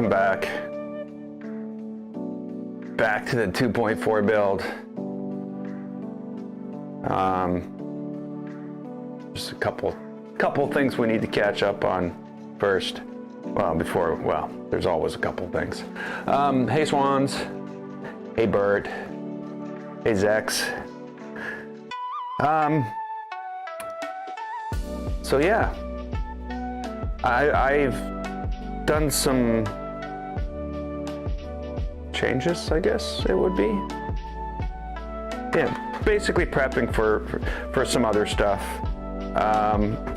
welcome back. Back to the 2.4 build. Just a couple things we need to catch up on first. Well, there's always a couple things. Hey Swans. Hey Bert. Hey Zex. So yeah, I've done some changes, I guess it would be. Yeah, basically prepping for some other stuff.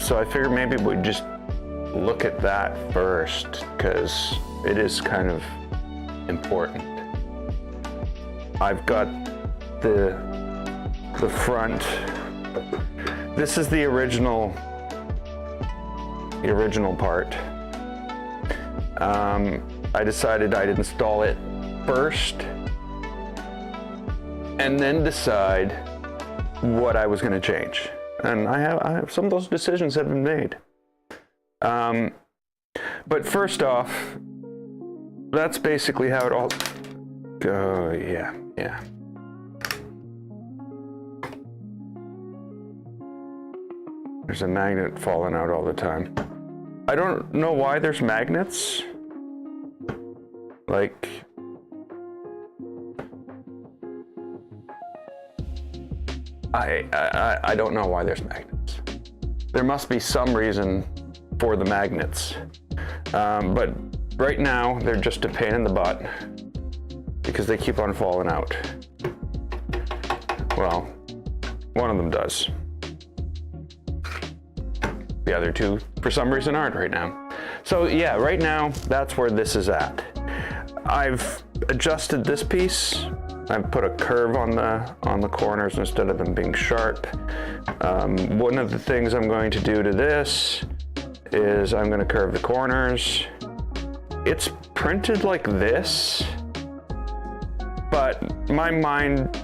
So I figured maybe we'd just look at that first, because it is kind of important. I've got the front. This is the original part. I decided I'd install it first and then decide what I was going to change. And I have some of those decisions have been made. But first off, that's basically how it all goes. Yeah. There's a magnet falling out all the time. I don't know why there's magnets. Like, I don't know why there's magnets. There must be some reason for the magnets. But right now, they're just a pain in the butt because they keep on falling out. Well, one of them does. The other two, for some reason, aren't right now. So yeah, right now, that's where this is at. I've adjusted this piece. I've put a curve on the corners instead of them being sharp. One of the things I'm going to do to this is I'm going to curve the corners. It's printed like this, but my mind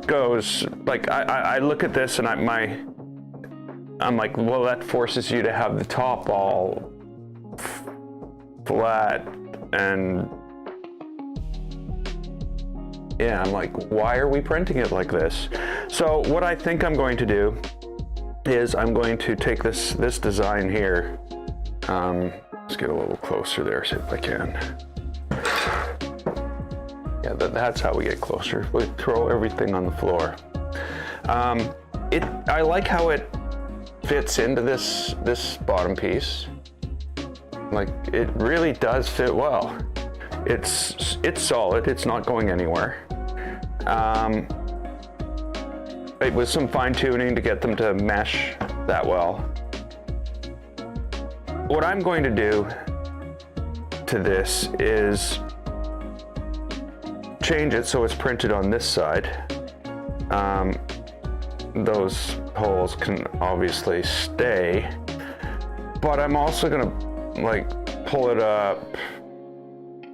goes, like, I look at this and I'm like, well, that forces you to have the top all flat, and yeah, I'm like, why are we printing it like this? So what I think I'm going to do is I'm going to take this design here. Let's get a little closer there, see if I can. Yeah, that's how we get closer. We throw everything on the floor. I like how it fits into this bottom piece. Like, it really does fit well. It's solid, it's not going anywhere. It was some fine tuning to get them to mesh that well. What I'm going to do to this is change it so it's printed on this side. Those holes can obviously stay, but I'm also gonna pull it up,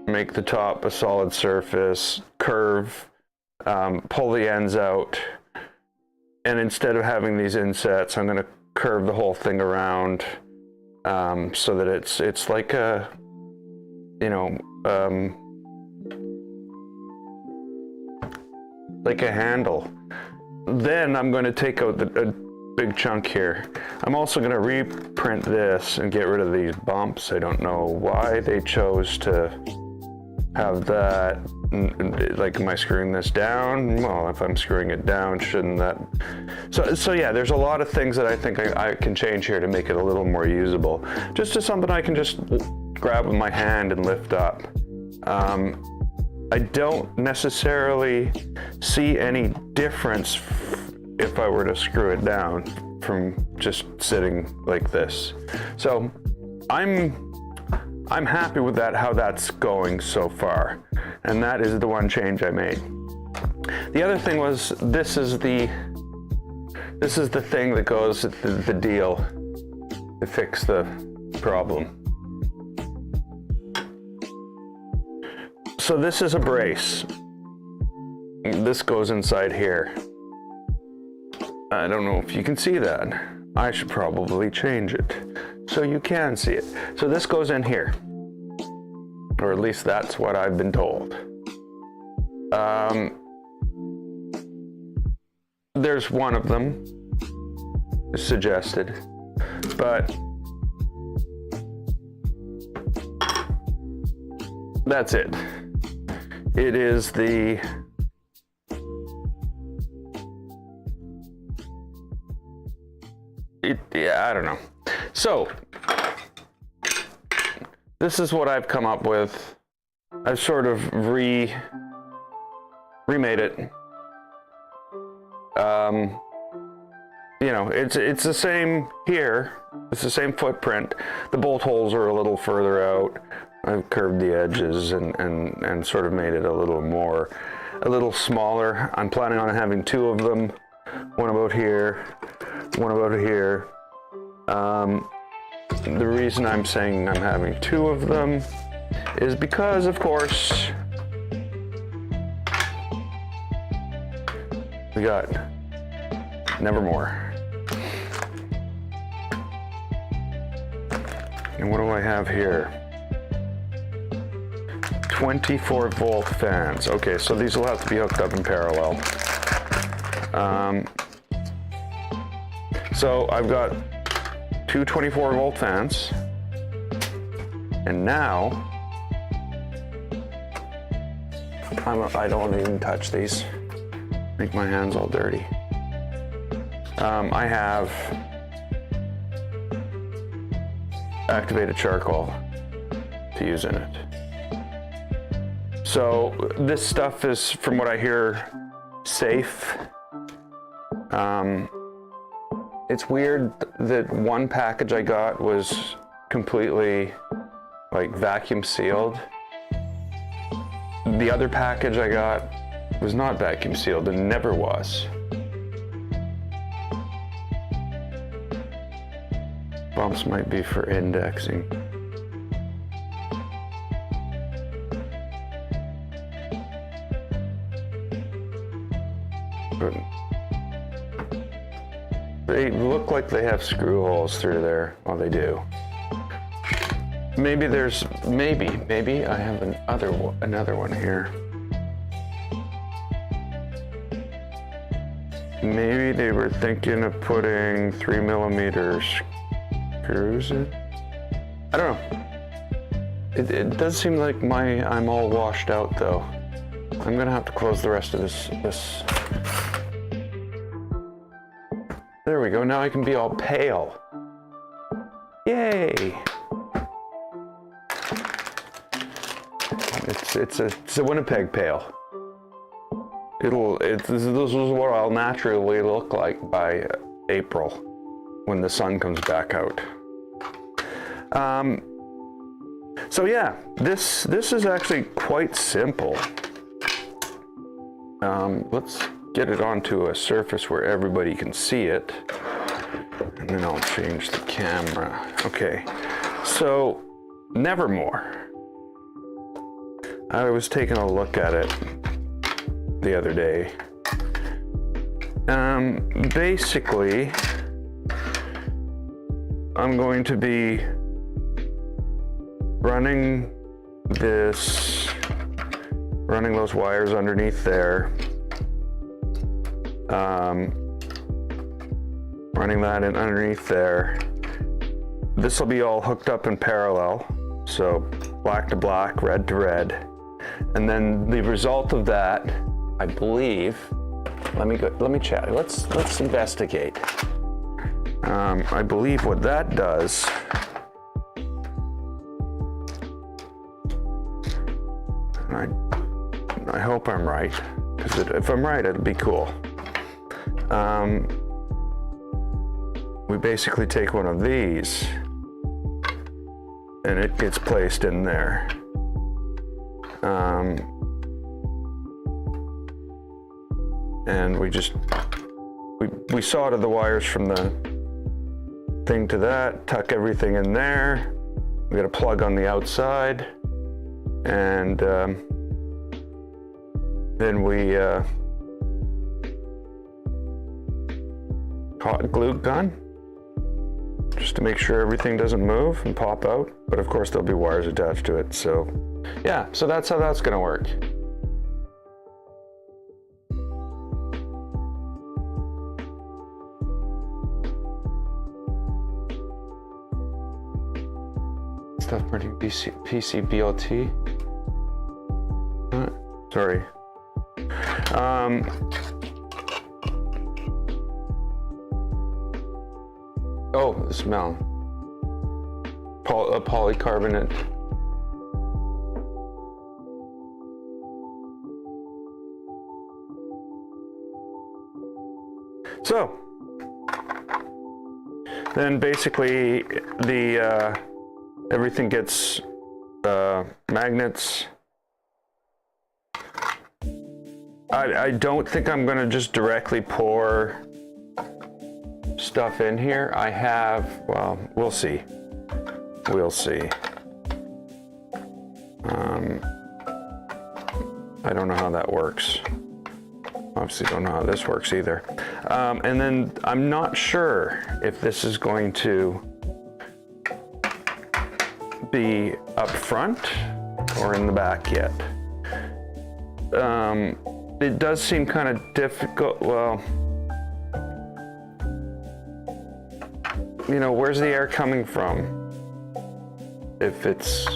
make the top a solid surface, curve, pull the ends out, and instead of having these insets, I'm gonna curve the whole thing around, so that it's like a, like a handle. Then I'm going to take out a big chunk here. I'm also going to reprint this and get rid of these bumps. I don't know why they chose to have that. Like, am I screwing this down? Well, if I'm screwing it down, shouldn't that? So yeah, there's a lot of things that I think I can change here to make it a little more usable. Just to something I can just grab with my hand and lift up. I don't necessarily see any difference if I were to screw it down from just sitting like this. So I'm happy with that, how that's going so far. And that is the one change I made. The other thing was, this is the thing that goes with the deal to fix the problem. So this is a brace. This goes inside here. I don't know if you can see that. I should probably change it so you can see it. So this goes in here. or at least that's what I've been told. There's one of them suggested, but that's it. It is the yeah, I don't know. So this is what I've come up with. I've sort of remade it. You know, it's the same here. It's the same footprint. The bolt holes are a little further out. I've curved the edges and sort of made it a little smaller. I'm planning on having two of them. One about here, one about here. The reason I'm saying I'm having two of them is because, of course, we got Nevermore. And what do I have here? 24 volt fans. Okay, so these will have to be hooked up in parallel. So I've got two 24 volt fans, and now I don't even touch these. Make my hands all dirty. I have activated charcoal to use in it. So this stuff is, from what I hear, safe. It's weird that one package I got was completely like vacuum sealed. The other package I got was not vacuum sealed and never was. Bumps might be for indexing. But they look like they have screw holes through there. Well, they do. Maybe I have another one here. Maybe they were thinking of putting 3mm screws in. I don't know. It does seem like I'm all washed out though. I'm gonna have to close the rest of this. There we go. Now I can be all pale. Yay! It's a Winnipeg pale. This is what I'll naturally look like by April when the sun comes back out. So yeah, this is actually quite simple. Let's get it onto a surface where everybody can see it, and then I'll change the camera. Okay, so Nevermore. I was taking a look at it the other day. Basically, I'm going to be running those wires underneath there, running that in underneath there. This will be all hooked up in parallel, so black to black, red to red, and then the result of that, I believe, let me check. Let's investigate. I believe what that does, and I hope I'm right, because if I'm right, it'll be cool. We basically take one of these, and it gets placed in there. And we solder the wires from the thing to that, tuck everything in there. We got a plug on the outside, and then we hot glue gun just to make sure everything doesn't move and pop out. But of course there'll be wires attached to it, so Yeah, so that's how that's gonna work. Stuff printing PCBLT. Sorry. Oh, the smell. Polycarbonate. So, then basically the everything gets magnets. I don't think I'm gonna just directly pour stuff in here. I have, well, we'll see. We'll see. I don't know how that works. Obviously don't know how this works either. And then I'm not sure if this is going to be up front or in the back yet. It does seem kind of difficult. Well, you know, where's the air coming from? If it's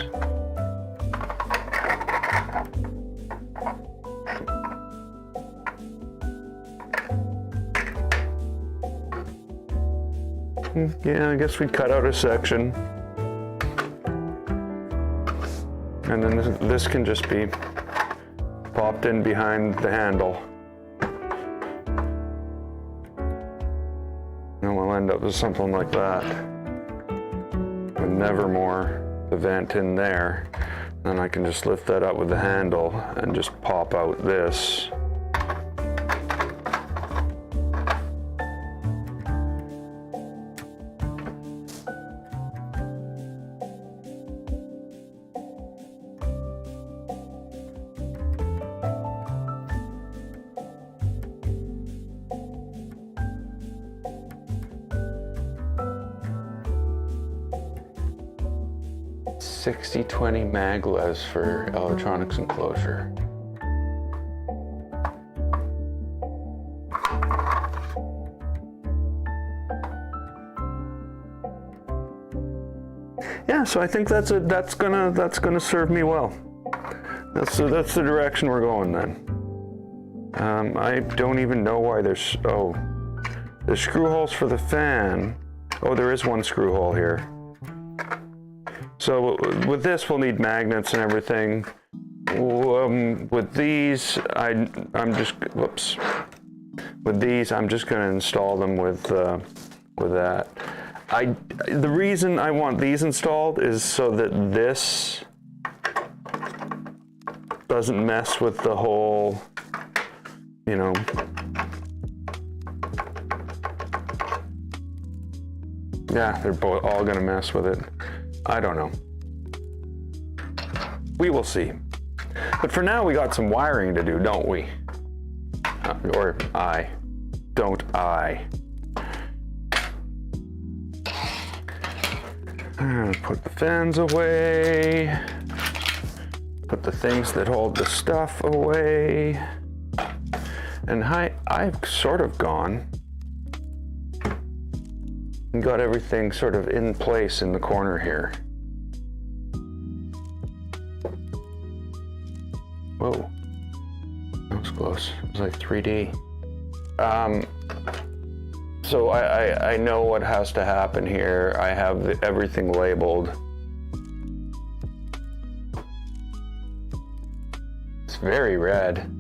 yeah, I guess we'd cut out a section. And then this can just be popped in behind the handle. And we'll end up with something like that. With Nevermore, the vent in there. Then I can just lift that up with the handle and just pop out this. 6020 maglevs for electronics enclosure. Yeah, so I think that's gonna serve me well. That's the direction we're going then. I don't even know why there's screw holes for the fan. Oh, there is one screw hole here. So with this, we'll need magnets and everything. With these, I'm just going to install them with that. The reason I want these installed is so that this doesn't mess with the whole, you know. Yeah, they're both all going to mess with it. I don't know. We will see. But for now, we got some wiring to do, don't we? Don't I? Put the fans away. Put the things that hold the stuff away. And I've sort of gone and got everything sort of in place in the corner here. Whoa, that was close. It was like 3D. So I know what has to happen here. I have everything labeled. It's very red.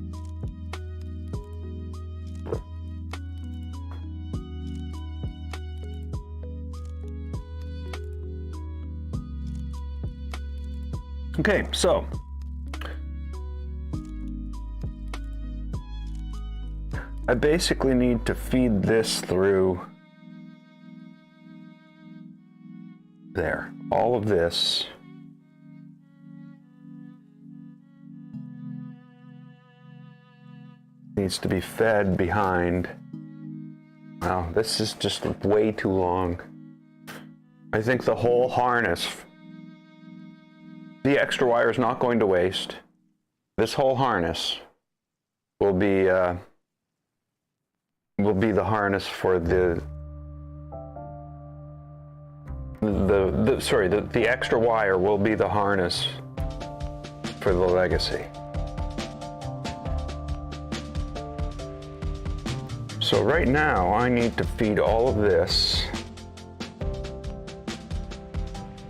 Okay, so I basically need to feed this through there. All of this needs to be fed behind. Wow, this is just way too long. I think the whole harness The extra wire is not going to waste. This whole harness will be the harness for the extra wire will be the harness for the Legacy. So right now I need to feed all of this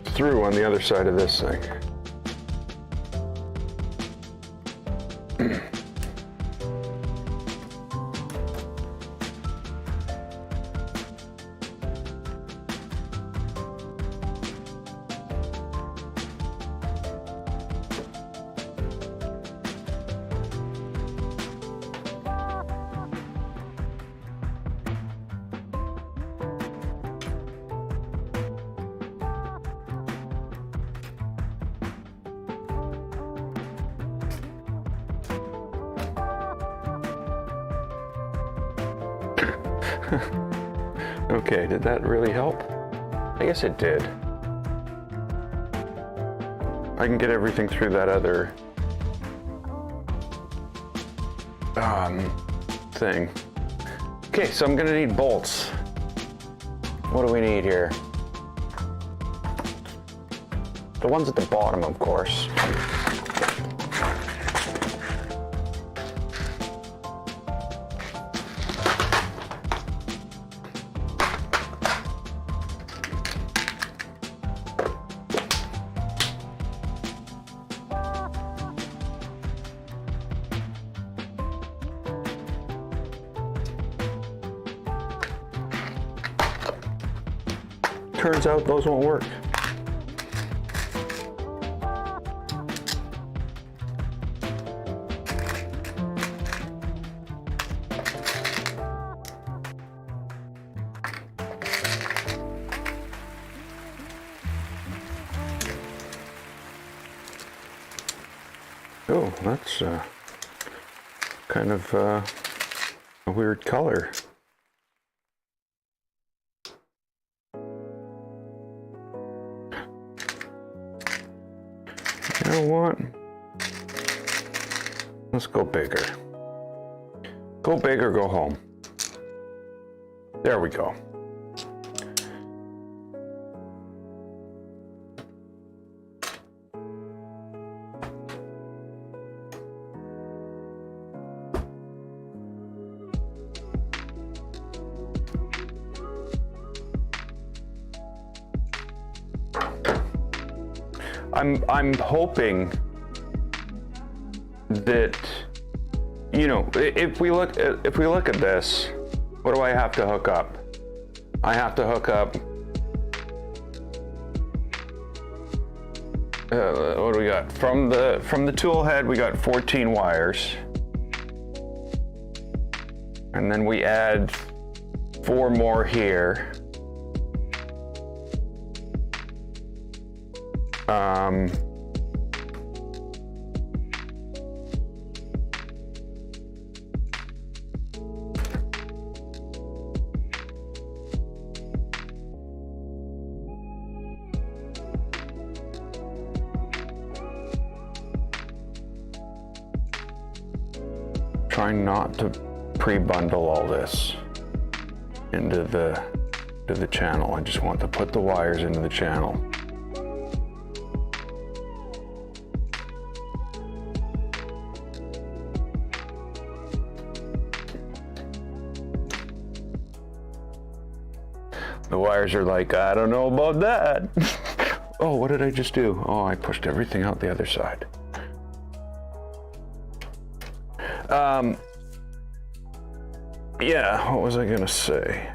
through on the other side of this thing. Okay, did that really help? I guess it did. I can get everything through that other thing. Okay, so I'm gonna need bolts. What do we need here? The ones at the bottom, of course. Turns out those won't work. Oh, that's kind of a weird color. You know what? Let's go bigger. Go big or go home. There we go. I'm hoping that, you know, if we look at this, what do I have to hook up? I have to hook up. What do we got? From the tool head, we got 14 wires, and then we add 4 more here. Trying not to pre-bundle all this into the channel. I just want to put the wires into the channel. The wires are like, I don't know about that. Oh, what did I just do? Oh, I pushed everything out the other side. Yeah, what was I gonna say?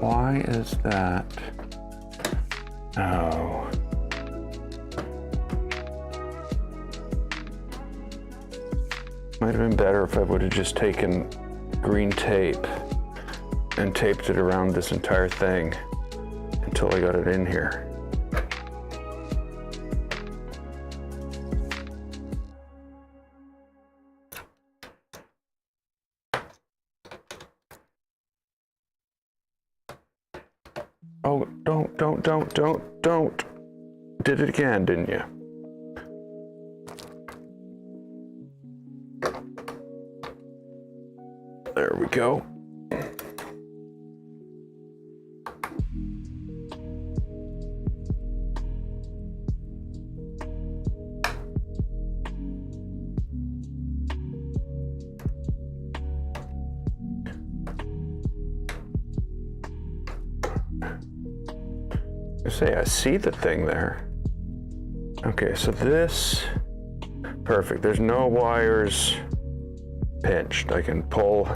Why is that? Oh. Might have been better if I would have just taken green tape and taped it around this entire thing until I got it in here. Oh, don't. Did it again, didn't you? There we go. I see the thing there. Okay, so this, perfect. There's no wires pinched. I can pull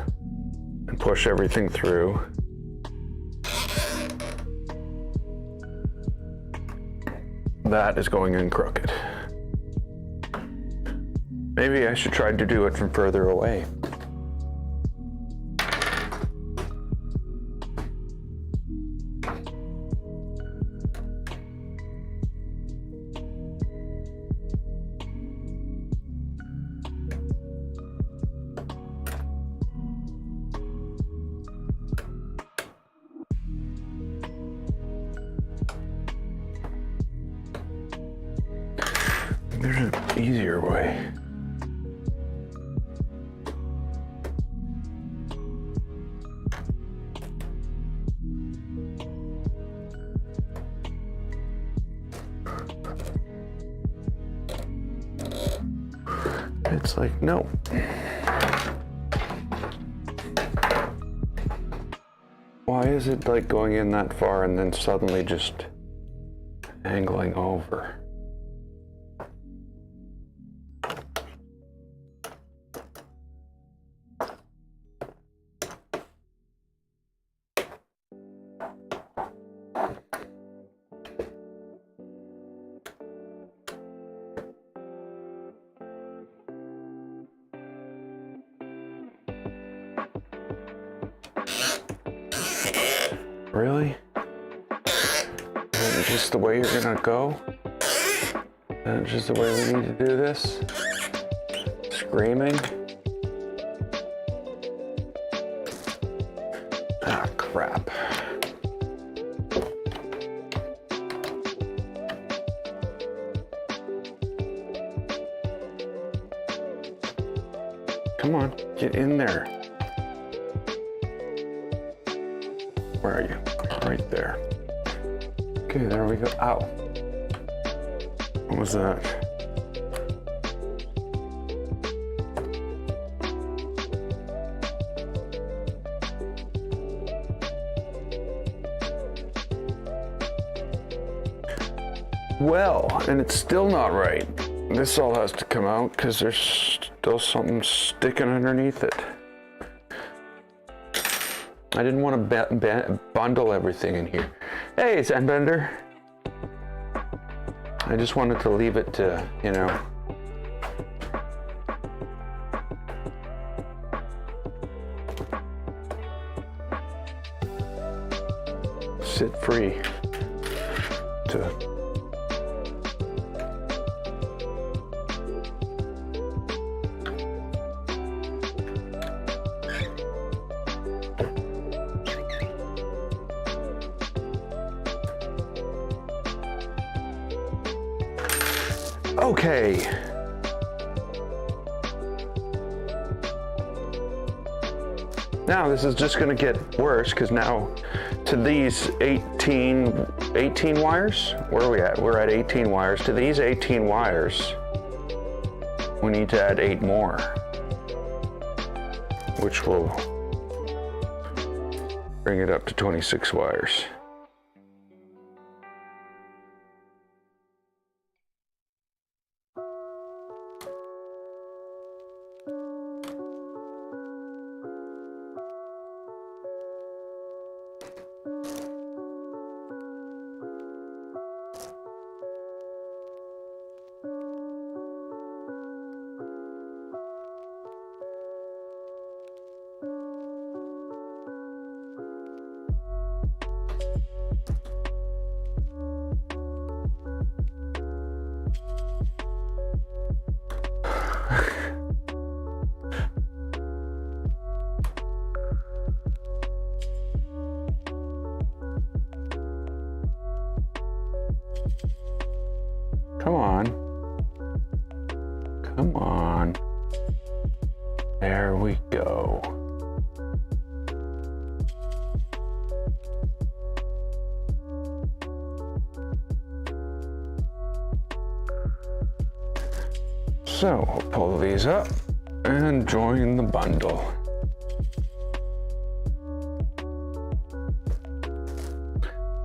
and push everything through. That is going in crooked. Maybe I should try to do it from further away. There's an easier way. It's like, no. Why is it like going in that far and then suddenly just angling over? Really? Is that just the way you're gonna go? Is that just the way we need to do this? Screaming? Ah, crap. Come on, get in there. Where are you? Right there. Okay, there we go. Ow. What was that? Well, and it's still not right. This all has to come out because there's still something sticking underneath it. I didn't want to bundle everything in here. Hey, it's Endbender. I just wanted to leave it to, you know. Sit free to. Okay. Now this is just going to get worse because now to these 18 wires, where are we at? We're at 18 wires. To these 18 wires, we need to add 8 more, which will bring it up to 26 wires. So I'll pull these up and join the bundle.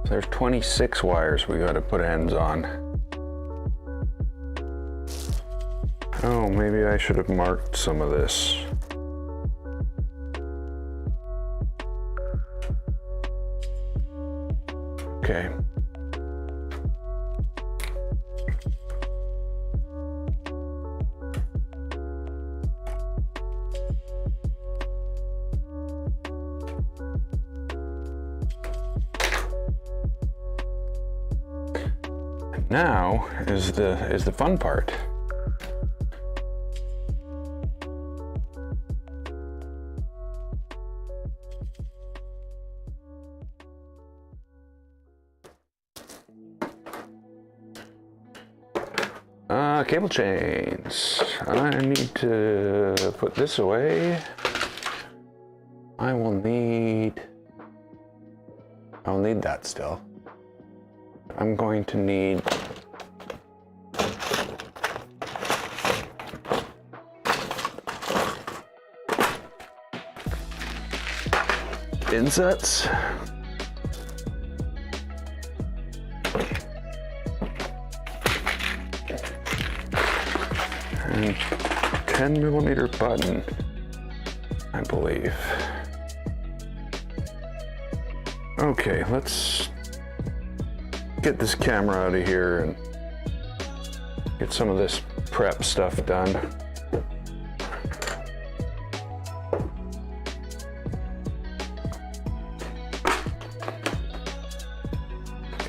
There's 26 wires we gotta put ends on. Oh, maybe I should have marked some of this. Okay. Now is the fun part. Cable chains. I need to put this away. I'll need that still. I'm going to need insets. And 10mm button, I believe. Okay, let's get this camera out of here and get some of this prep stuff done.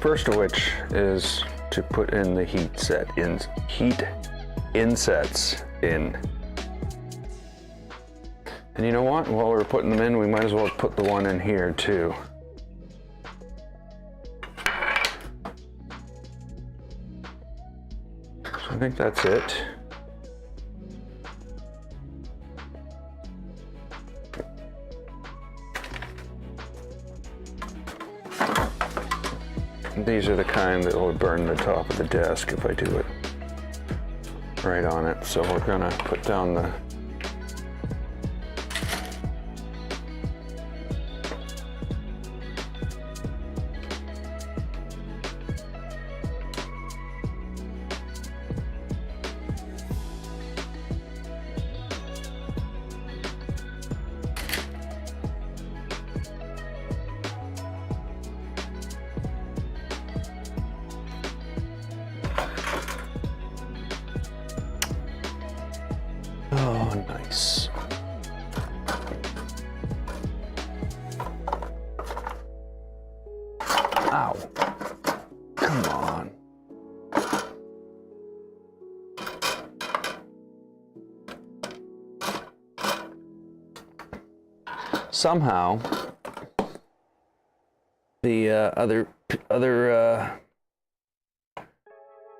First of which is to put in the heat insets in. And you know what? While we're putting them in, we might as well put the one in here too. So I think that's it. These are the kind that will burn the top of the desk if I do it right on it. So we're gonna put down the oh, nice. Ow. Come on. Somehow, the other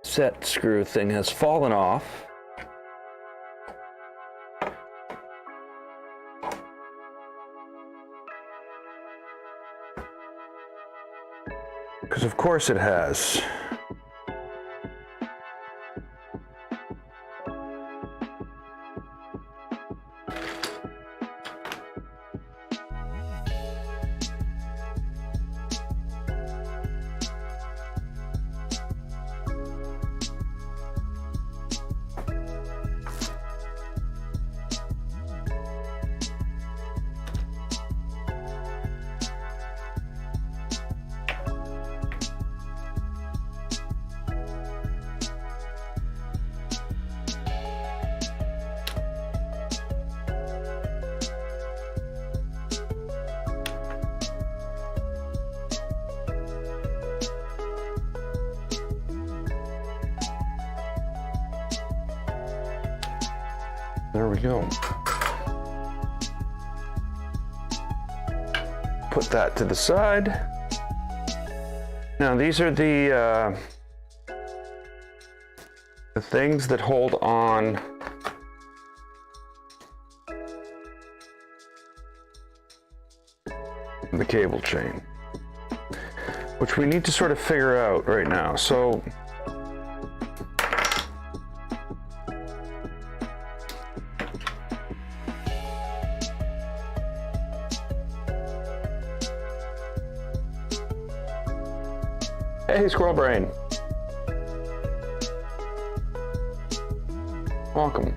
set screw thing has fallen off. Because of course it has. There we go. Put that to the side. Now these are the things that hold on the cable chain, which we need to sort of figure out right now. So Hey, Squirrel Brain. Welcome.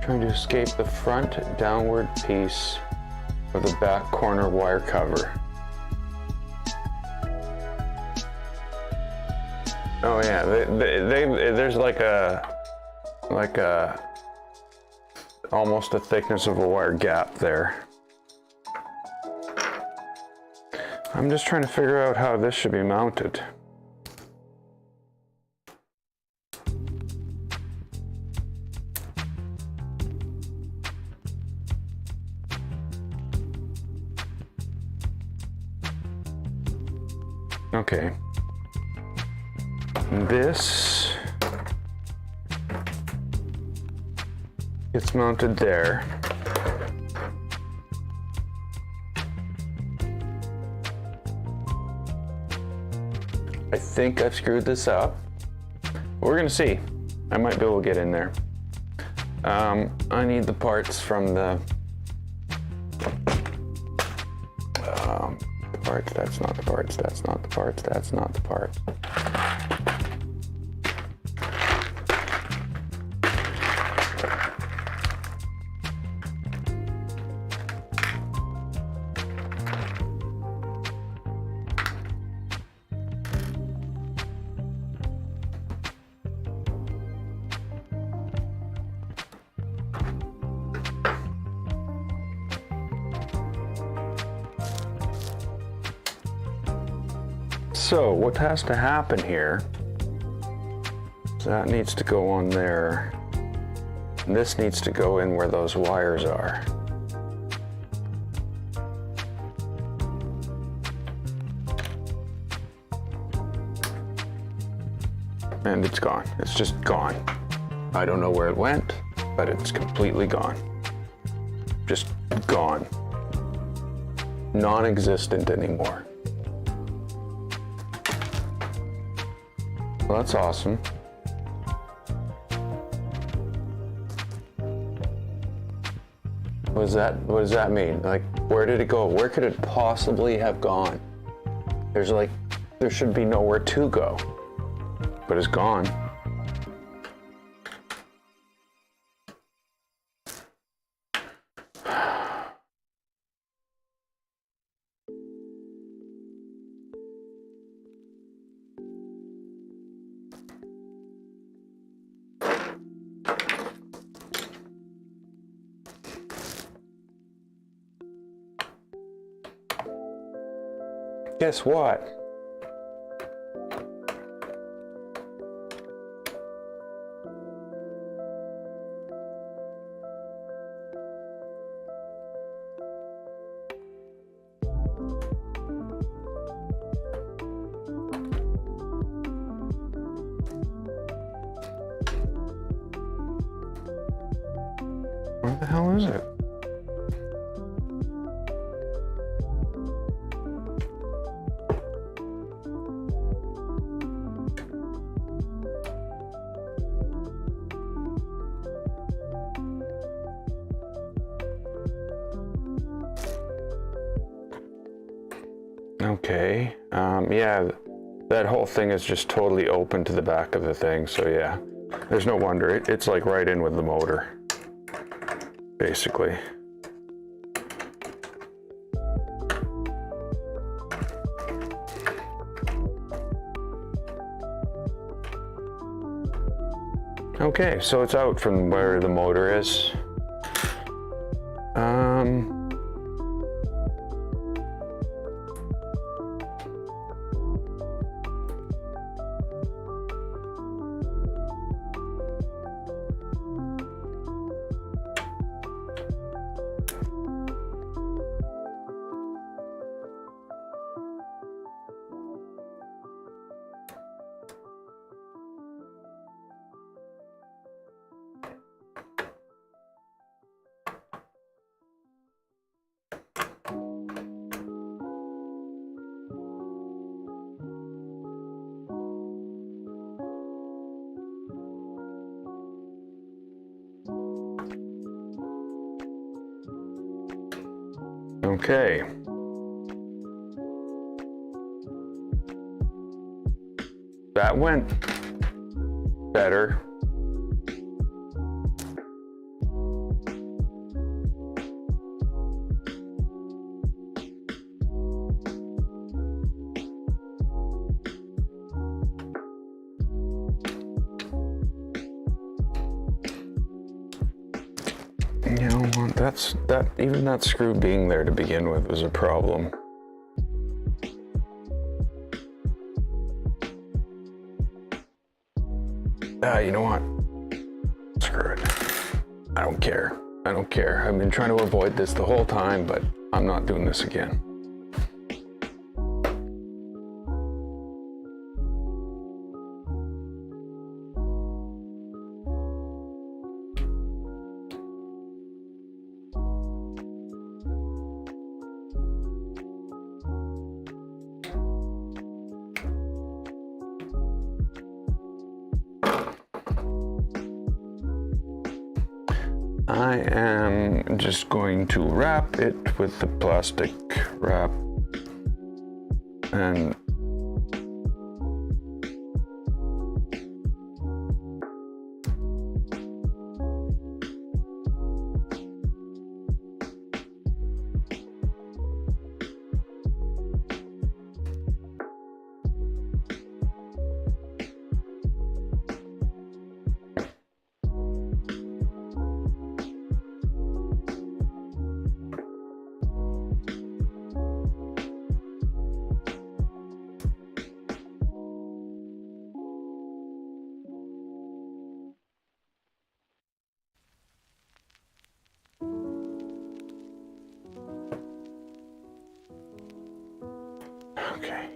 Trying to escape the front downward piece of the back corner wire cover. Oh yeah, there's like a almost a thickness of a wire gap there. I'm just trying to figure out how this should be mounted. Okay, this gets mounted there. I think I've screwed this up. We're gonna see. I might be able to get in there. I need the parts from the parts, that's not the parts, that's not the parts, that's not the parts. So what has to happen here is that needs to go on there. And this needs to go in where those wires are. And it's gone. It's just gone. I don't know where it went, but it's completely gone. Just gone. Non-existent anymore. Well, that's awesome. What does that mean? Like, where did it go? Where could it possibly have gone? There should be nowhere to go, but it's gone. Guess what? Where the hell is it? Okay, yeah, that whole thing is just totally open to the back of the thing, so yeah, there's no wonder. It's like right in with the motor, basically. Okay, so it's out from where the motor is. Okay. That went better. You know what, even that screw being there to begin with was a problem. You know what? Screw it. I don't care. I don't care. I've been trying to avoid this the whole time, but I'm not doing this again. I am just going to wrap it with the plastic wrap and okay.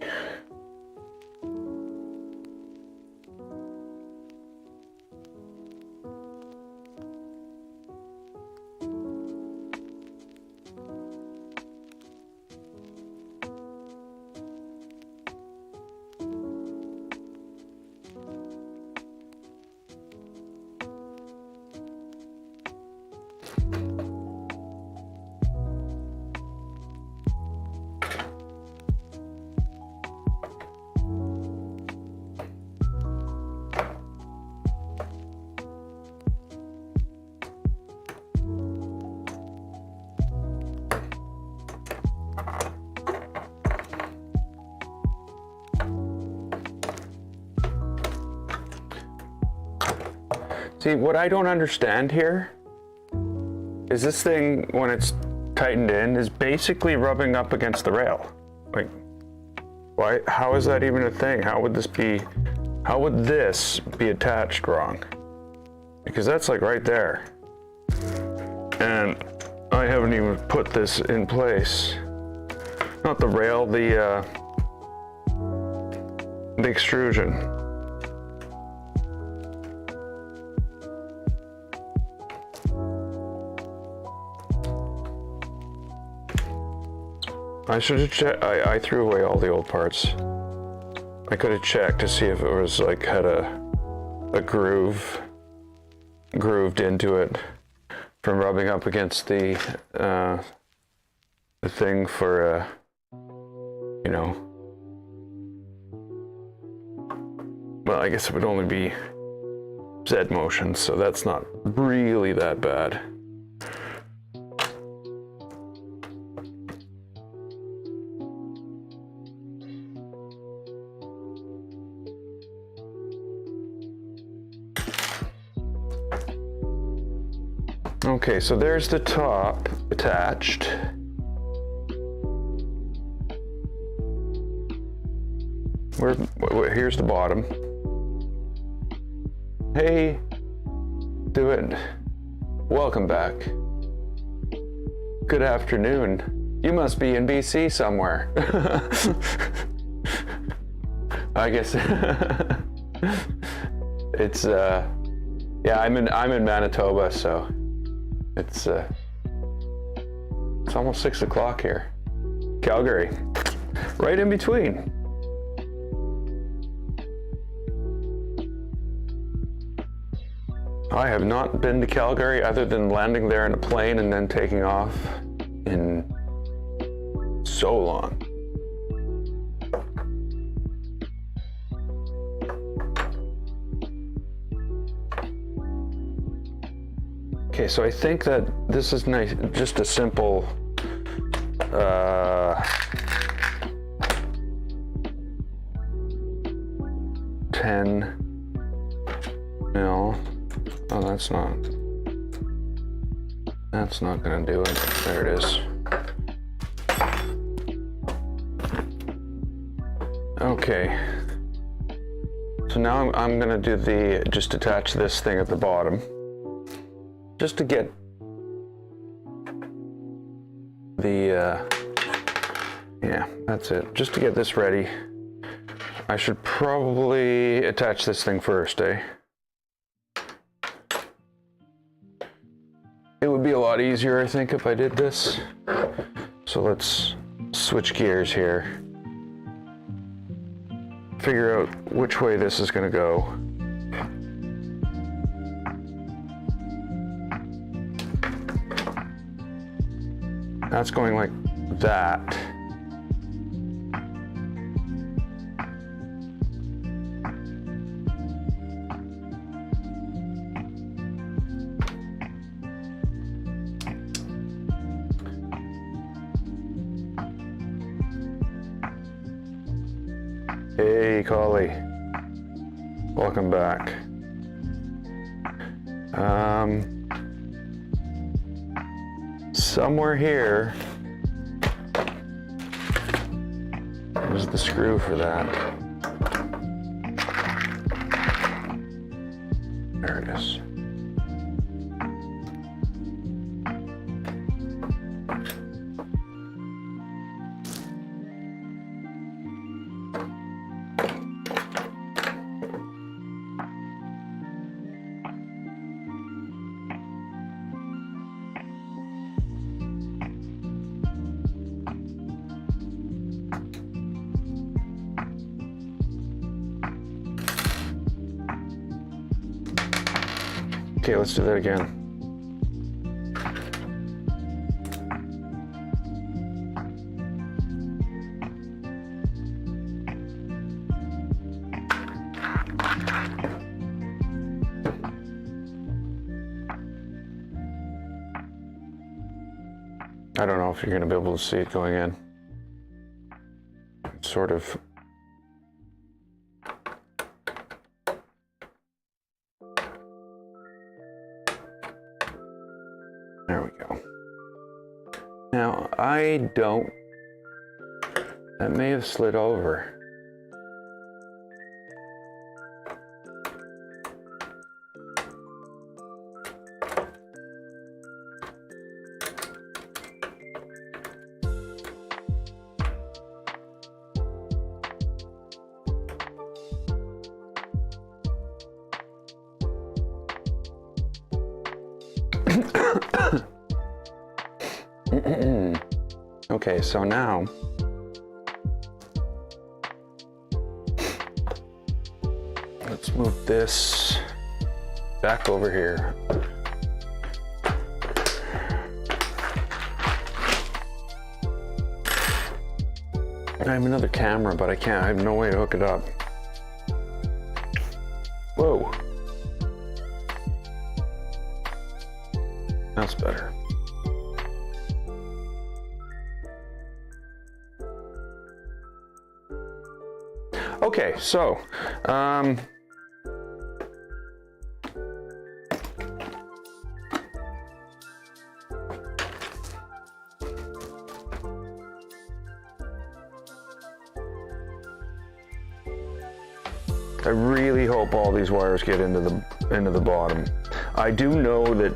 See, what I don't understand here is this thing, when it's tightened in, is basically rubbing up against the rail. Like, why? How is that even a thing? How would this be attached wrong? Because that's like right there. And I haven't even put this in place. Not the rail, the extrusion. I should have checked. I threw away all the old parts. I could have checked to see if it was like had a grooved into it from rubbing up against the thing for you know. Well, I guess it would only be Z motion, so that's not really that bad. Okay, so there's the top attached. Here's the bottom. Hey, do it. Welcome back. Good afternoon. You must be in BC somewhere. I guess it's yeah, I'm in Manitoba, so it's almost 6 o'clock here. Calgary, right in between. I have not been to Calgary other than landing there in a plane and then taking off in so long. Okay, so I think that this is nice, just a simple 10 mil. Oh, that's not gonna do it. There it is. Okay. So now I'm gonna do just attach this thing at the bottom, just to get yeah, that's it. Just to get this ready. I should probably attach this thing first, eh? It would be a lot easier, I think, if I did this. So let's switch gears here. Figure out which way this is gonna go. That's going like that. Hey, Collie. Welcome back. Somewhere here is the screw for that. There it is. Okay, let's do that again. I don't know if you're going to be able to see it going in. It's sort of. There we go. Now, that may have slid over. Okay, so now let's move this back over here. I have another camera, but I have no way to hook it up. Whoa. That's better. Okay, so I really hope all these wires get into the bottom. I do know that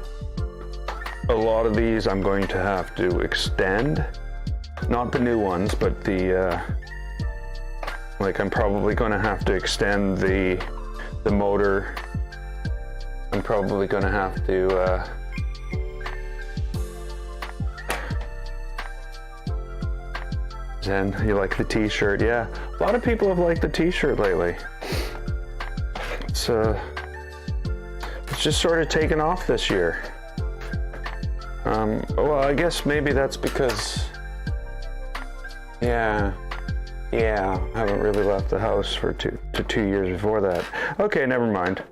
a lot of these I'm going to have to extend, not the new ones, but the like I'm probably going to have to extend the motor. I'm probably going to have to Zen, you like the t-shirt? Yeah, a lot of people have liked the t-shirt lately. It's just sort of taken off this year. Well, I guess maybe that's because Yeah. Yeah, I haven't really left the house for 2 years before that. Okay, never mind.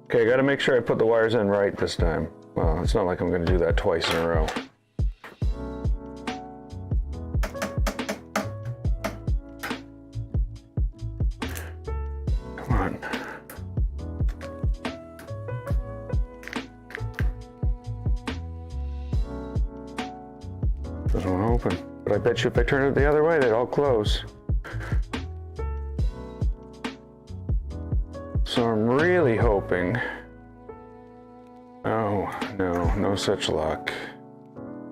Okay, I gotta make sure I put the wires in right this time. Well, it's not like I'm gonna do that twice in a row. Come on. Doesn't want to open. But I bet you if I turn it the other way, they'd all close. So I'm really hoping. Oh, no, no such luck.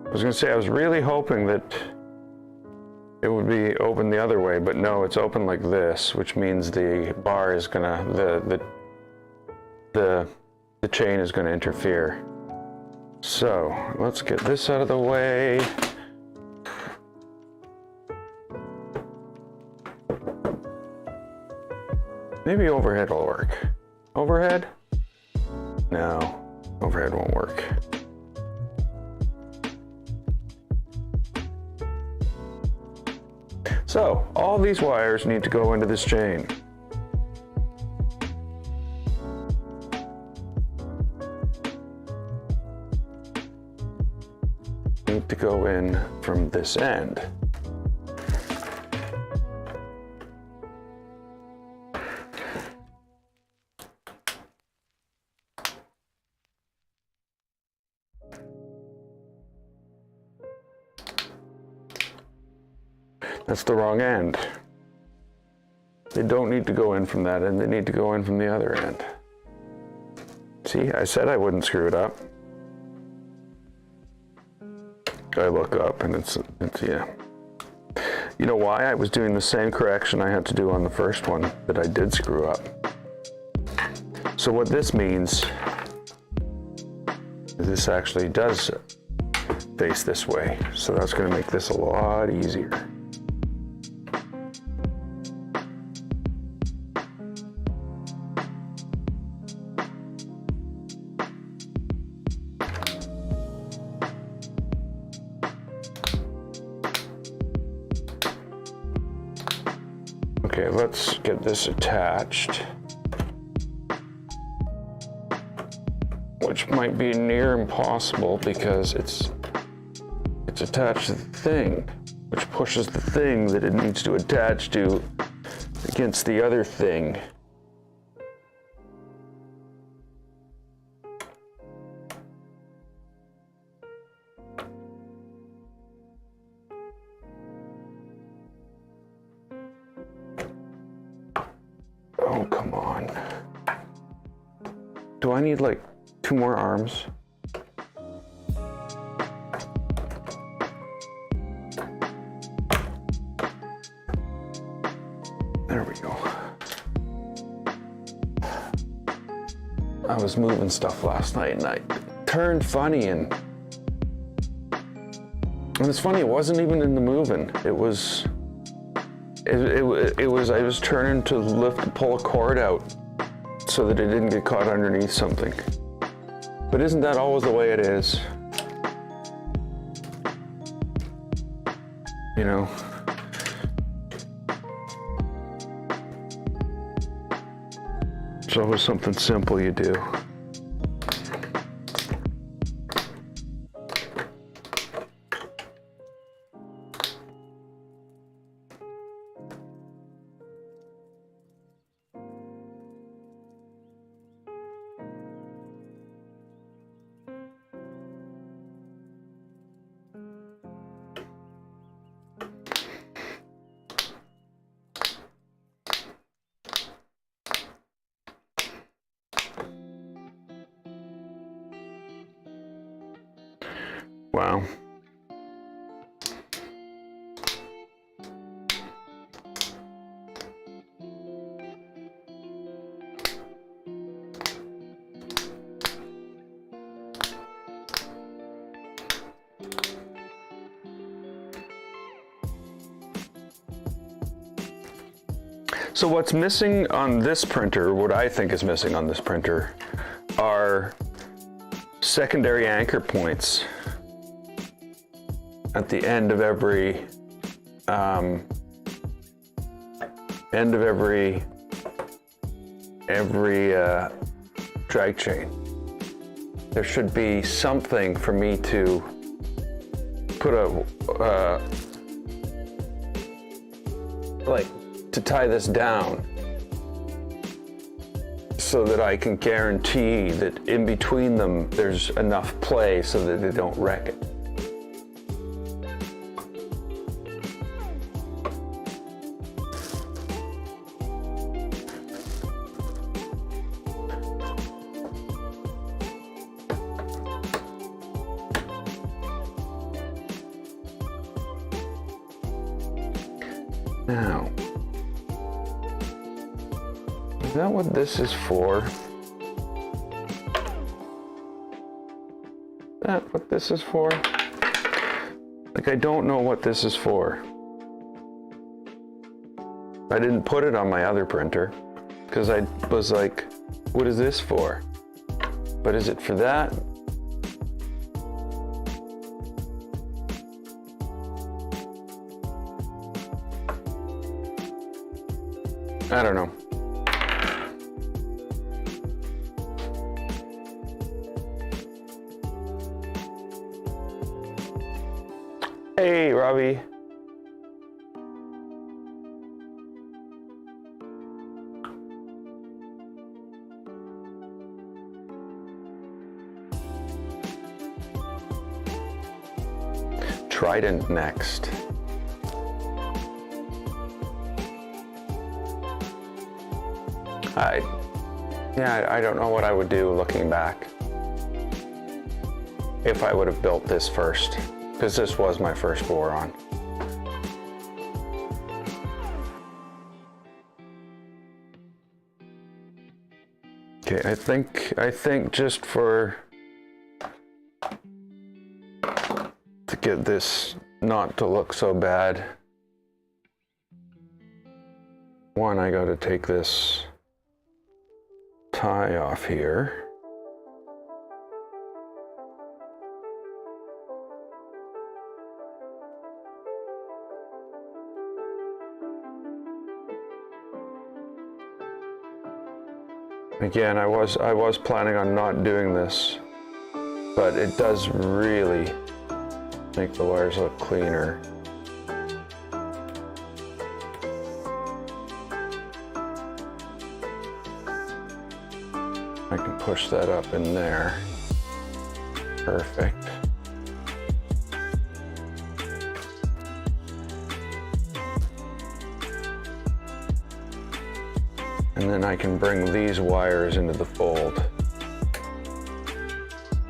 I was gonna say I was really hoping that it would be open the other way, but no, it's open like this, which means the bar is gonna, the chain is gonna interfere. So let's get this out of the way. Maybe overhead will work. Overhead? No, overhead won't work. So, all these wires need to go into this chain. Need to go in from this end. That's the wrong end. They don't need to go in from that end, they need to go in from the other end. See, I said I wouldn't screw it up. I look up and it's yeah. You know why? I was doing the same correction I had to do on the first one that I did screw up. So what this means is this actually does face this way. So that's going to make this a lot easier. Okay, let's get this attached, which might be near impossible because it's attached to the thing, which pushes the thing that it needs to attach to against the other thing. Oh, come on. Do I need like 2 more arms? There we go. I was moving stuff last night and I turned funny and it's funny, it wasn't even in the moving. It was I was turning to pull a cord out so that it didn't get caught underneath something. But isn't that always the way it is? You know? It's always something simple you do. Wow. So what's missing on this printer, what I think is missing on this printer, are secondary anchor points at the end of every drag chain. There should be something for me to put like to tie this down so that I can guarantee that in between them there's enough play so that they don't wreck it. Now, is that what this is for? Is that what this is for? Like, I don't know what this is for. I didn't put it on my other printer because I was like, what is this for? But is it for that? I don't know. Hey, Robbie. Trident next. I don't know what I would do looking back if I would have built this first, because this was my first Voron. Okay, I think just to get this not to look so bad, one, I got to take this tie off here. Again, I was planning on not doing this, but it does really make the wires look cleaner. I can push that up in there. Perfect. And then I can bring these wires into the fold.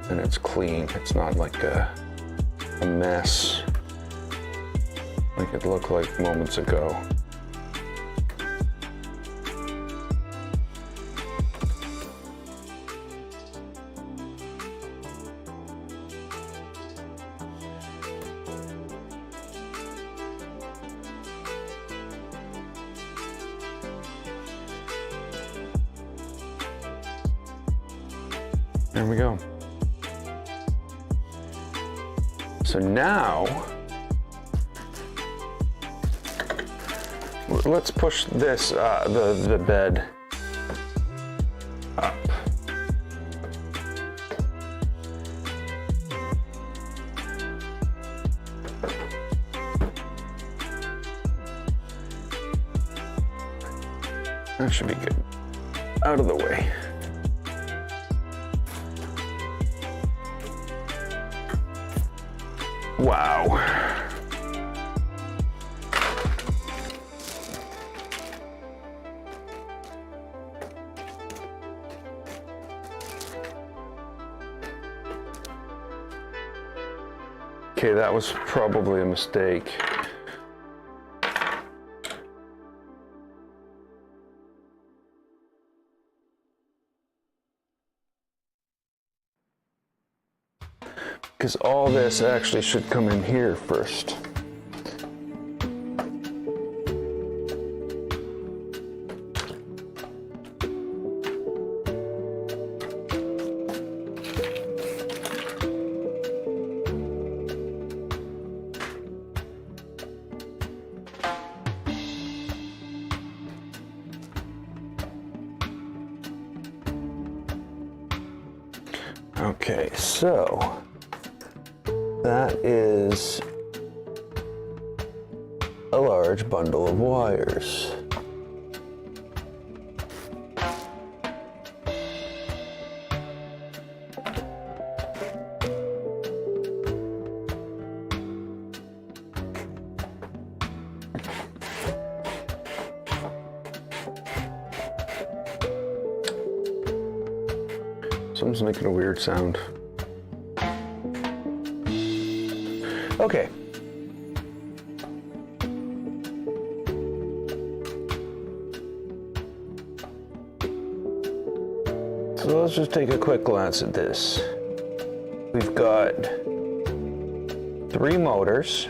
And it's clean. It's not like a mess like it looked like moments ago. There we go. So now, let's push this, the bed up. That should be good. Out of the way. Wow. Okay, that was probably a mistake. Because all this actually should come in here first. Okay, so that is a large bundle of wires. Something's making a weird sound. Okay. So let's just take a quick glance at this. We've got 3 motors.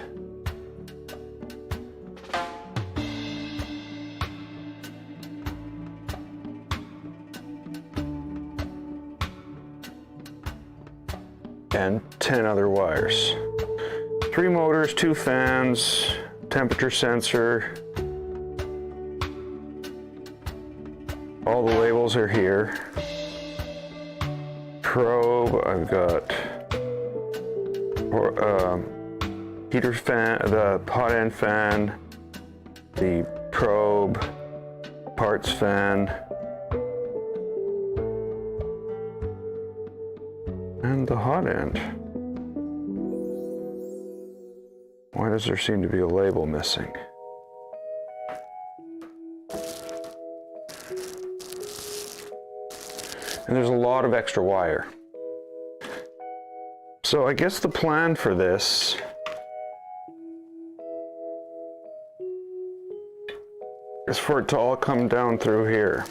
And 10 other wires. 3 motors, 2 fans, temperature sensor. All the labels are here. Probe, I've got heater fan, the hot end fan, the probe, parts fan, and the hot end. Why does there seem to be a label missing? And there's a lot of extra wire. So I guess the plan for this is for it to all come down through here.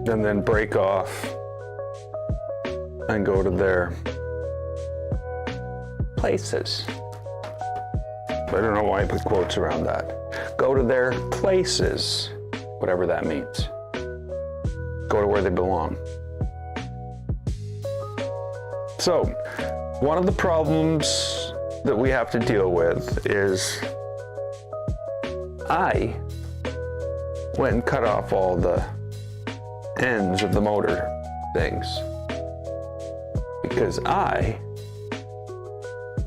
And then break off and go to their places. I don't know why I put quotes around that. Go to their places, whatever that means. Go to where they belong. So, one of the problems that we have to deal with is I went and cut off all the ends of the motor things because I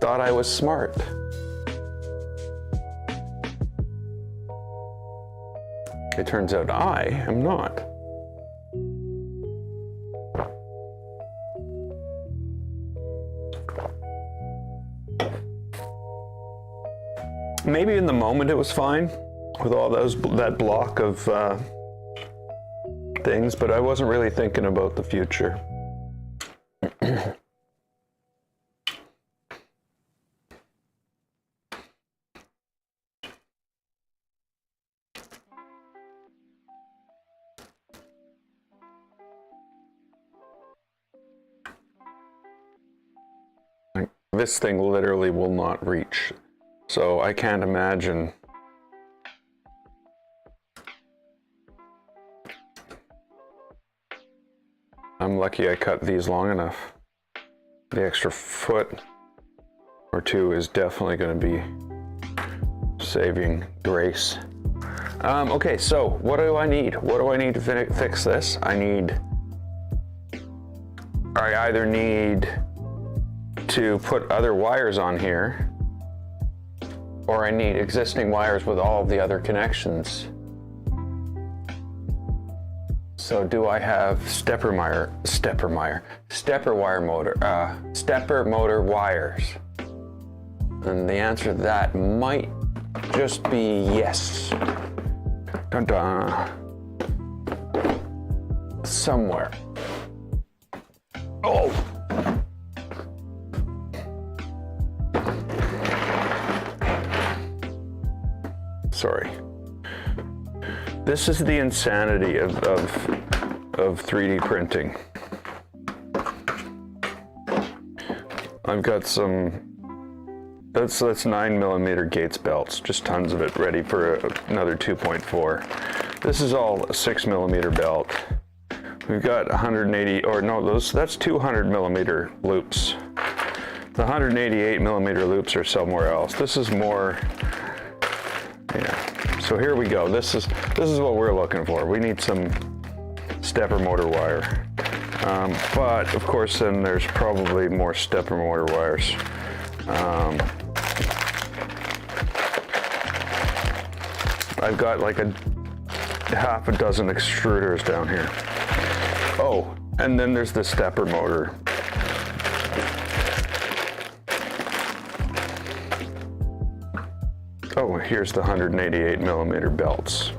thought I was smart. It turns out I am not. Maybe in the moment it was fine with all that block of things, but I wasn't really thinking about the future. This thing literally will not reach, so I can't imagine. I'm lucky I cut these long enough. The extra foot or 2 is definitely going to be saving grace. Okay, so what do I need? What do I need to fix this? I either need to put other wires on here, or I need existing wires with all of the other connections. So do I have stepper motor wires? And the answer to that might just be yes. Dun dun. Somewhere. Oh! Sorry. This is the insanity of 3D printing. I've got some, that's 9mm Gates belts, just tons of it, ready for another 2.4. This is all a 6mm belt. We've got 180, or no, that's 200mm loops. The 188mm loops are somewhere else. This is more, yeah. So here we go. This is what we're looking for. We need some stepper motor wire. But of course then there's probably more stepper motor wires. I've got like half a dozen extruders down here. Oh, and then there's the stepper motor. Oh, here's the 188mm belts.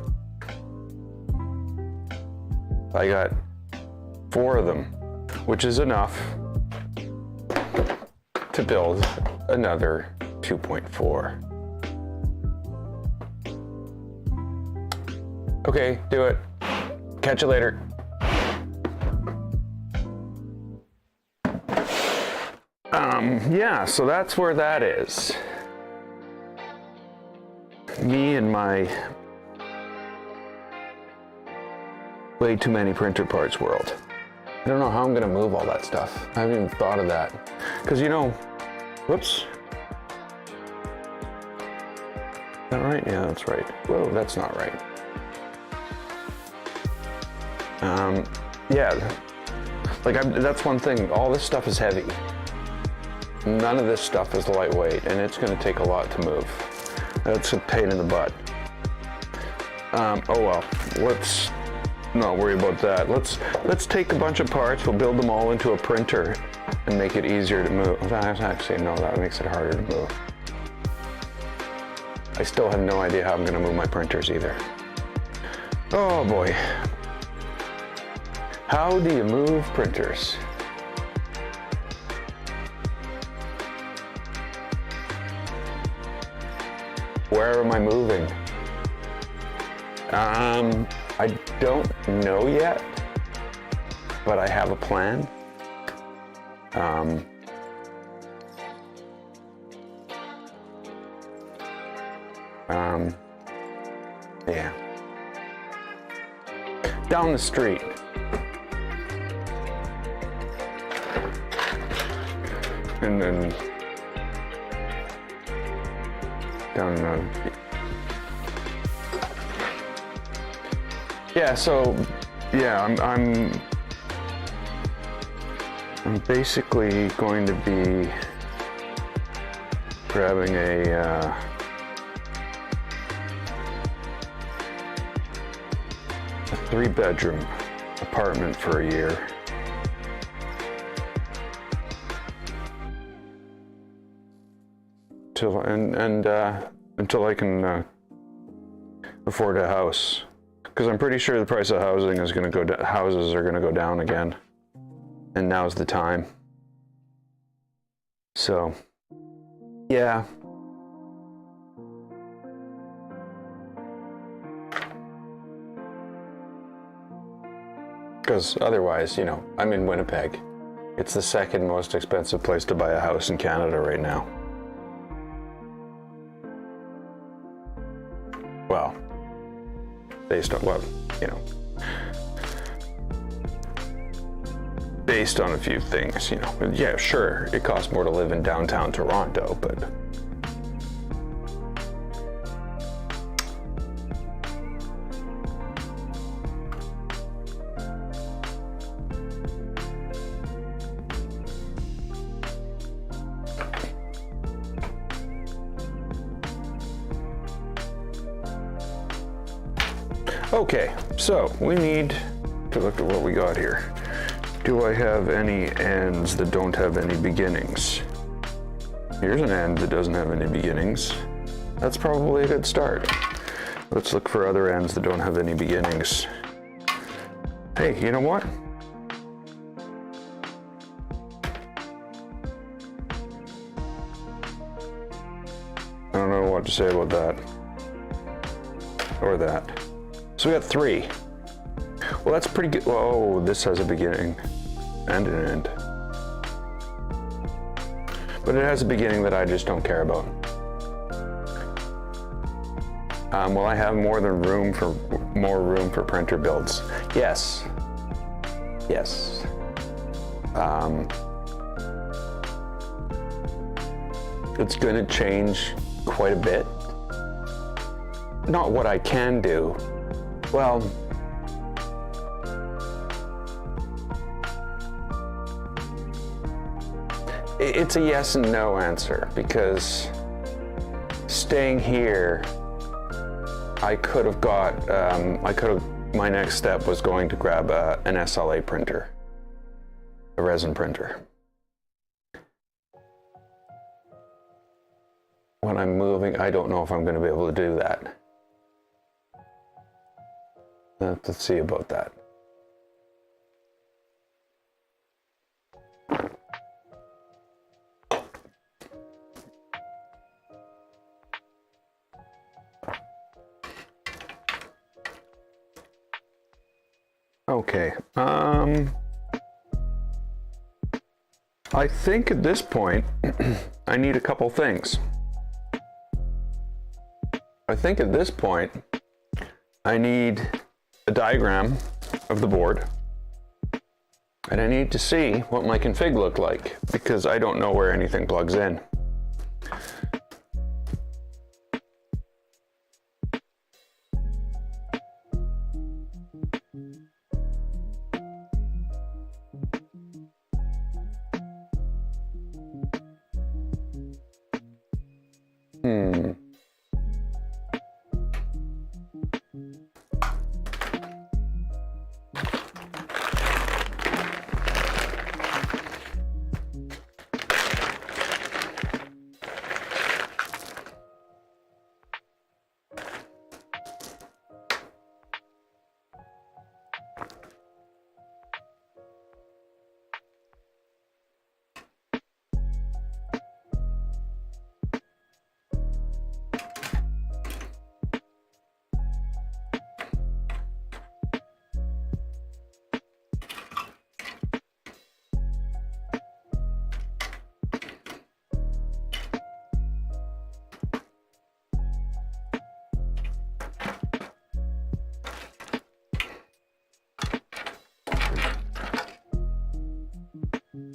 I got 4 of them, which is enough to build another 2.4. Okay, do it. Catch you later. Yeah, so that's where that is. Me and my way too many printer parts world. I don't know how I'm gonna move all that stuff. I haven't even thought of that. Because you know, whoops. Is that right? Yeah, that's right. Whoa, that's not right. Yeah, like that's one thing, all this stuff is heavy. None of this stuff is lightweight, and it's gonna take a lot to move. That's a pain in the butt. Oh well, let's not worry about that. Let's take a bunch of parts, we'll build them all into a printer and make it easier to move. Actually, no, that makes it harder to move. I still have no idea how I'm gonna move my printers either. Oh boy. How do you move printers? Where am I moving? I don't know yet, but I have a plan. Yeah. Down the street. And then down yeah, so yeah, I'm basically going to be grabbing a 3-bedroom apartment for a year. Until I can afford a house, because I'm pretty sure the price of housing is going to go down. Houses are going to go down again, and now's the time. So, yeah. Because otherwise, you know, I'm in Winnipeg. It's the second most expensive place to buy a house in Canada right now. Well, based on, well, you know, based on a few things, you know. Yeah, sure, it costs more to live in downtown Toronto, but okay, so we need to look at what we got here. Do I have any ends that don't have any beginnings? Here's an end that doesn't have any beginnings. That's probably a good start. Let's look for other ends that don't have any beginnings. Hey, you know what? I don't know what to say about that. Or that. So we got 3. Well, that's pretty good. Oh, this has a beginning and an end. but it has a beginning that I just don't care about. Will I have more room for printer builds? Yes. Yes. It's going to change quite a bit. Not what I can do. Well, it's a yes and no answer, because staying here, I could have my next step was going to grab an SLA printer, a resin printer. When I'm moving, I don't know if I'm going to be able to do that. Let's see about that. Okay, I think at this point, I need a couple things. I think at this point, I need a diagram of the board, and I need to see what my config looked like, because I don't know where anything plugs in.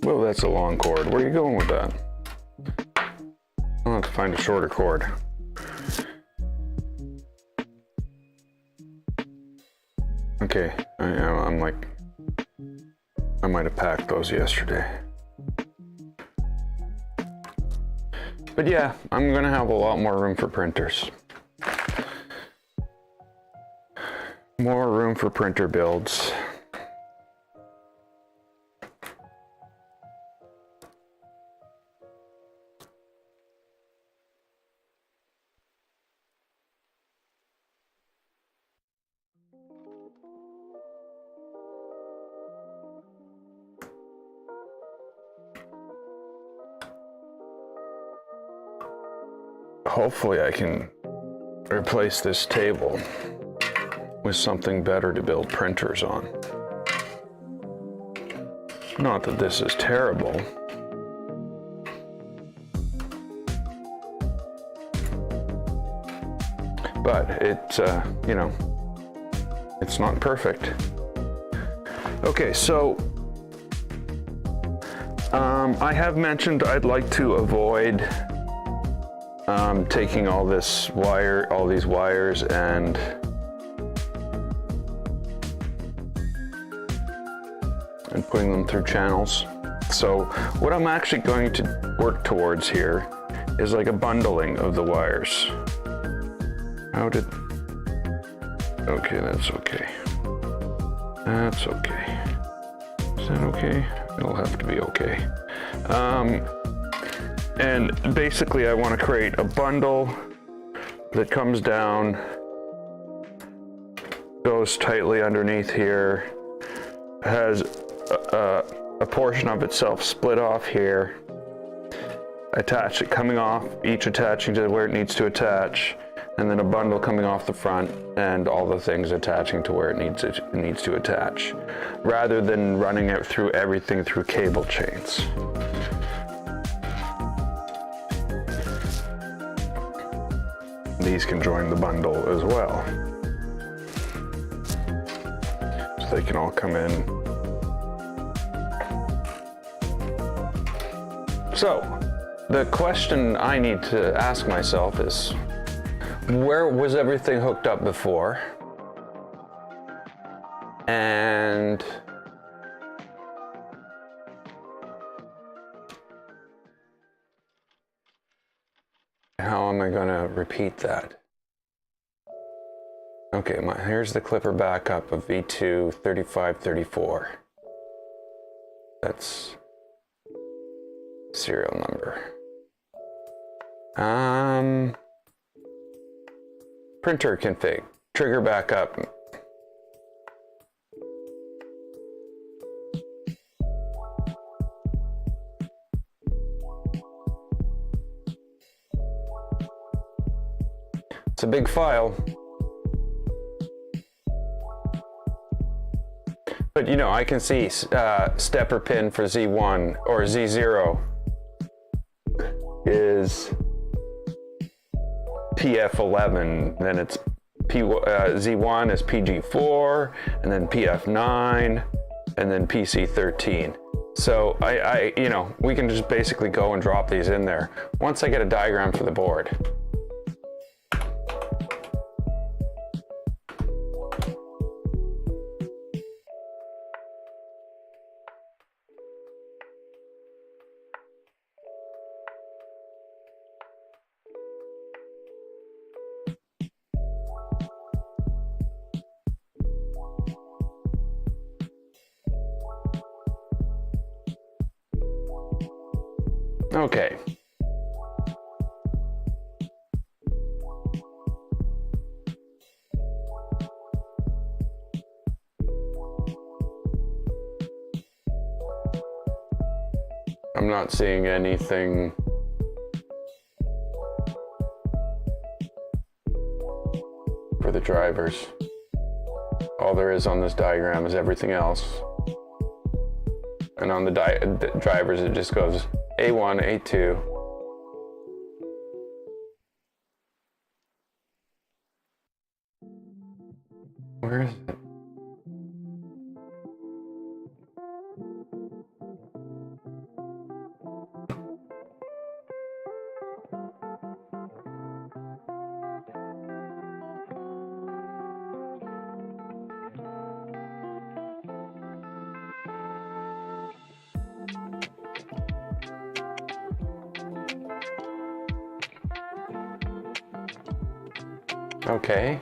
Whoa, that's a long cord. Where are you going with that? I'll have to find a shorter cord. Okay, I'm like, I might have packed those yesterday. But yeah, I'm gonna have a lot more room for printers. More room for printer builds. Hopefully I can replace this table with something better to build printers on. Not that this is terrible. But it's, you know, it's not perfect. Okay, so I have mentioned I'd like to avoid taking all these wires and putting them through channels. So what I'm actually going to work towards here is like a bundling of the wires. Okay, that's okay. That's okay. Is that okay? It'll have to be okay. And basically I want to create a bundle that comes down, goes tightly underneath here, has a portion of itself split off here, attach it coming off, each attaching to where it needs to attach, and then a bundle coming off the front and all the things attaching to where it needs to attach, rather than running it through everything through cable chains. these can join the bundle as well. So they can all come in. So, the question I need to ask myself is, where was everything hooked up before? And how am I going to repeat that? Okay, here's the clipper backup of V2 3534. That's serial number. Printer config, trigger backup. It's a big file. But you know, I can see stepper pin for Z1 or Z0 is PF11, then it's Z1 is PG4, and then PF9, and then PC13. So you know, we can just basically go and drop these in there once I get a diagram for the board. Okay. I'm not seeing anything for the drivers. All there is on this diagram is everything else. And on the drivers, it just goes A1, A2. Where is it? Okay.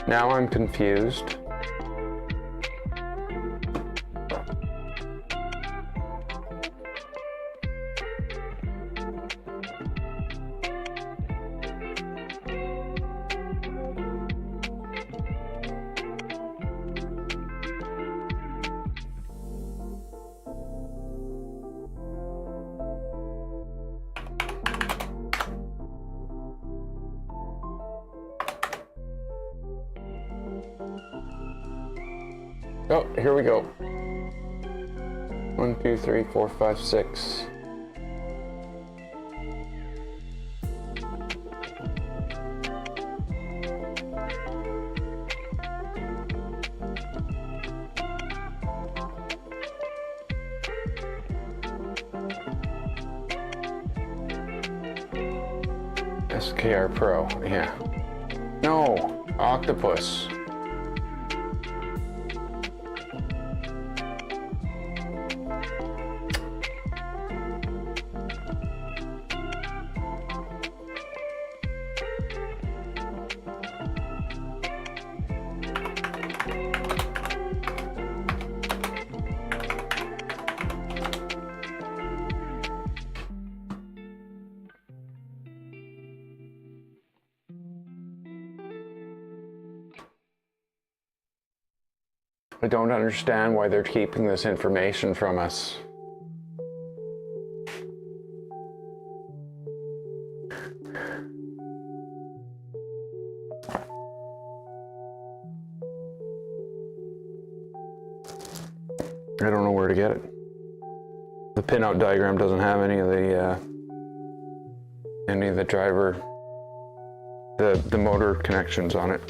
Now I'm confused. Oh, here we go. 1, 2, 3, 4, 5, 6. SKR Pro, yeah. No, Octopus. I don't understand why they're keeping this information from us. I don't know where to get it. The pinout diagram doesn't have any of the driver, the motor connections on it.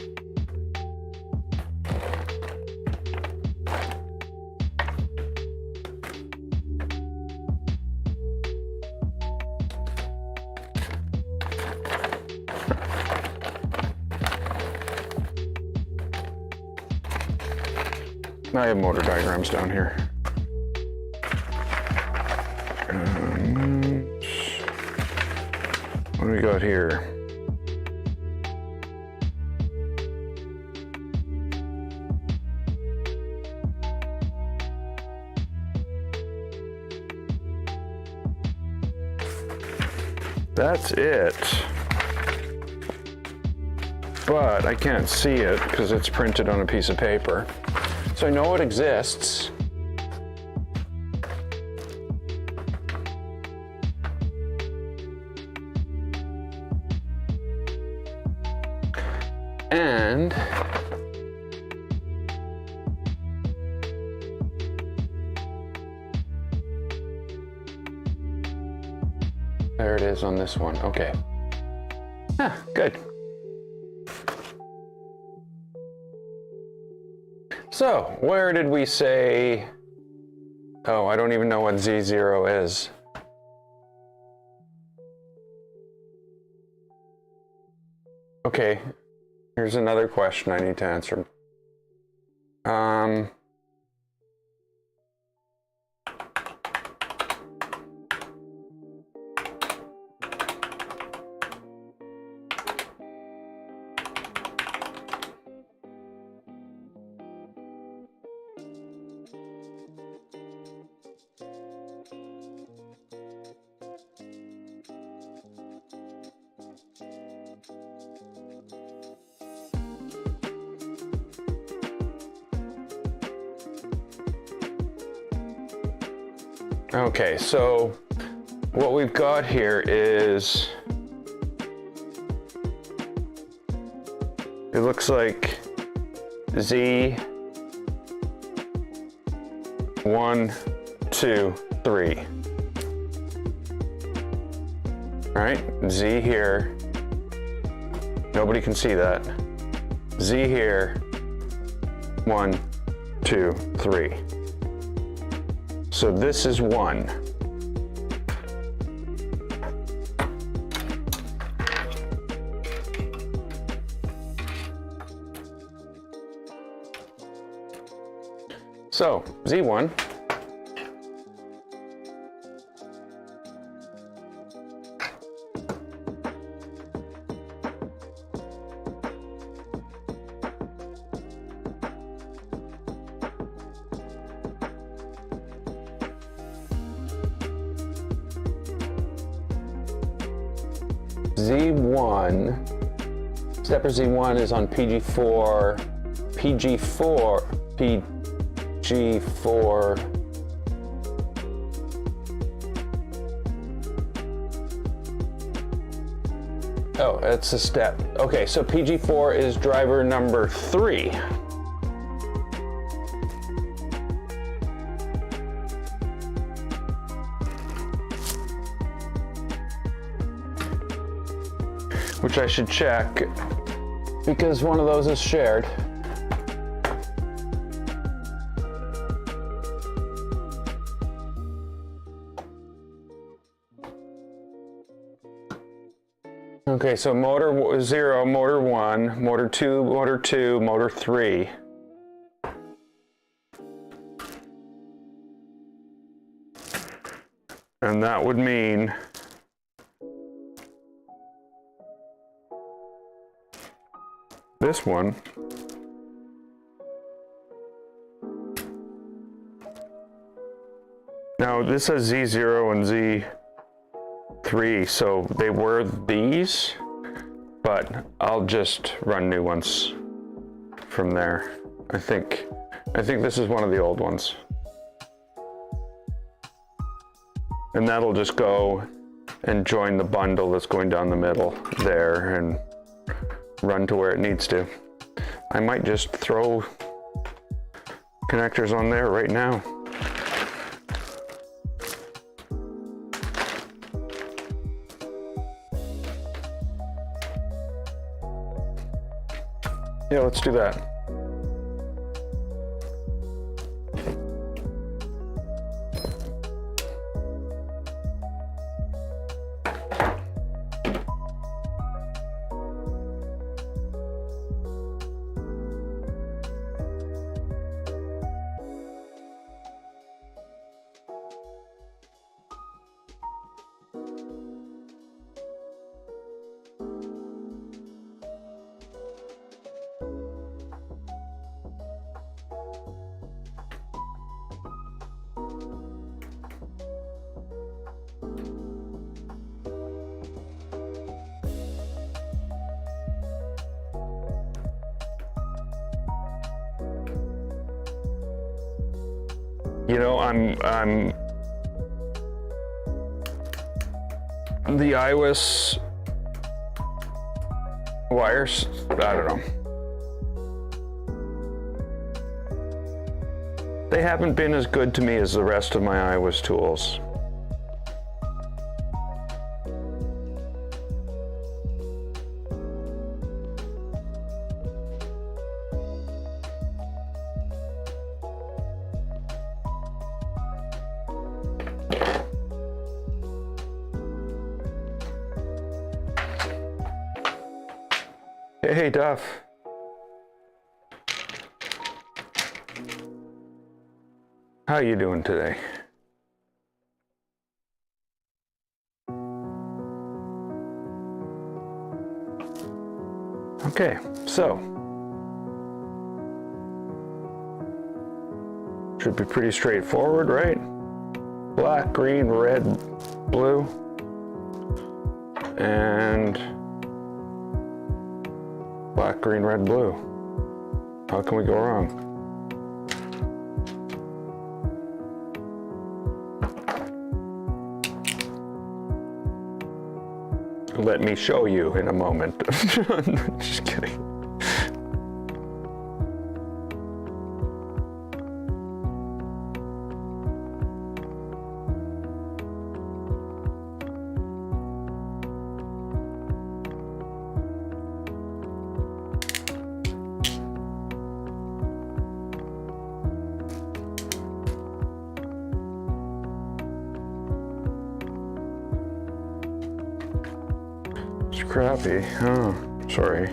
I have motor diagrams down here. What do we got here? That's it. But I can't see it because it's printed on a piece of paper. So I know it exists. And there it is on this one. Okay. Ah, good. So, where did we say, oh, I don't even know what Z0 is. Okay, here's another question I need to answer. Okay, so what we've got here is, it looks like Z 1, 2, 3. All right, Z here. Nobody can see that. Z here. 1, 2, 3. So this is 1. So Z1 stepper Z1 is on PG4, oh, that's a step. Okay, so PG4 is driver number 3. Which I should check because one of those is shared. Okay, so motor 0, motor 1, motor 2, motor 2, motor 3. And that would mean this one now this says Z0 and Z3, so they were these, but I'll just run new ones from there. I think this is one of the old ones, and that'll just go and join the bundle that's going down the middle there and run to where it needs to. I might just throw connectors on there right now. Yeah, let's do that. You know, I'm the iOS wires, I don't know. They haven't been as good to me as the rest of my iOS tools. Hey, Duff. How you doing today? Okay, so should be pretty straightforward, right? Black, green, red, blue, and black, green, red, blue. How can we go wrong? Let me show you in a moment. Just kidding. Crappy. Oh, sorry.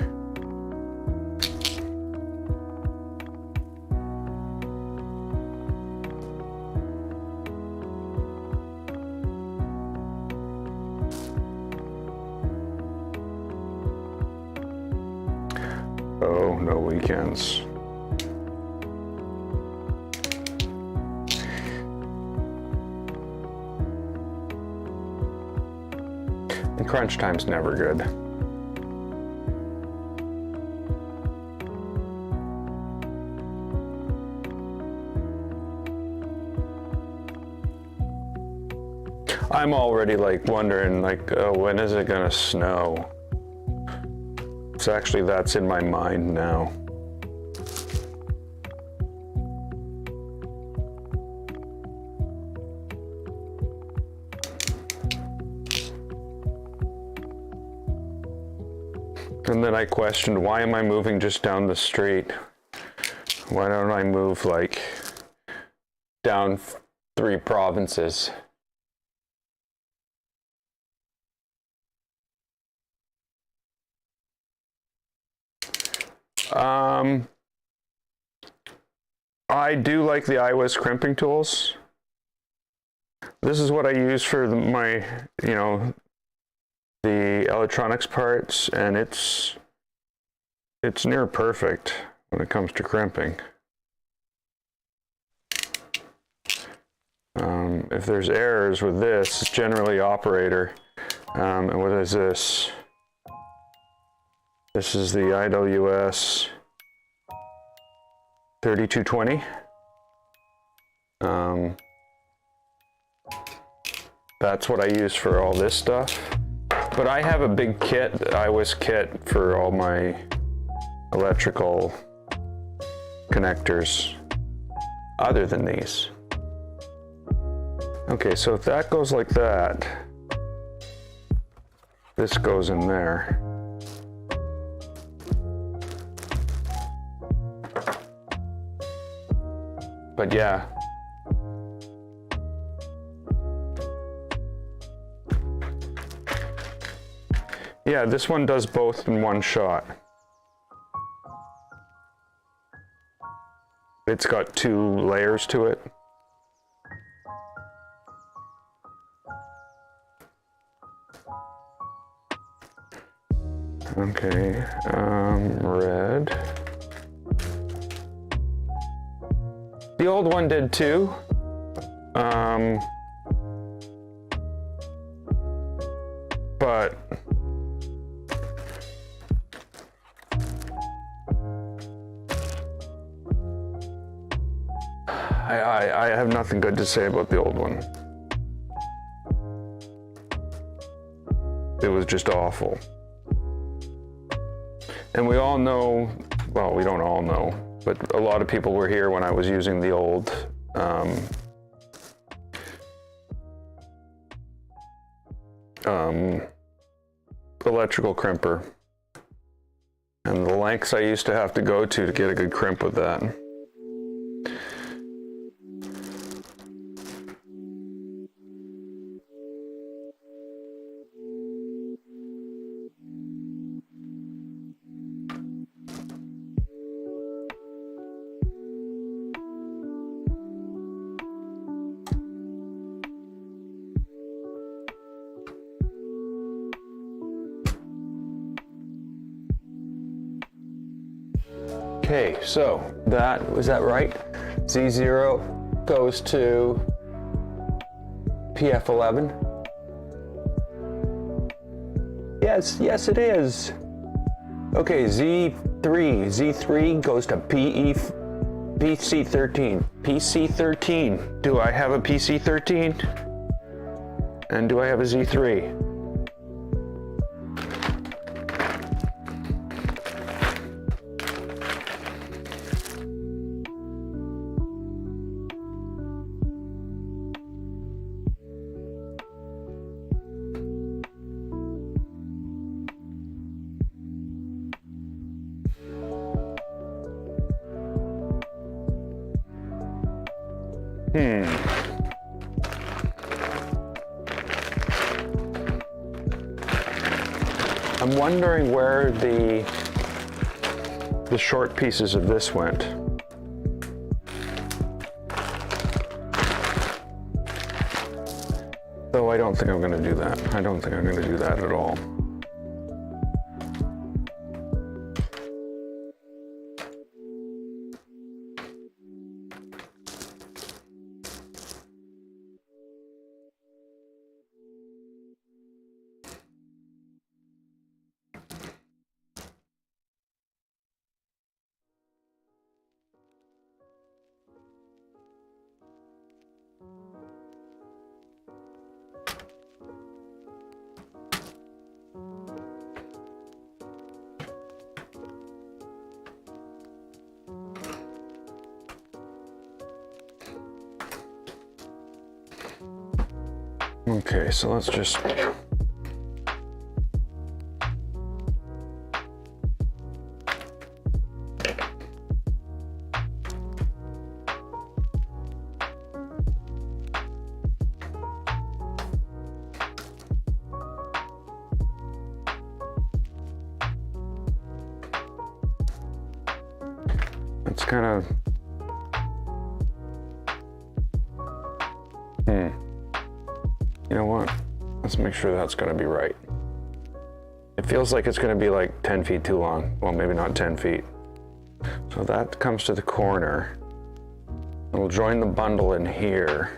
Oh, no weekends. And crunch time's never good. I'm already like wondering like, oh, when is it gonna snow? It's actually, that's in my mind now. And then I questioned, why am I moving just down the street? Why don't I move like down 3 provinces? I do like the iOS crimping tools. This is what I use for my, you know, the electronics parts, and it's near perfect when it comes to crimping. If there's errors with this, it's generally operator. And what is this? This is the IWS 3220. That's what I use for all this stuff. But I have a big kit, iOS kit, for all my electrical connectors other than these. Okay, so if that goes like that, this goes in there. But yeah. Yeah, this one does both in one shot. It's got 2 layers to it. Okay, red. The old one did too. But I have nothing good to say about the old one. It was just awful. And we all know, well, we don't all know, but a lot of people were here when I was using the old electrical crimper. And the lengths I used to have to go to get a good crimp with that. Okay, so was that right? Z0 goes to PF11. Yes it is. Okay, Z3 goes to PC13. PC13. Do I have a PC13? And do I have a Z3? I'm wondering where the short pieces of this went. Though I don't think I'm going to do that. I don't think I'm going to do that at all. Okay, so let's just it's kind of you know what? Let's make sure that's going to be right. It feels like it's going to be like 10 feet too long. Well, maybe not 10 feet. So that comes to the corner. We'll join the bundle in here.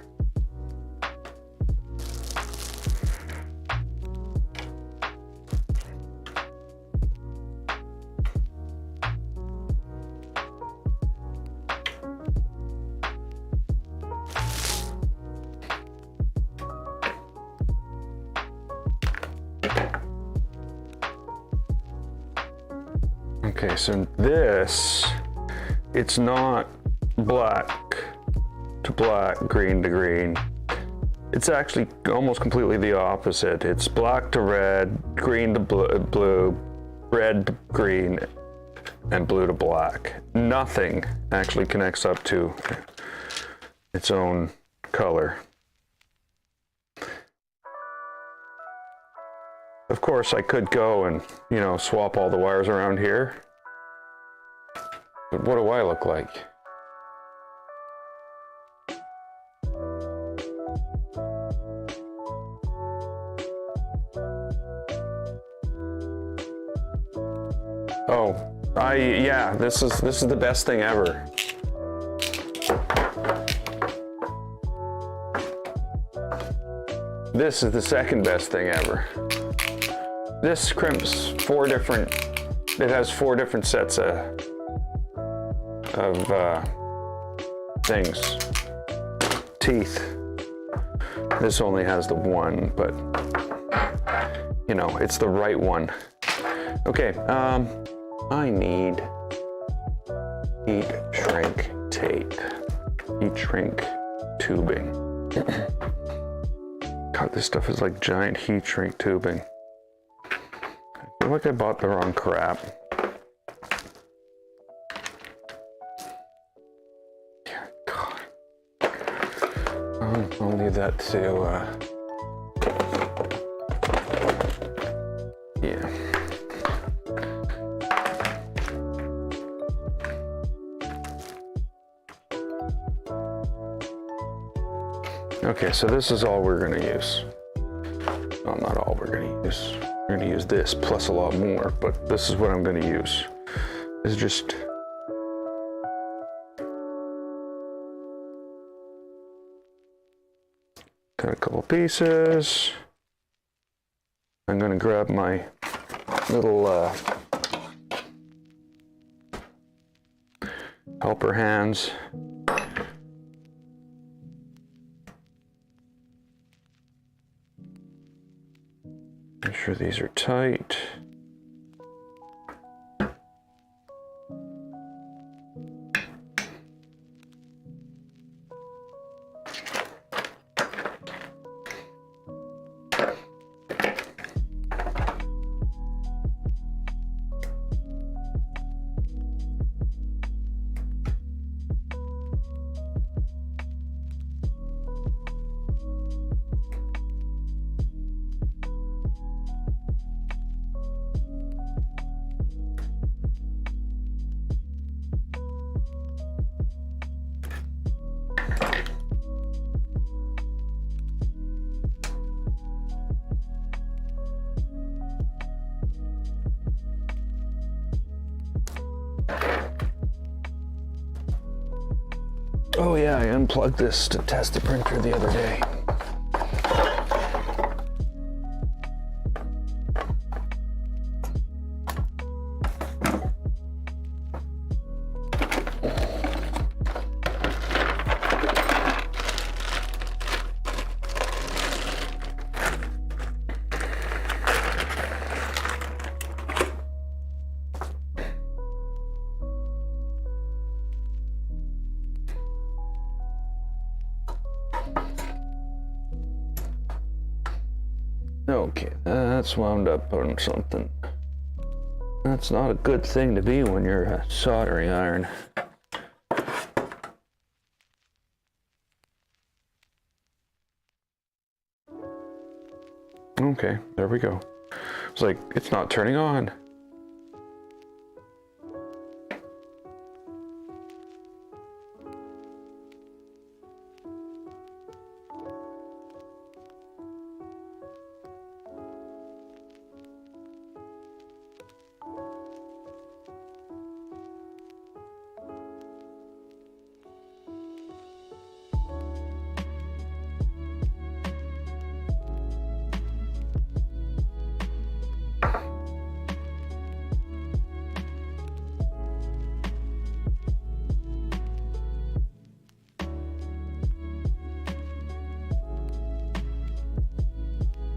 Okay, so this, it's not black to black, green to green. It's actually almost completely the opposite. It's black to red, green to blue, red to green, and blue to black. Nothing actually connects up to its own color. Of course, I could go and, you know, swap all the wires around here. But what do I look like? Oh, yeah, this is the best thing ever. This is the second best thing ever. This crimps it has 4 different sets of things, teeth. This only has the one, but you know, it's the right one. Okay, I need heat shrink tape, heat shrink tubing. God, this stuff is like giant heat shrink tubing. I feel like I bought the wrong crap. Yeah, God. I'll leave that to, yeah. Okay, so this is all we're gonna use. Well, not all we're gonna use. We're gonna use this plus a lot more, but this is what I'm gonna use. It's just cut a couple pieces. I'm gonna grab my little helper hands. Make sure these are tight. Oh yeah, I unplugged this to test the printer the other day. Okay, that's wound up on something. That's not a good thing to be when you're a soldering iron. Okay, there we go. It's like, it's not turning on.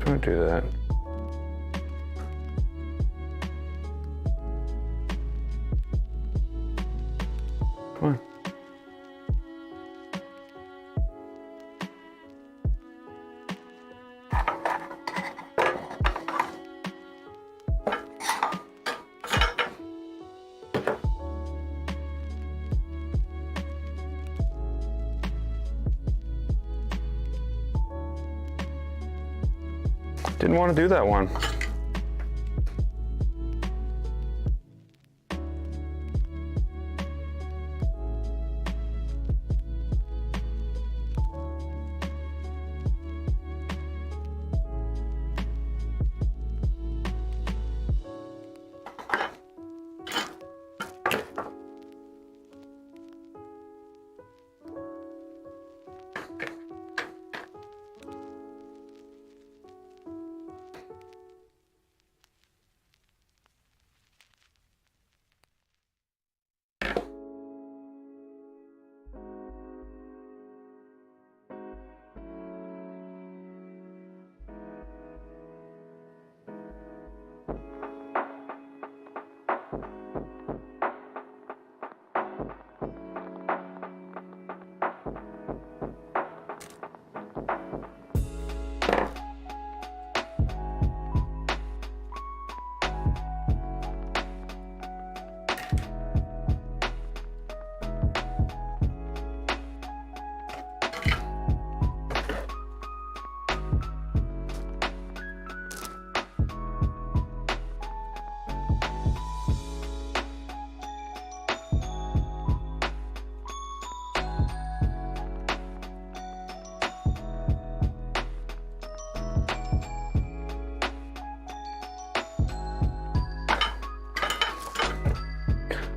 Don't do that. Come on. Didn't want to do that one.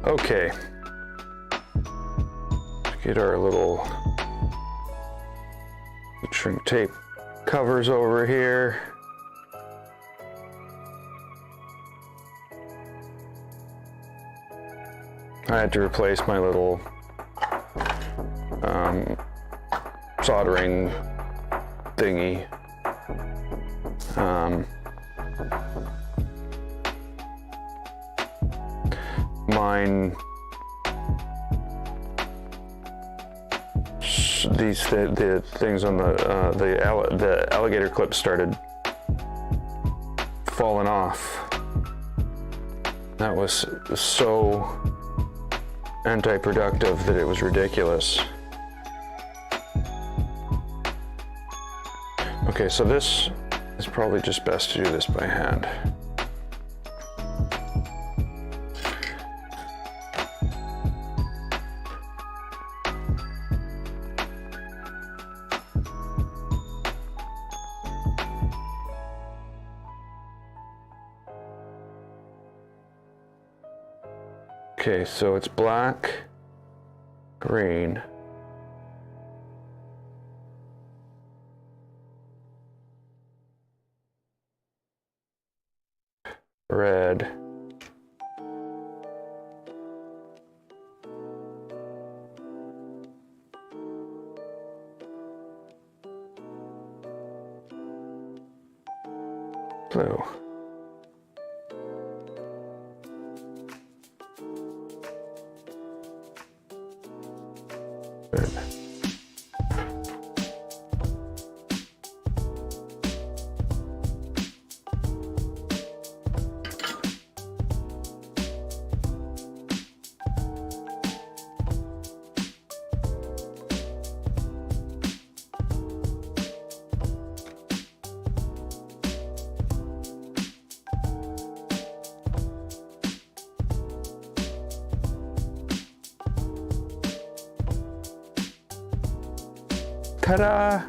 Okay, let's get our little shrink tape covers over here. I had to replace my little soldering thingy. Mine, the things on the alligator clip started falling off. That was so anti-productive that it was ridiculous. Okay, so this is probably just best to do this by hand. Okay, so it's black, green, red, blue. Good. Ta-da!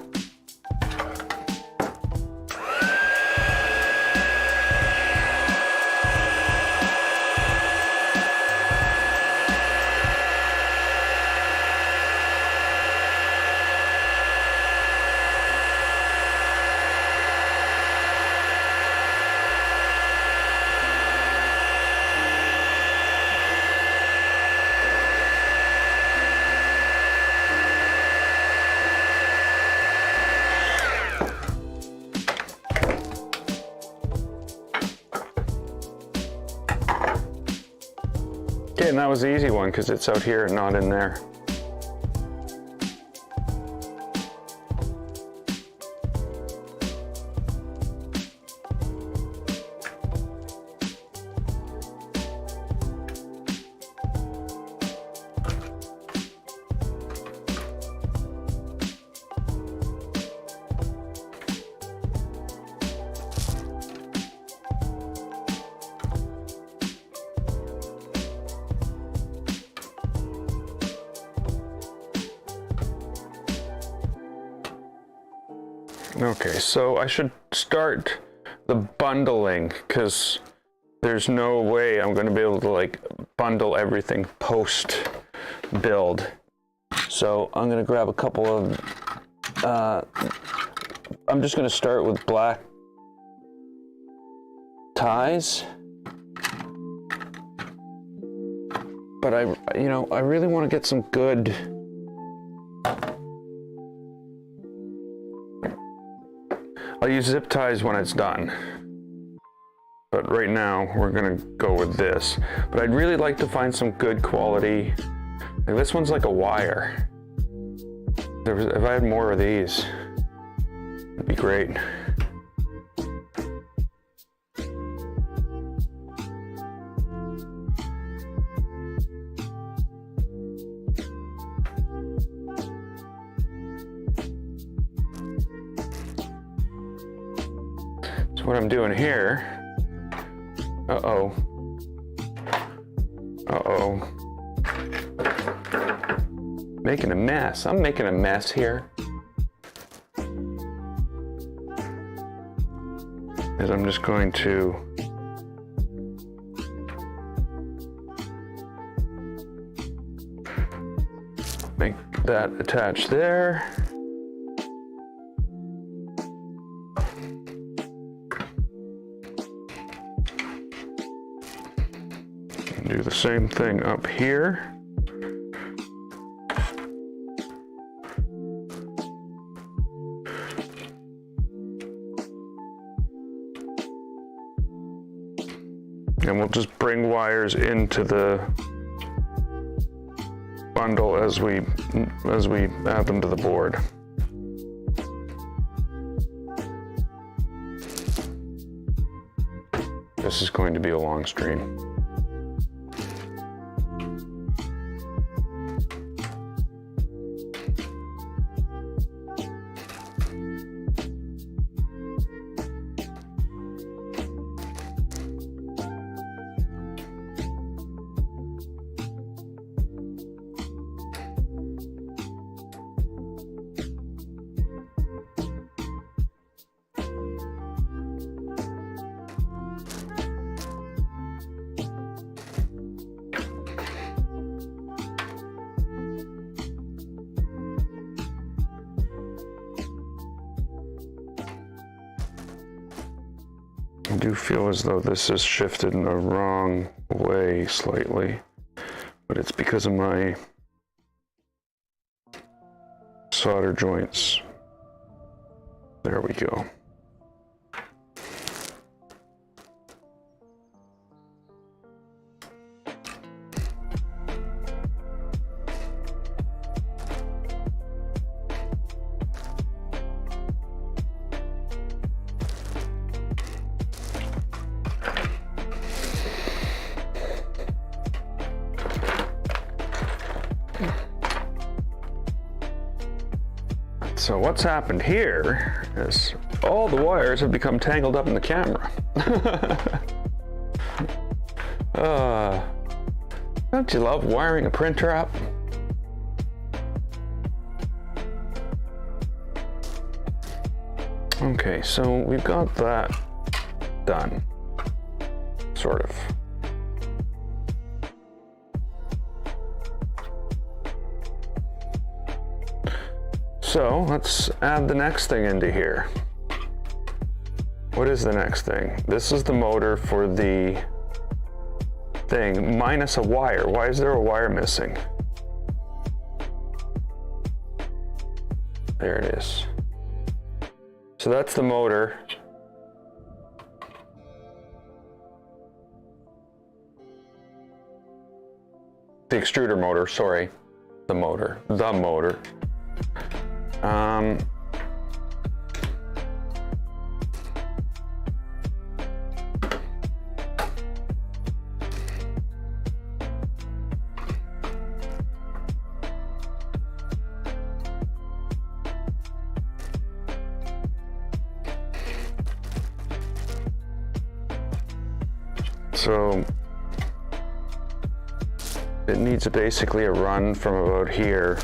Okay, and that was the easy one because it's out here and not in there. Okay, so I should start the bundling, because there's no way I'm going to be able to like bundle everything post build. So I'm going to grab a couple of, I'm just going to start with black ties. But I really want to get some good, I'll use zip ties when it's done. But right now we're gonna go with this. But I'd really like to find some good quality. Like this one's like a wire. If I had more of these, it'd be great. So what I'm doing here, uh-oh, making a mess. I'm making a mess here. Is I'm just going to make that attach there. Do the same thing up here. And we'll just bring wires into the bundle as we add them to the board. This is going to be a long stream. I do feel as though this is shifted in the wrong way slightly, but it's because of my solder joints. There we go. So what's happened here is all the wires have become tangled up in the camera. Don't you love wiring a printer up? Okay, so we've got that done, sort of. So let's add the next thing into here. What is the next thing? This is the motor for the thing, minus a wire. Why is there a wire missing? There it is. So that's the motor. The extruder motor, sorry. The motor. So it needs basically a run from about here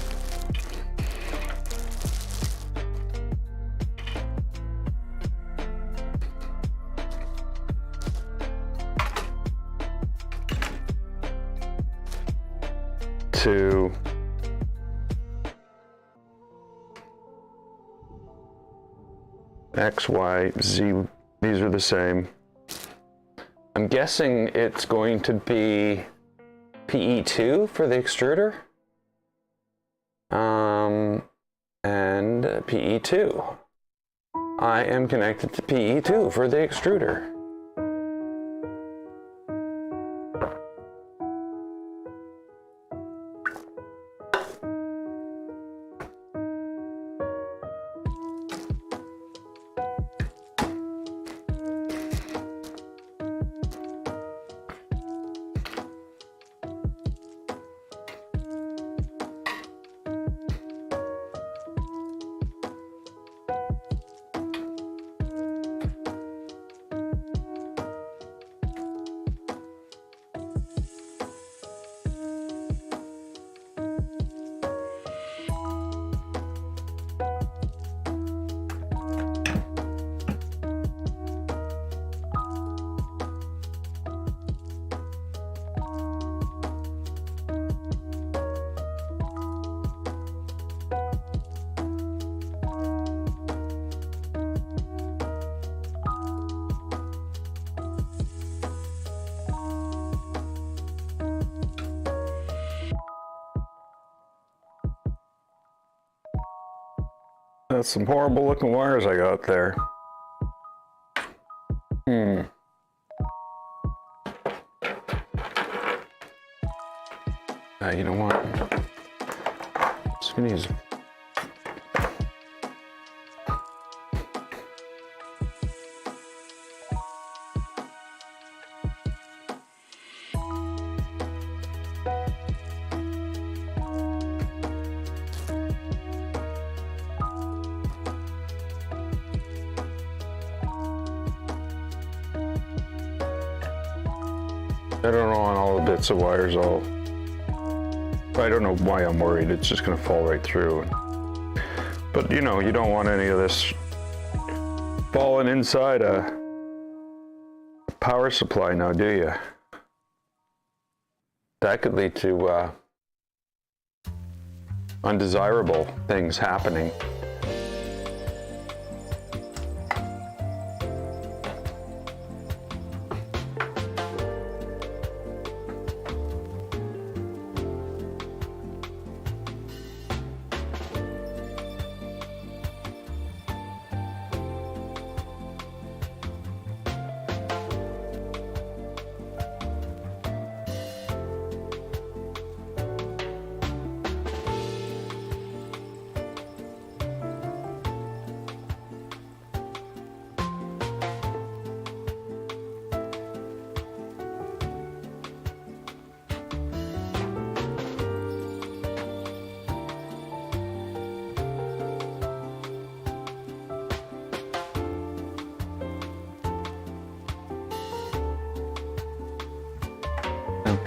to X, Y, Z. These are the same. I'm guessing it's going to be PE2 for the extruder. And PE2. I am connected to PE2 for the extruder. That's some horrible looking wires I got there. You know what? I'm just gonna use. I don't know on all the bits of wires all. I don't know why I'm worried. It's just going to fall right through. But you know, you don't want any of this falling inside a power supply now, do you? That could lead to undesirable things happening.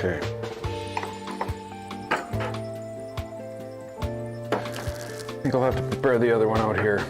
Okay. I think I'll have to prepare the other one out here.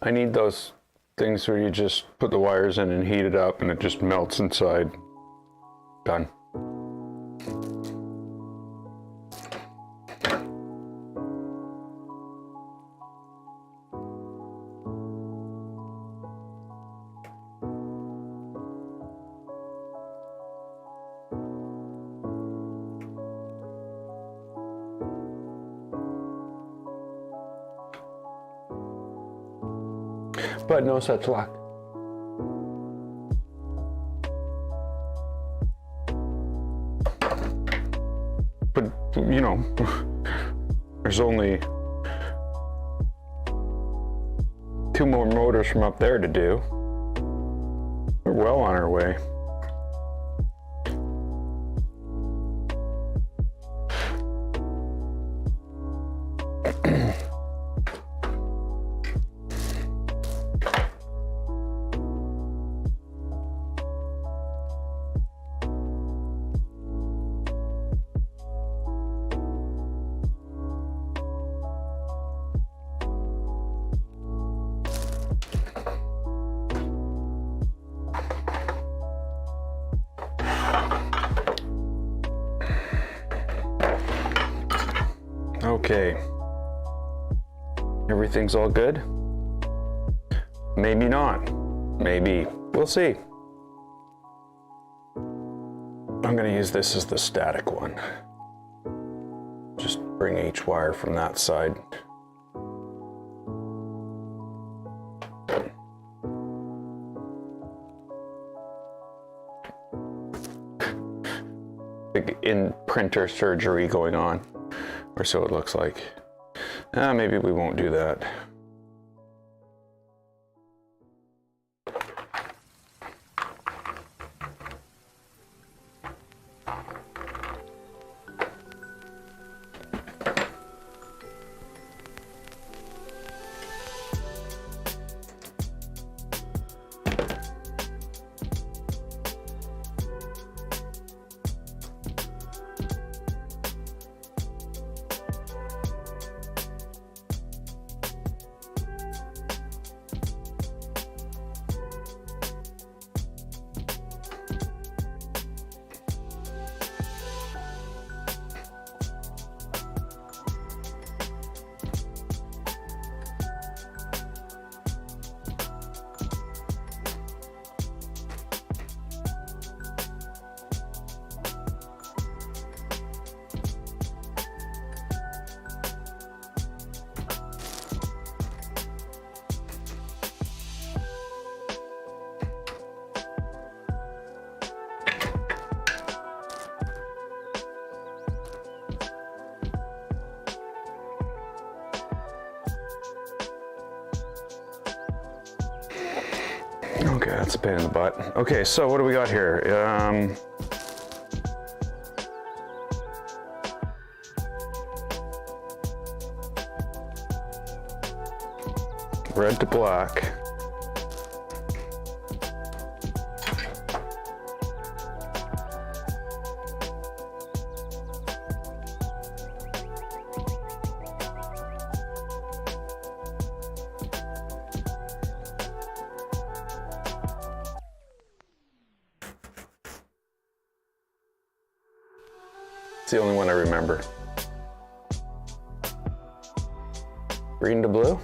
I need those things where you just put the wires in and heat it up and it just melts inside. Done. But no such luck. you know, there's only 2 more motors from up there to do. We're well on our way. Okay, everything's all good? Maybe not, maybe, we'll see. I'm gonna use this as the static one. Just bring each wire from that side. Big in printer surgery going on. Or so it looks like. Maybe we won't do that. Okay, that's a pain in the butt. Okay, so what do we got here? Red to black. It's the only one I remember. Green to blue.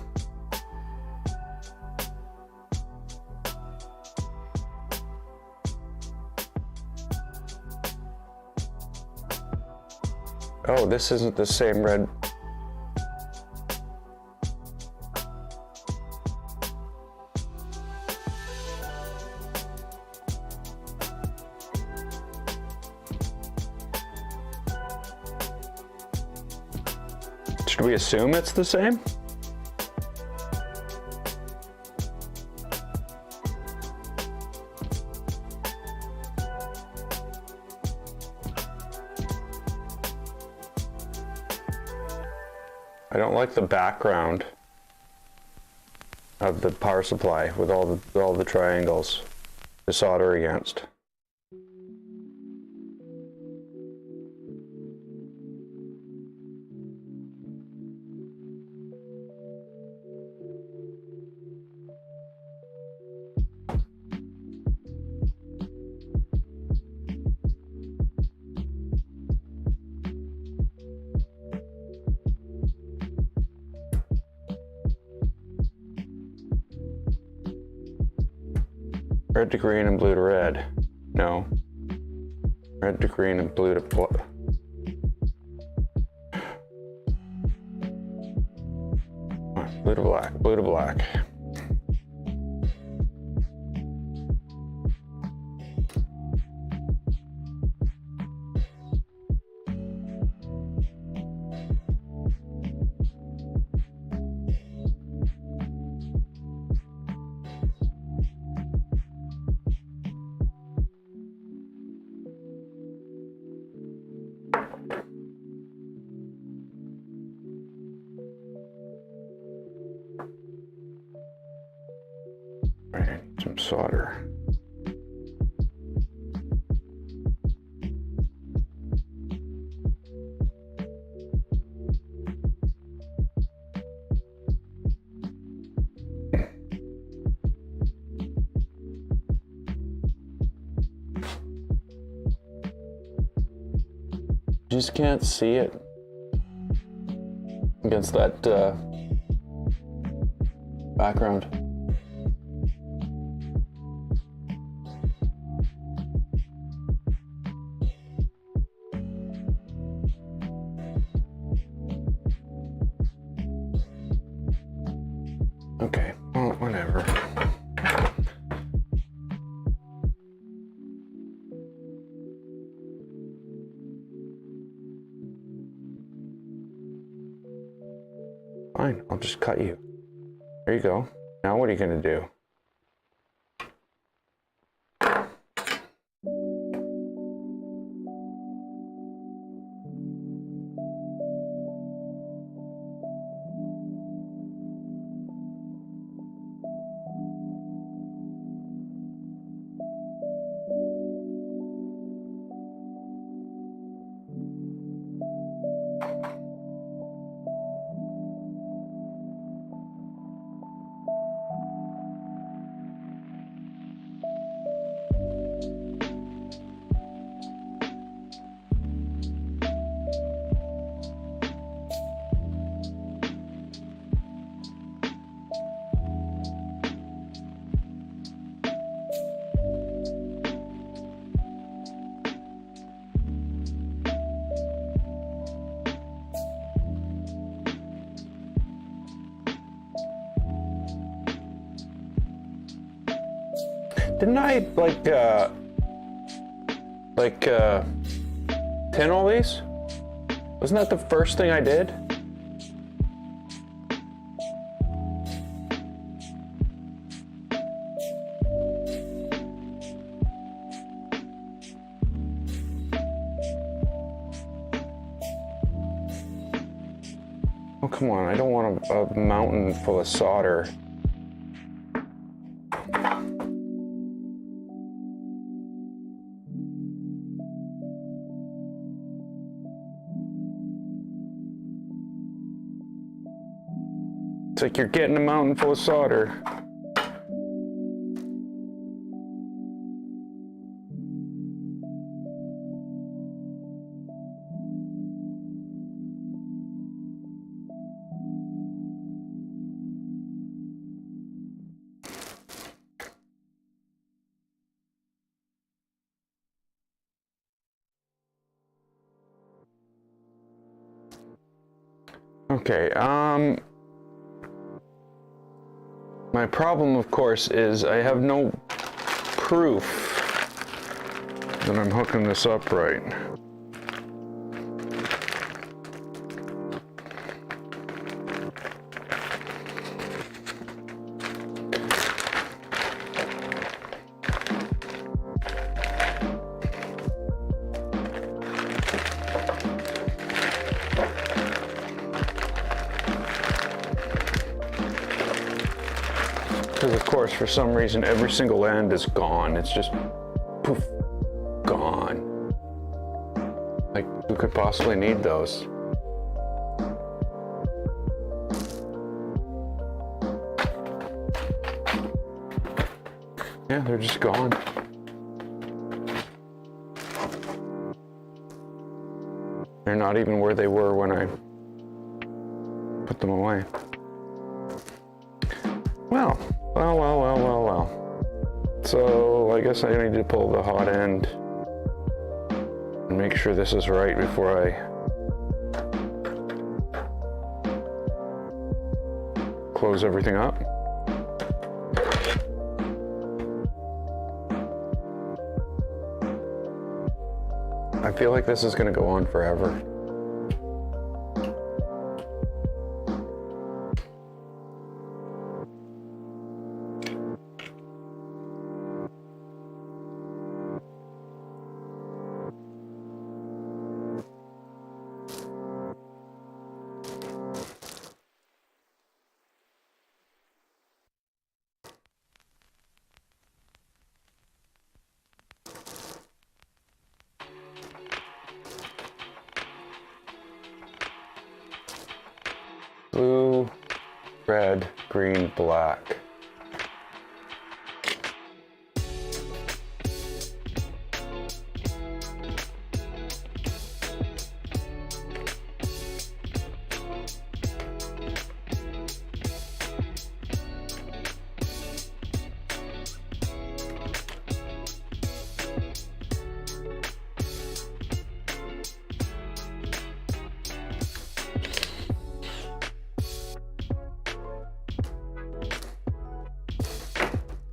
Oh, this isn't the same red. Should we assume it's the same? I don't like the background of the power supply with all the triangles to solder against. Red to green and blue to red. No. Red to green and blue to blue. Blue to black, blue to black. some solder. Just can't see it against that background. Okay, well, whatever. Fine, I'll just cut you. There you go. Now what are you gonna do? Didn't I tin all these? Wasn't that the first thing I did? Oh, come on, I don't want a mountain full of solder. It's like you're getting a mountain full of solder. Okay, my problem, of course, is I have no proof that I'm hooking this up right. Because of course, for some reason, every single end is gone. It's just poof, gone. Like, who could possibly need those? Yeah, they're just gone. They're not even where they were when I put them away. Well. So I guess I need to pull the hot end and make sure this is right before I close everything up. I feel like this is going to go on forever. red, green, black.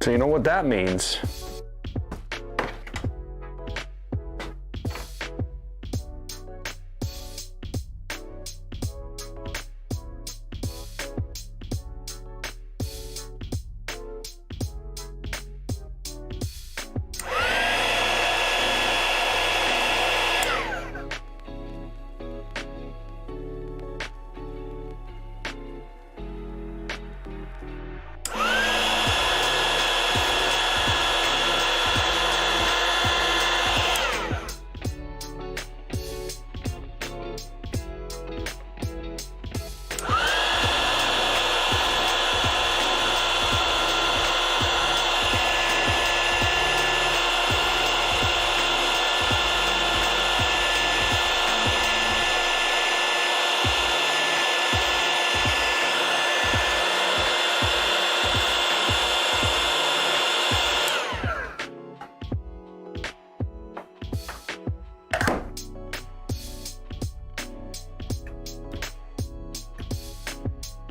So you know what that means.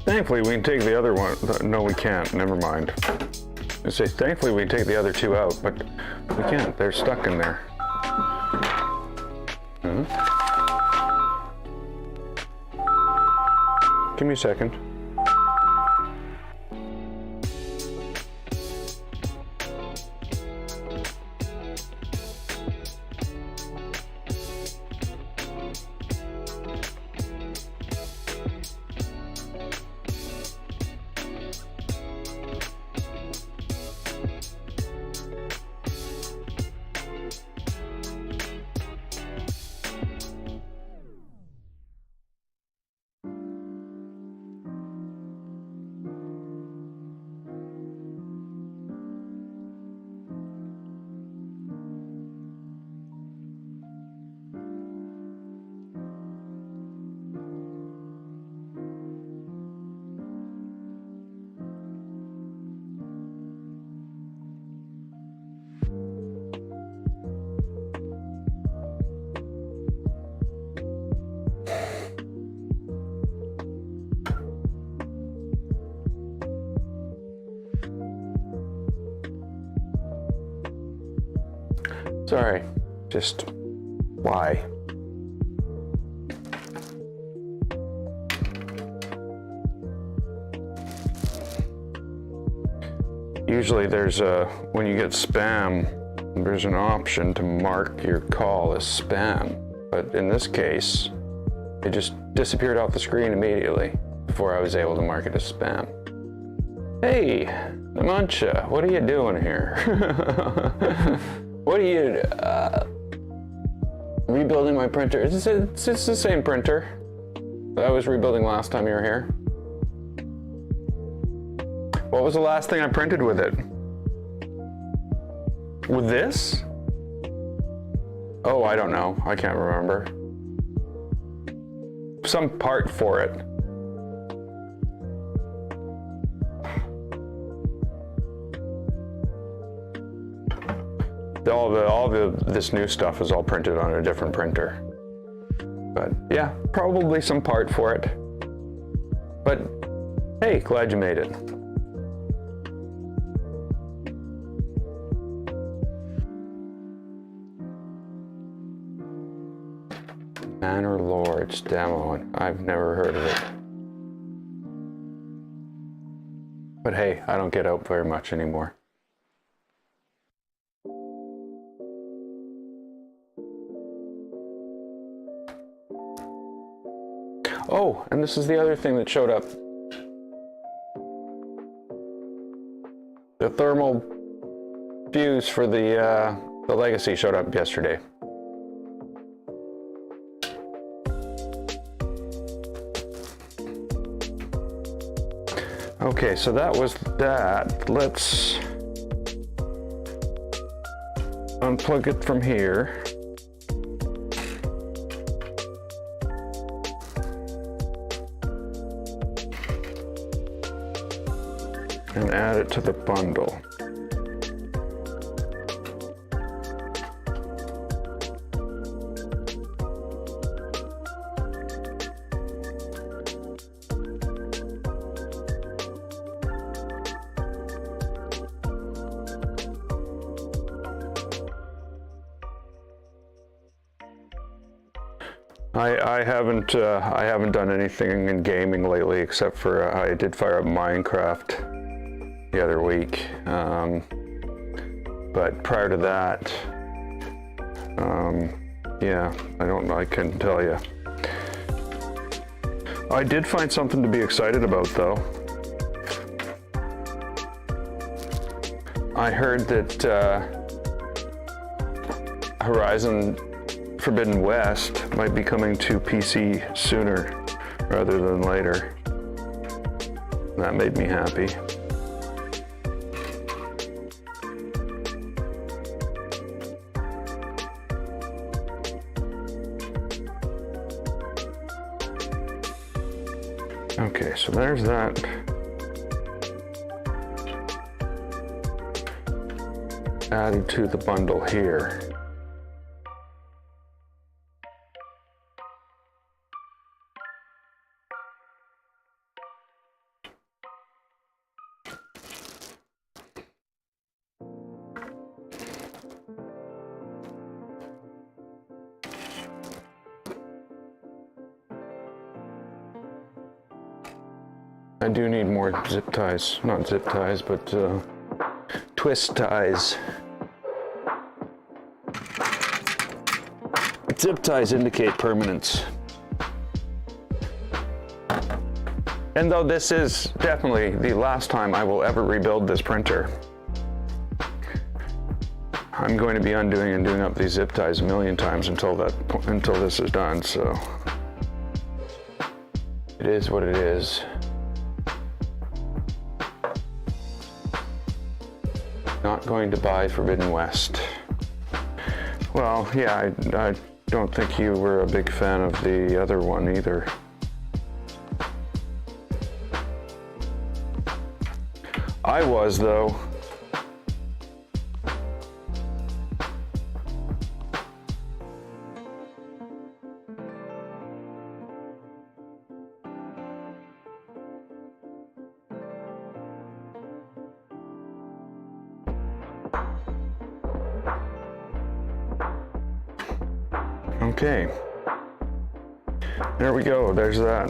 Thankfully, we can take the other one. No, we can't. Never mind. I say, thankfully, we can take the other two out, but we can't. They're stuck in there. Give me a second. Sorry, just why? Usually there's when you get spam, there's an option to mark your call as spam. But in this case, it just disappeared off the screen immediately before I was able to mark it as spam. Hey, Namancha, what are you doing here? What are you, rebuilding my printer? It's the same printer that I was rebuilding last time you were here. What was the last thing I printed with it? With this? Oh, I don't know. I can't remember. Some part for it. This new stuff is all printed on a different printer. But yeah, probably some part for it. But hey, glad you made it. Manor Lords demo. I've never heard of it. But hey, I don't get out very much anymore. Oh, and this is the other thing that showed up. The thermal fuse for the Legacy showed up yesterday. Okay, so that was that. Let's unplug it from here. And add it to the bundle. I haven't done anything in gaming lately except for I did fire up Minecraft the other week, but prior to that, yeah, I couldn't tell you. I did find something to be excited about though. I heard that Horizon Forbidden West might be coming to PC sooner rather than later. That made me happy. Okay, so there's that. Added to the bundle here. I do need more zip ties, not zip ties, but twist ties. Zip ties indicate permanence. And though this is definitely the last time I will ever rebuild this printer, I'm going to be undoing and doing up these zip ties a million times until this is done, so it is what it is. Not going to buy Forbidden West. Well, yeah, I don't think you were a big fan of the other one either. I was, though. Okay, there we go, there's that.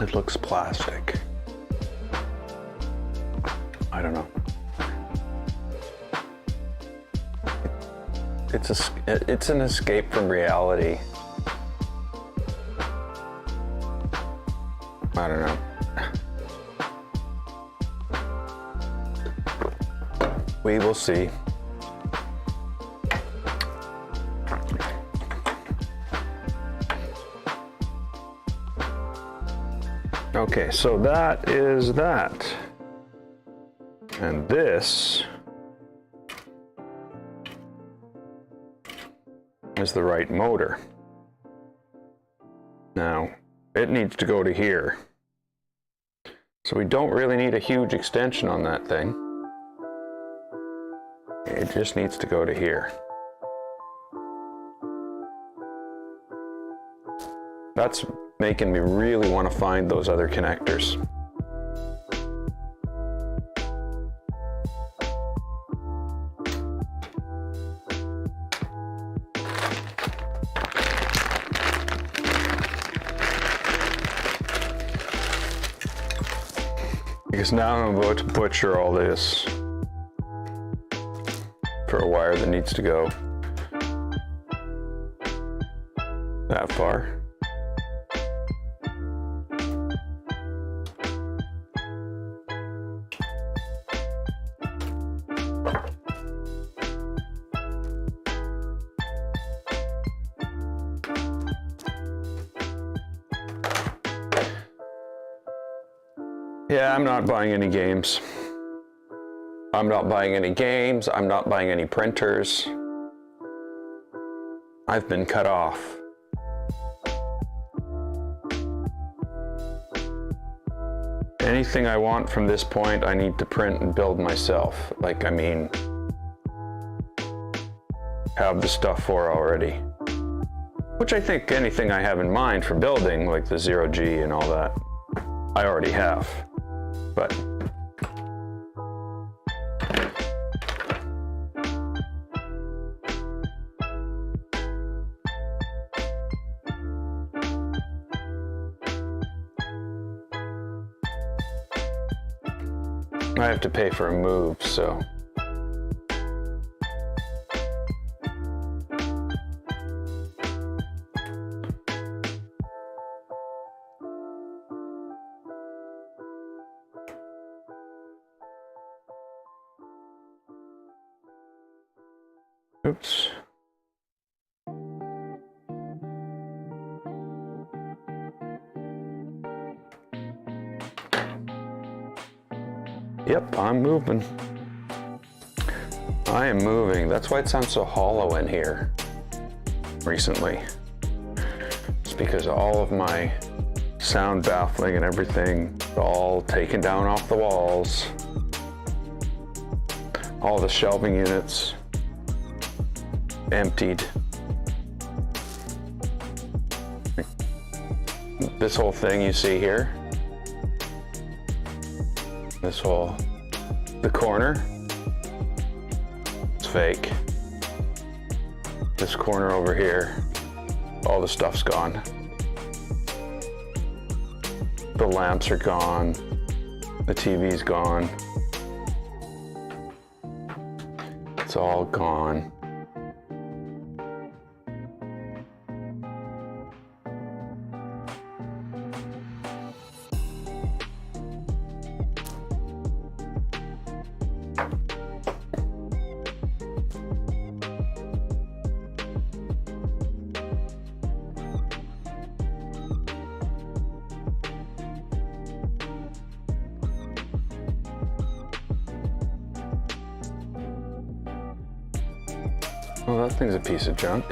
It looks plastic. I don't know. It's an escape from reality. I don't know. We will see. Okay, so that is that. And this is the right motor. Now, it needs to go to here. So we don't really need a huge extension on that thing. It just needs to go to here. That's making me really want to find those other connectors. Because now I'm about to butcher all this for a wire that needs to go that far. Yeah, I'm not buying any games. I'm not buying any games. I'm not buying any printers. I've been cut off. Anything I want from this point, I need to print and build myself. Like, I mean, have the stuff for already. Which I think anything I have in mind for building, like the 0G and all that, I already have. But I have to pay for a move, so. Oops. Yep, I'm moving. I am moving. That's why it sounds so hollow in here recently. It's because all of my sound baffling and everything all taken down off the walls. All the shelving units emptied. This whole thing you see here, this whole, the corner, it's fake. This corner over here, all the stuff's gone. The lamps are gone, the TV's gone. It's all gone. Well, that thing's a piece of junk.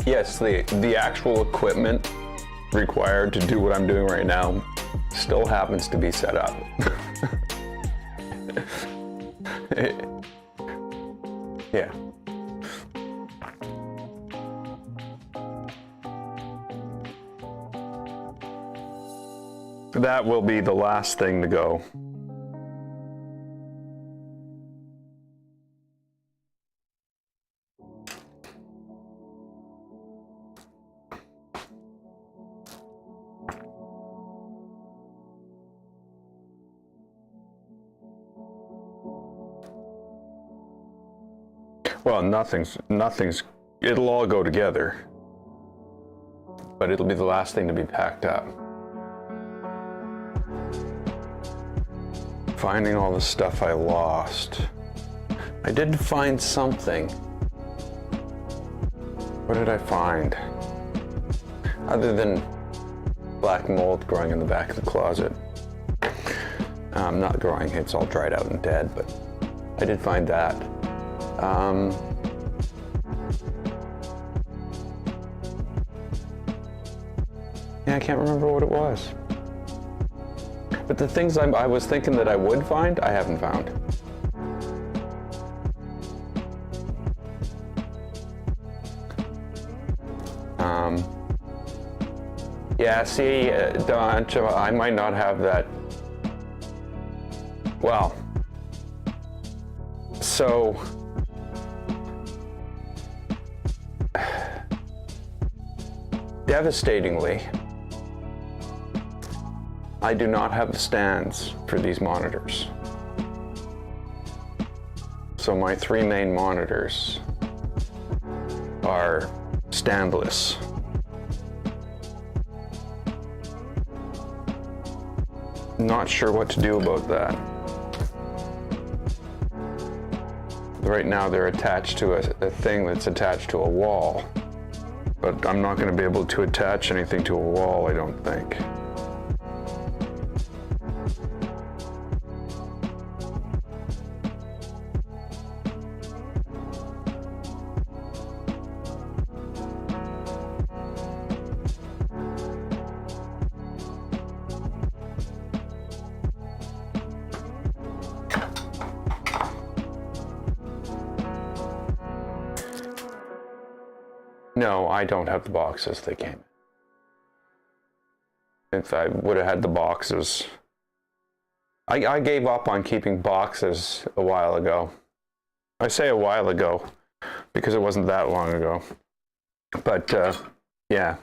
Yes, the actual equipment required to do what I'm doing right now still happens to be set up. Yeah. That will be the last thing to go. Well, nothing's, it'll all go together, but it'll be the last thing to be packed up. Finding all the stuff I lost. I did find something. What did I find? Other than black mold growing in the back of the closet. Not growing, it's all dried out and dead, but I did find that. Yeah, I can't remember what it was. But the things I was thinking that I would find, I haven't found. Yeah, see, I might not have that. Well, so devastatingly, I do not have the stands for these monitors. So my three main monitors are standless. Not sure what to do about that. right now they're attached to a thing that's attached to a wall. But I'm not going to be able to attach anything to a wall, I don't think. No, I don't have the boxes they came in. If I would have had the boxes, I gave up on keeping boxes a while ago. I say a while ago because it wasn't that long ago. But yeah,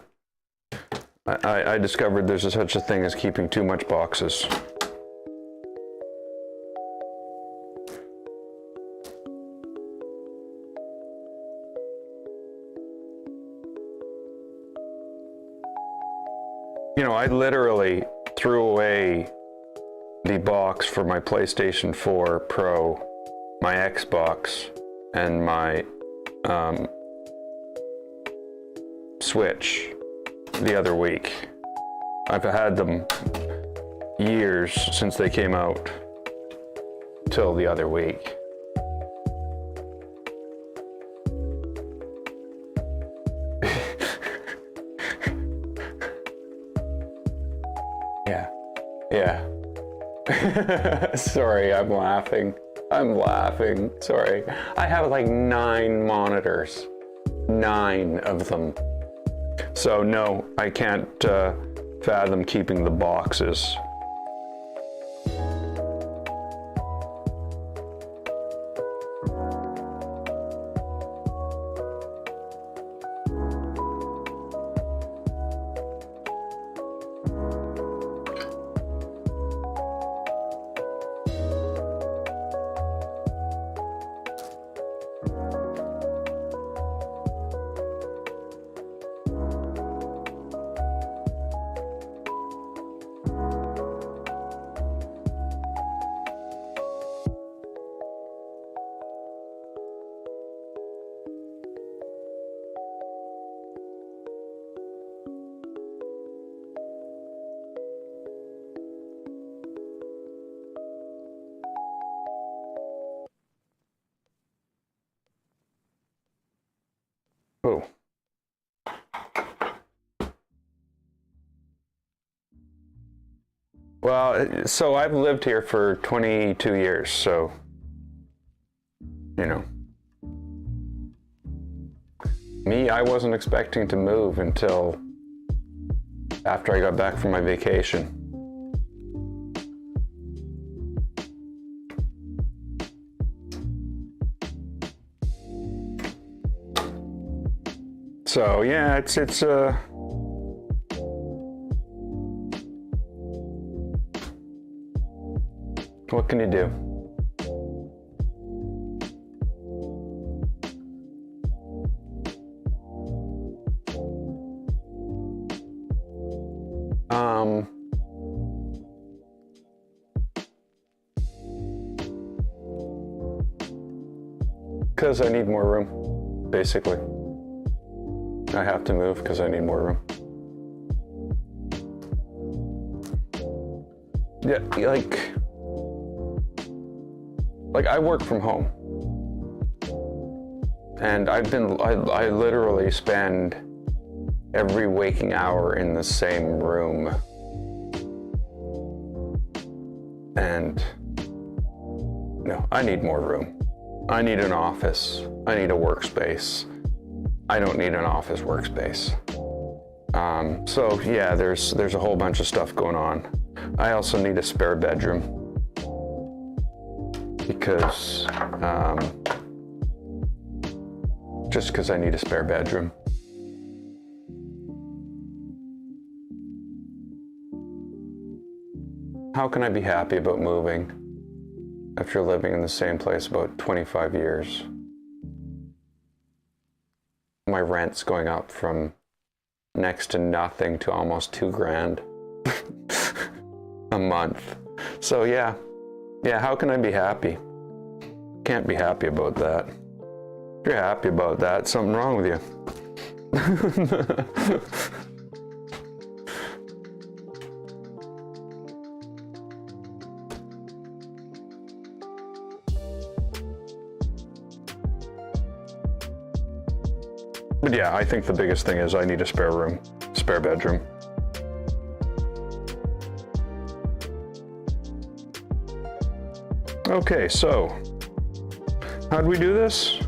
I discovered there's such a thing as keeping too much boxes. You know, I literally threw away the box for my PlayStation 4 Pro, my Xbox, and my Switch the other week. I've had them years since they came out, till the other week. Yeah. Sorry, I'm laughing. Sorry. I have like 9 monitors. 9 of them. So no, I can't fathom keeping the boxes. Oh. Well, so I've lived here for 22 years, so, you know. Me, I wasn't expecting to move until after I got back from my vacation. So yeah, it's what can you do? Because I need more room, basically. I have to move because I need more room. Yeah, like I work from home. And I literally spend every waking hour in the same room. And no, I need more room. I need an office. I need a workspace. I don't need an office workspace. So yeah, there's a whole bunch of stuff going on. I also need a spare bedroom because just because I need a spare bedroom. How can I be happy about moving after living in the same place about 25 years? My rent's going up from next to nothing to almost $2,000 a month. So yeah, how can I be happy? Can't be happy about that. If you're happy about that, something wrong with you. But yeah, I think the biggest thing is I need a spare bedroom. Okay, so how'd we do this?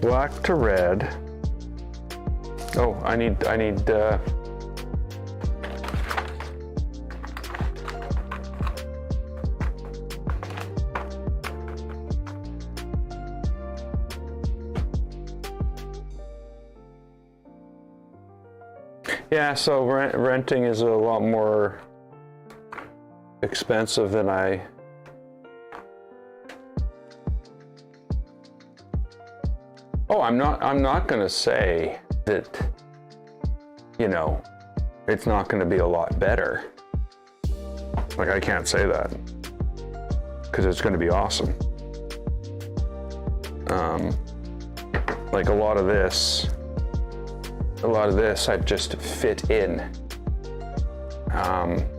Black to red. Oh, I need yeah, so renting is a lot more expensive than Oh, I'm not gonna say that, you know, it's not gonna be a lot better. Like, I can't say that, because it's gonna be awesome. Like a lot of this I've just fit in,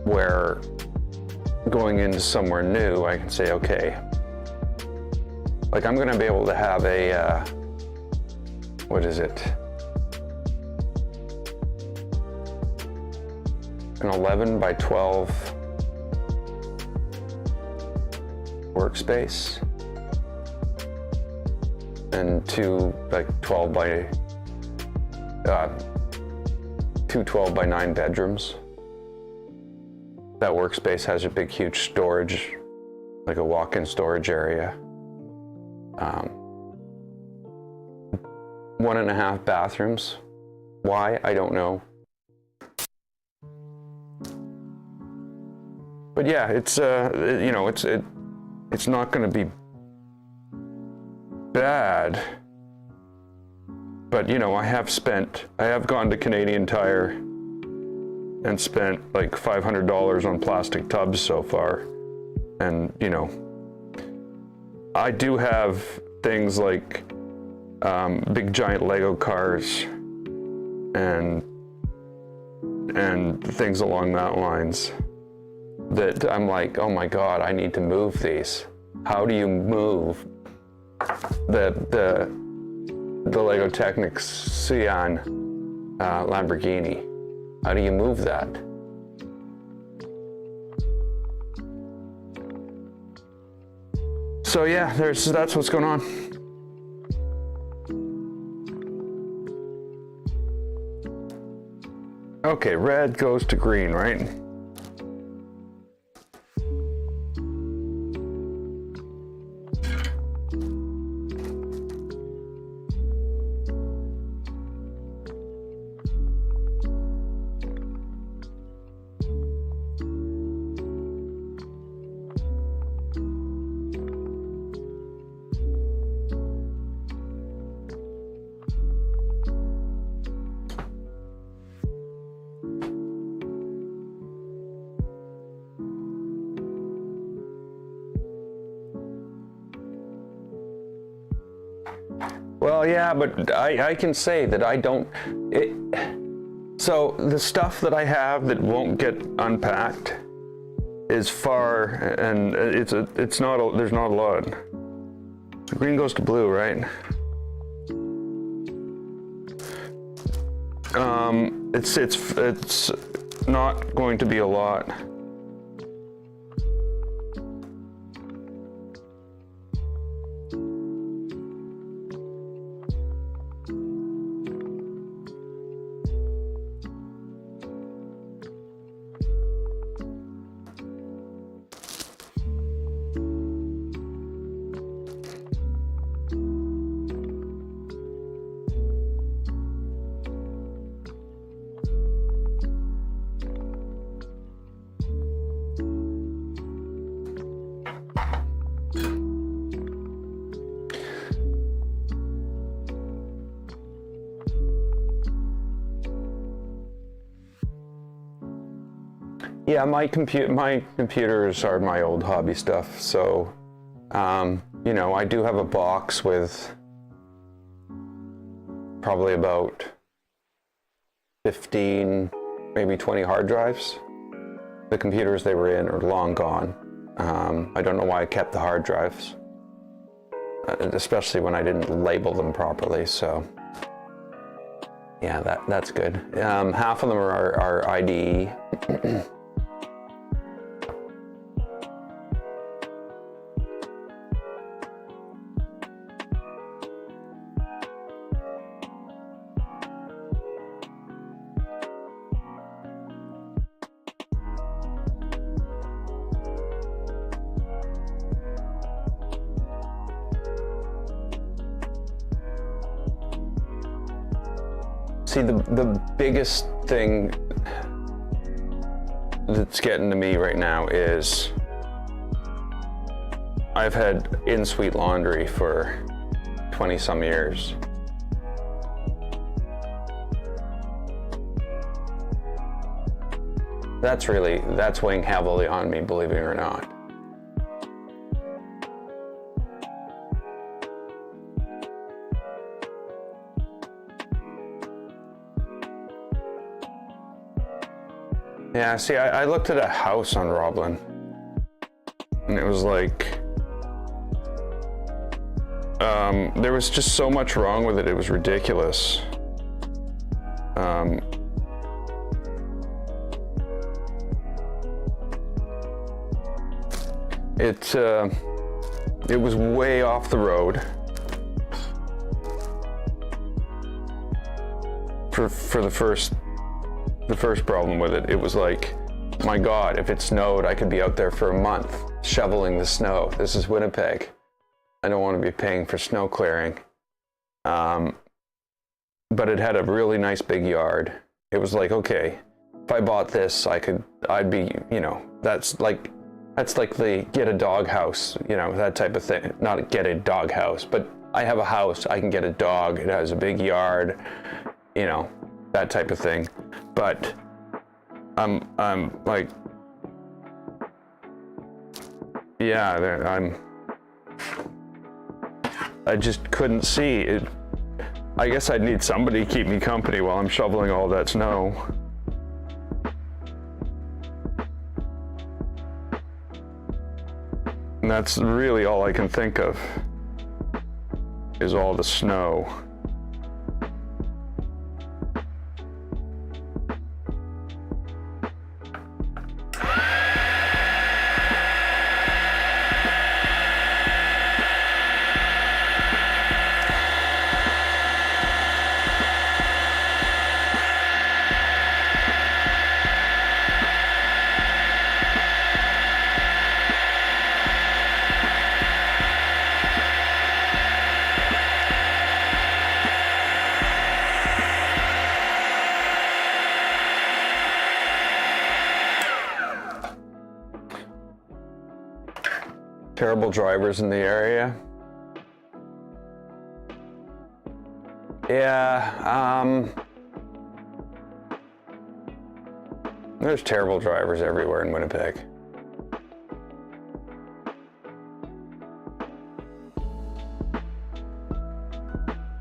where going into somewhere new, I can say, okay, like I'm gonna be able to have a, what is it? An 11 by 12 workspace and two 12 by 9 bedrooms. That workspace has a big, huge storage, like a walk-in storage area. 1.5 bathrooms. Why? I don't know. But yeah, it's you know, it's not going to be bad. But you know, I have gone to Canadian Tire and spent like $500 on plastic tubs so far. And you know, I do have things like big giant Lego cars and things along that lines that I'm like, oh my God, I need to move these. How do you move the Lego Technics Sian Lamborghini? How do you move that? So yeah, that's what's going on. Okay, red goes to green, right? Well, yeah, but I can say that I don't. So the stuff that I have that won't get unpacked is far, and there's not a lot. Green goes to blue, right? It's not going to be a lot. Yeah, my computers are my old hobby stuff. So, you know, I do have a box with probably about 15, maybe 20 hard drives. The computers they were in are long gone. I don't know why I kept the hard drives, especially when I didn't label them properly. So, yeah, that's good. Half of them are IDE. See, the biggest thing that's getting to me right now is I've had in-suite laundry for 20 some years. That's weighing heavily on me, believe it or not. Yeah, see, I looked at a house on Roblin, and it was like, there was just so much wrong with it, it was ridiculous. It was way off the road for the first problem with it. It was like, my God, if it snowed, I could be out there for a month shoveling the snow. This is Winnipeg. I don't want to be paying for snow clearing. But it had a really nice big yard. It was like, okay, if I bought this, I'd be, you know, that's like the get a dog house, you know, that type of thing. Not get a dog house, but I have a house, I can get a dog, it has a big yard, you know, that type of thing. But I'm like, yeah, I just couldn't see it. I guess I'd need somebody to keep me company while I'm shoveling all that snow. And that's really all I can think of, is all the snow. Terrible drivers in the area. Yeah, there's terrible drivers everywhere in Winnipeg.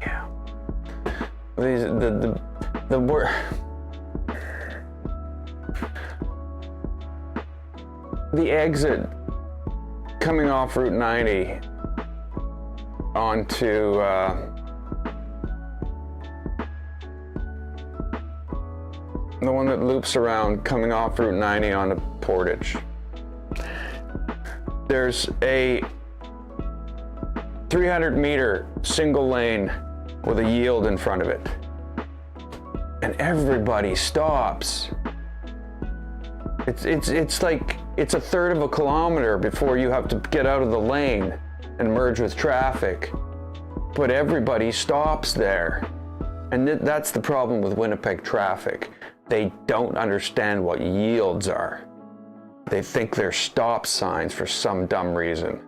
Yeah. The exit coming off Route 90 onto the one that loops around coming off Route 90 onto Portage. There's a 300-meter single lane with a yield in front of it, and everybody stops. It's like it's a third of a kilometer before you have to get out of the lane and merge with traffic, but everybody stops there. And that's the problem with Winnipeg traffic. They don't understand what yields are. They think they're stop signs for some dumb reason.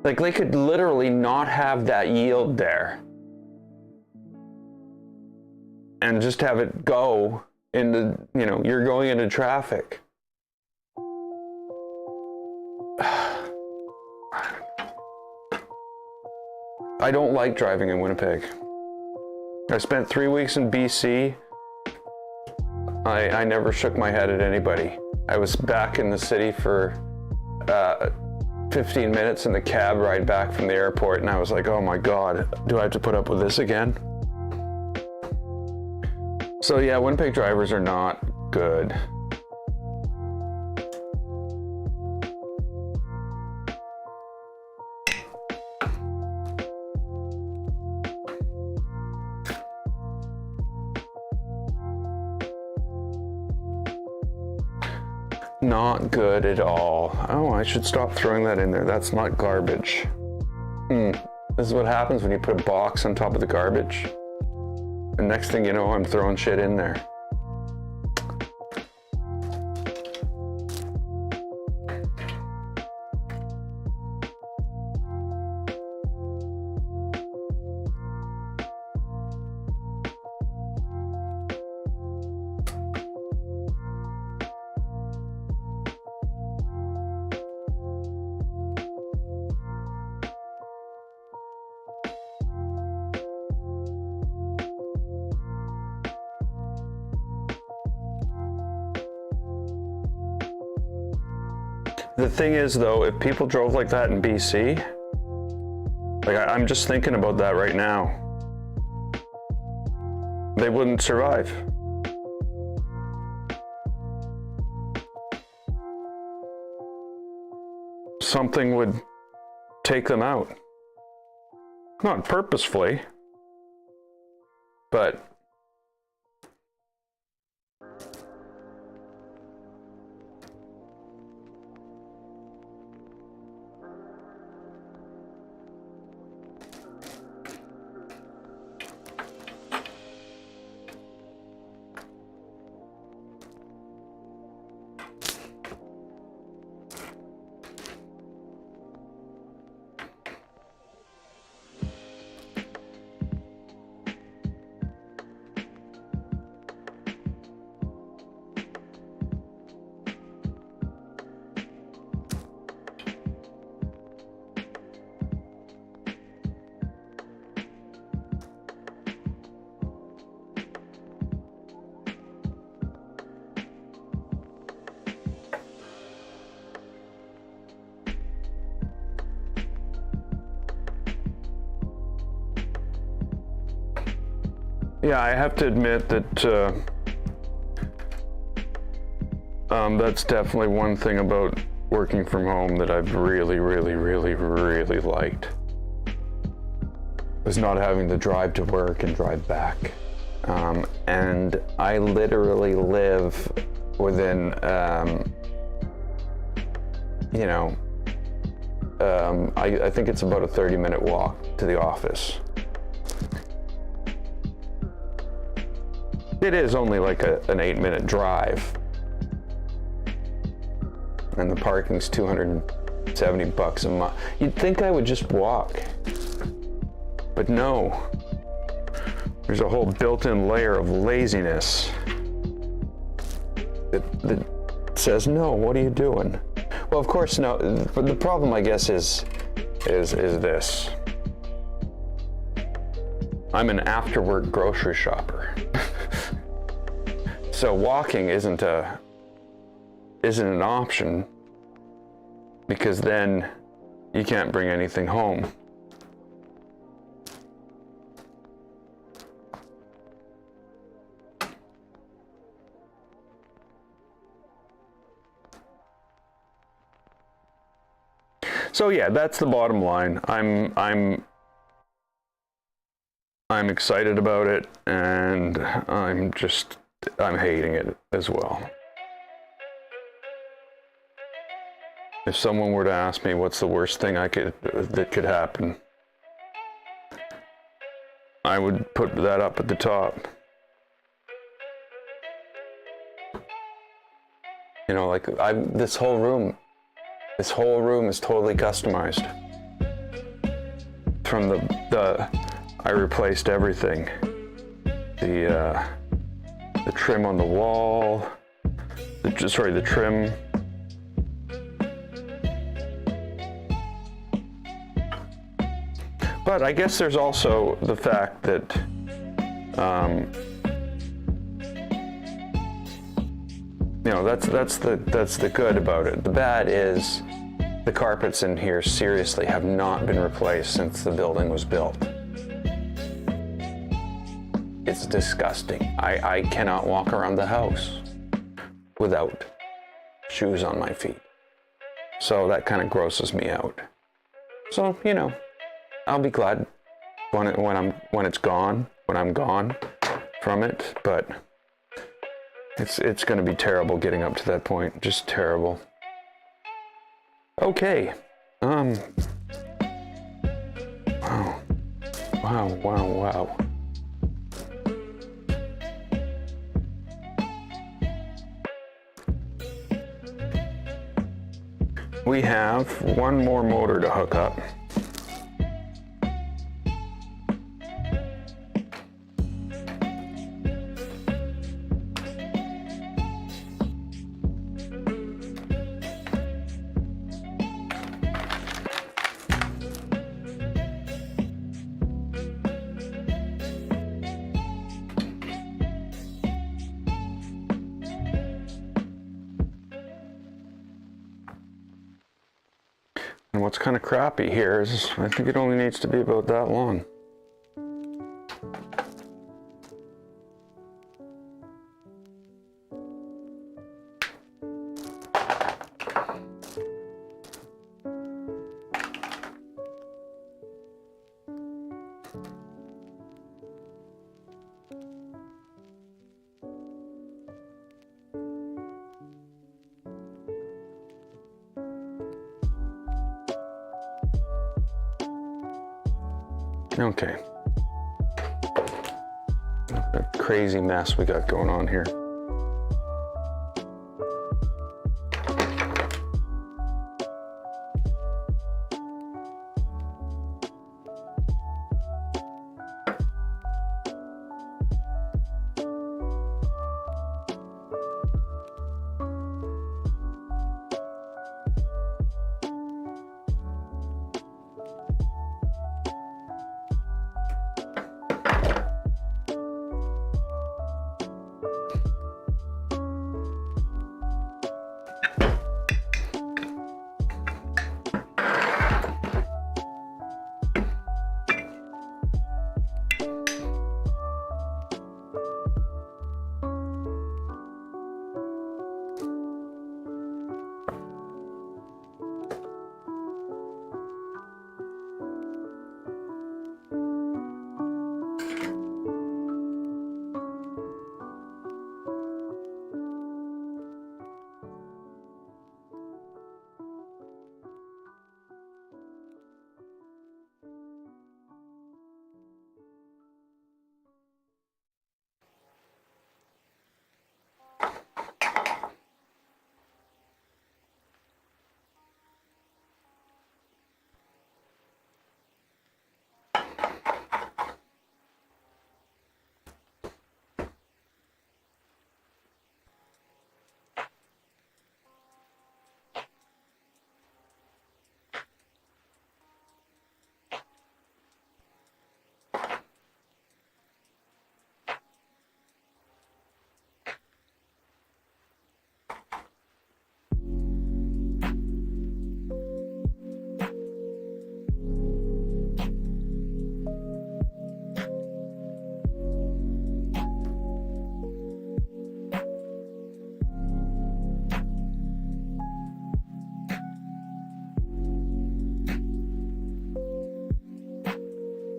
Like, they could literally not have that yield there and just have it go into, you know, you're going into traffic. I don't like driving in Winnipeg. I spent 3 weeks in BC. I never shook my head at anybody. I was back in the city for 15 minutes in the cab ride back from the airport, and I was like, oh my God, do I have to put up with this again? So yeah, Winnipeg drivers are not good. Not good at all. Oh, I should stop throwing that in there. That's not garbage. This is what happens when you put a box on top of the garbage. And next thing you know, I'm throwing shit in there. The thing is, though, if people drove like that in BC, like I'm just thinking about that right now, they wouldn't survive. Something would take them out. Not purposefully, but yeah, I have to admit that that's definitely one thing about working from home that I've really liked, was not having to drive to work and drive back. And I literally live within, I think it's about a 30-minute walk to the office. It is only like an 8-minute drive. And the parking's $270 a month. You'd think I would just walk. But no. There's a whole built-in layer of laziness that says, no, what are you doing? Well, of course, no. But the problem, I guess, is this. I'm an after-work grocery shopper. So walking isn't an option, because then you can't bring anything home. So yeah, that's the bottom line. I'm excited about it, and I'm hating it as well. If someone were to ask me what's the worst thing that could happen, I would put that up at the top. You know, like this whole room is totally customized. From I replaced everything. The trim on the wall, the trim. But I guess there's also the fact that you know, that's the good about it. The bad is the carpets in here seriously have not been replaced since the building was built. It's disgusting. I cannot walk around the house without shoes on my feet. So that kind of grosses me out. So, you know, I'll be glad when it's gone, when I'm gone from it, but it's going to be terrible getting up to that point. Just terrible. Okay. Wow. Wow. We have one more motor to hook up. And what's kind of crappy here is I think it only needs to be about that long. Okay. A crazy mess we got going on here.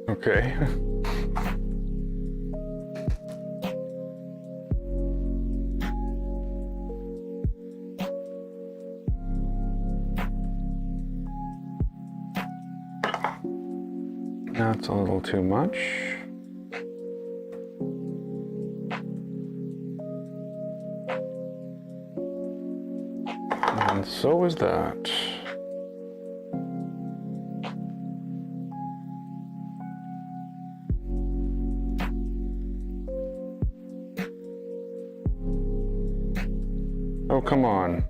Okay. That's a little too much. And so is that. Oh, come on.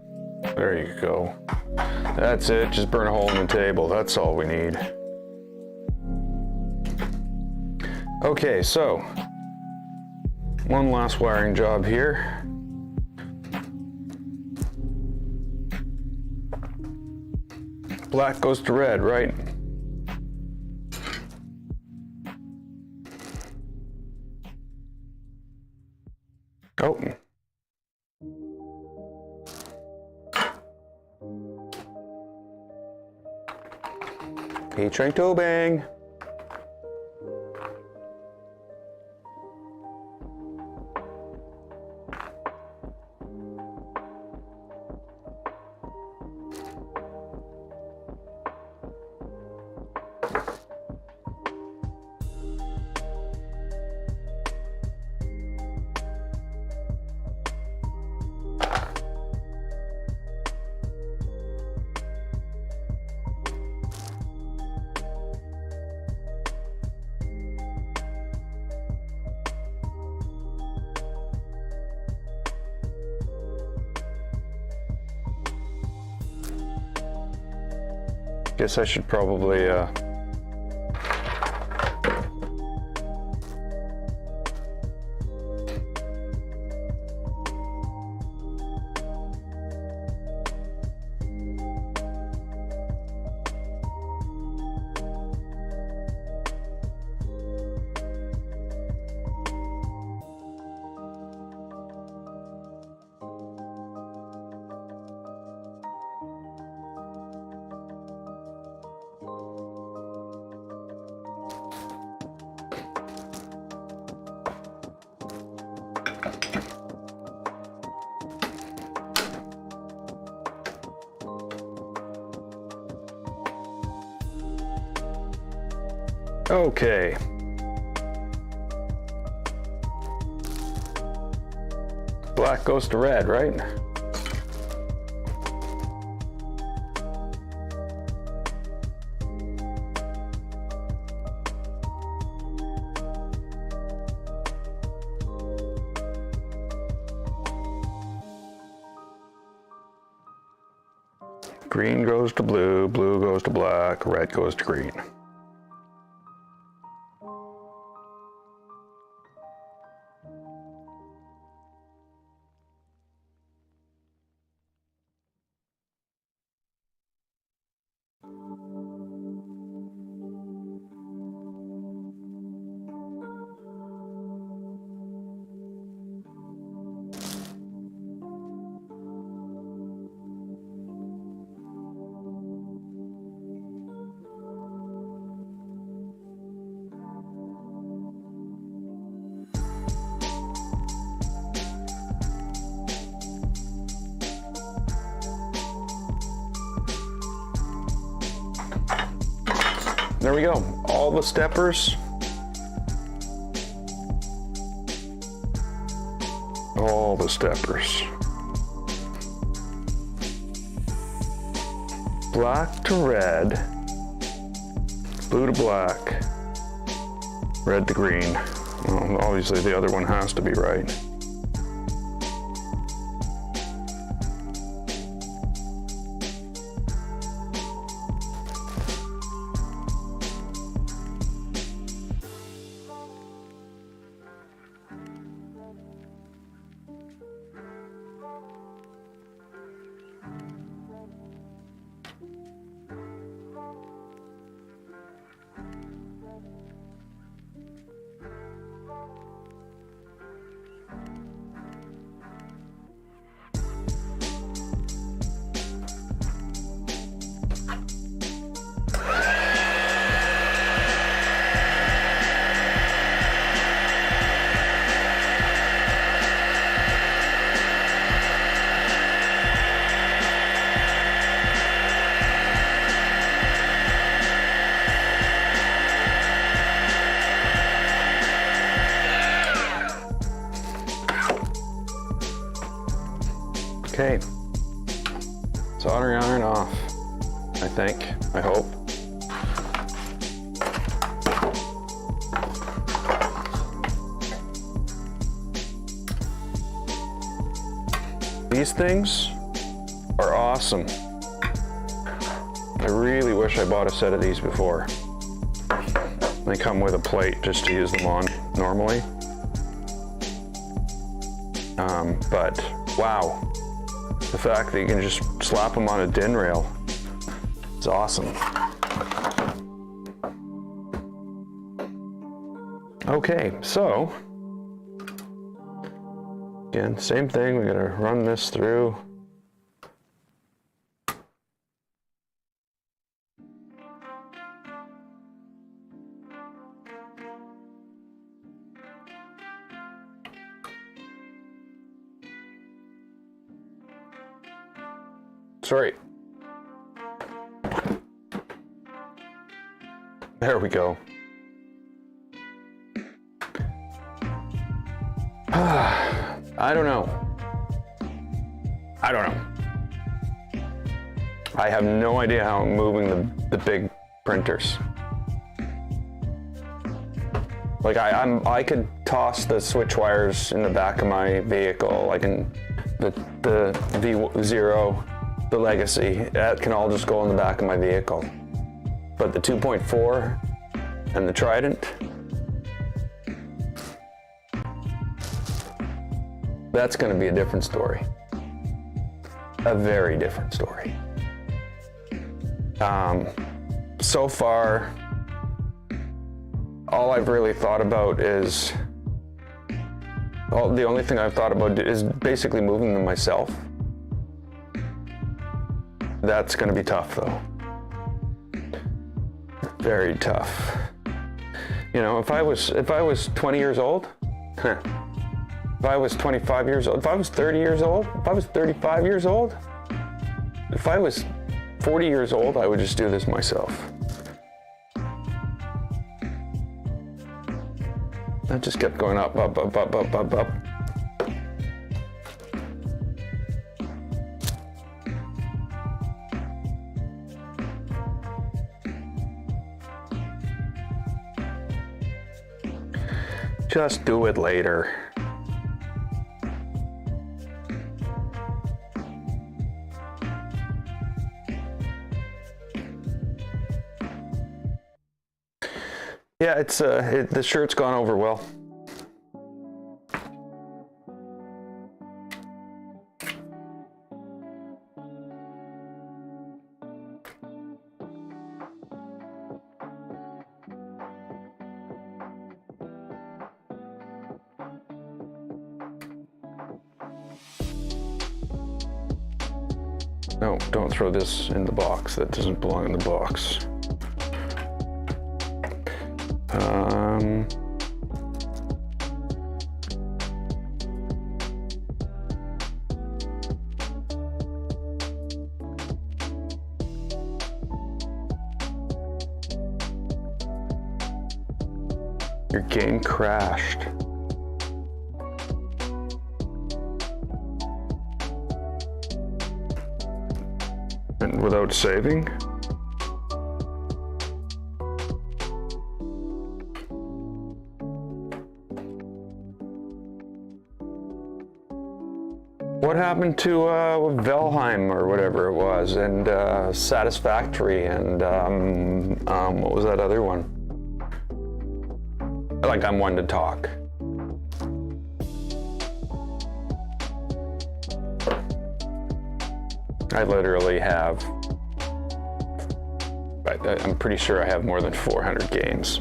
There you go. That's it. Just burn a hole in the table. That's all we need. Okay, so one last wiring job here. Black goes to red, right? Oh. Heat shrink tubing. Guess I should probably okay. Black goes to red, right? Green goes to blue, blue goes to black, red goes to green. There we go, all the steppers. All the steppers. Black to red, blue to black, red to green. Well, obviously the other one has to be right. Okay, soldering iron off, I think, I hope. These things are awesome. I really wish I bought a set of these before. They come with a plate just to use them on normally. But wow, the fact that you can just slap them on a DIN rail is awesome. Okay, so again, same thing, we gotta run this through. Sorry. There we go. I don't know. I have no idea how I'm moving the big printers. Like I could toss the switch wires in the back of my vehicle. I can, the V0, the Legacy, that can all just go in the back of my vehicle. But the 2.4 and the Trident, that's going to be a different story. A very different story. So far, all I've really thought about is, the only thing I've thought about is basically moving them myself. That's going to be tough though. Very tough. You know, if I was 20 years old, if I was 25 years old, if I was 30 years old, if I was 35 years old, if I was 40 years old, I would just do this myself. That just kept going up, up, up, up, up, up, up. Just do it later. Yeah, it's the shirt's gone over well. No, don't throw this in the box. That doesn't belong in the box. Your game crashed. And without saving? What happened to Valheim or whatever it was, and Satisfactory, and what was that other one? Like, I'm one to talk. I literally have, I'm pretty sure I have more than 400 games.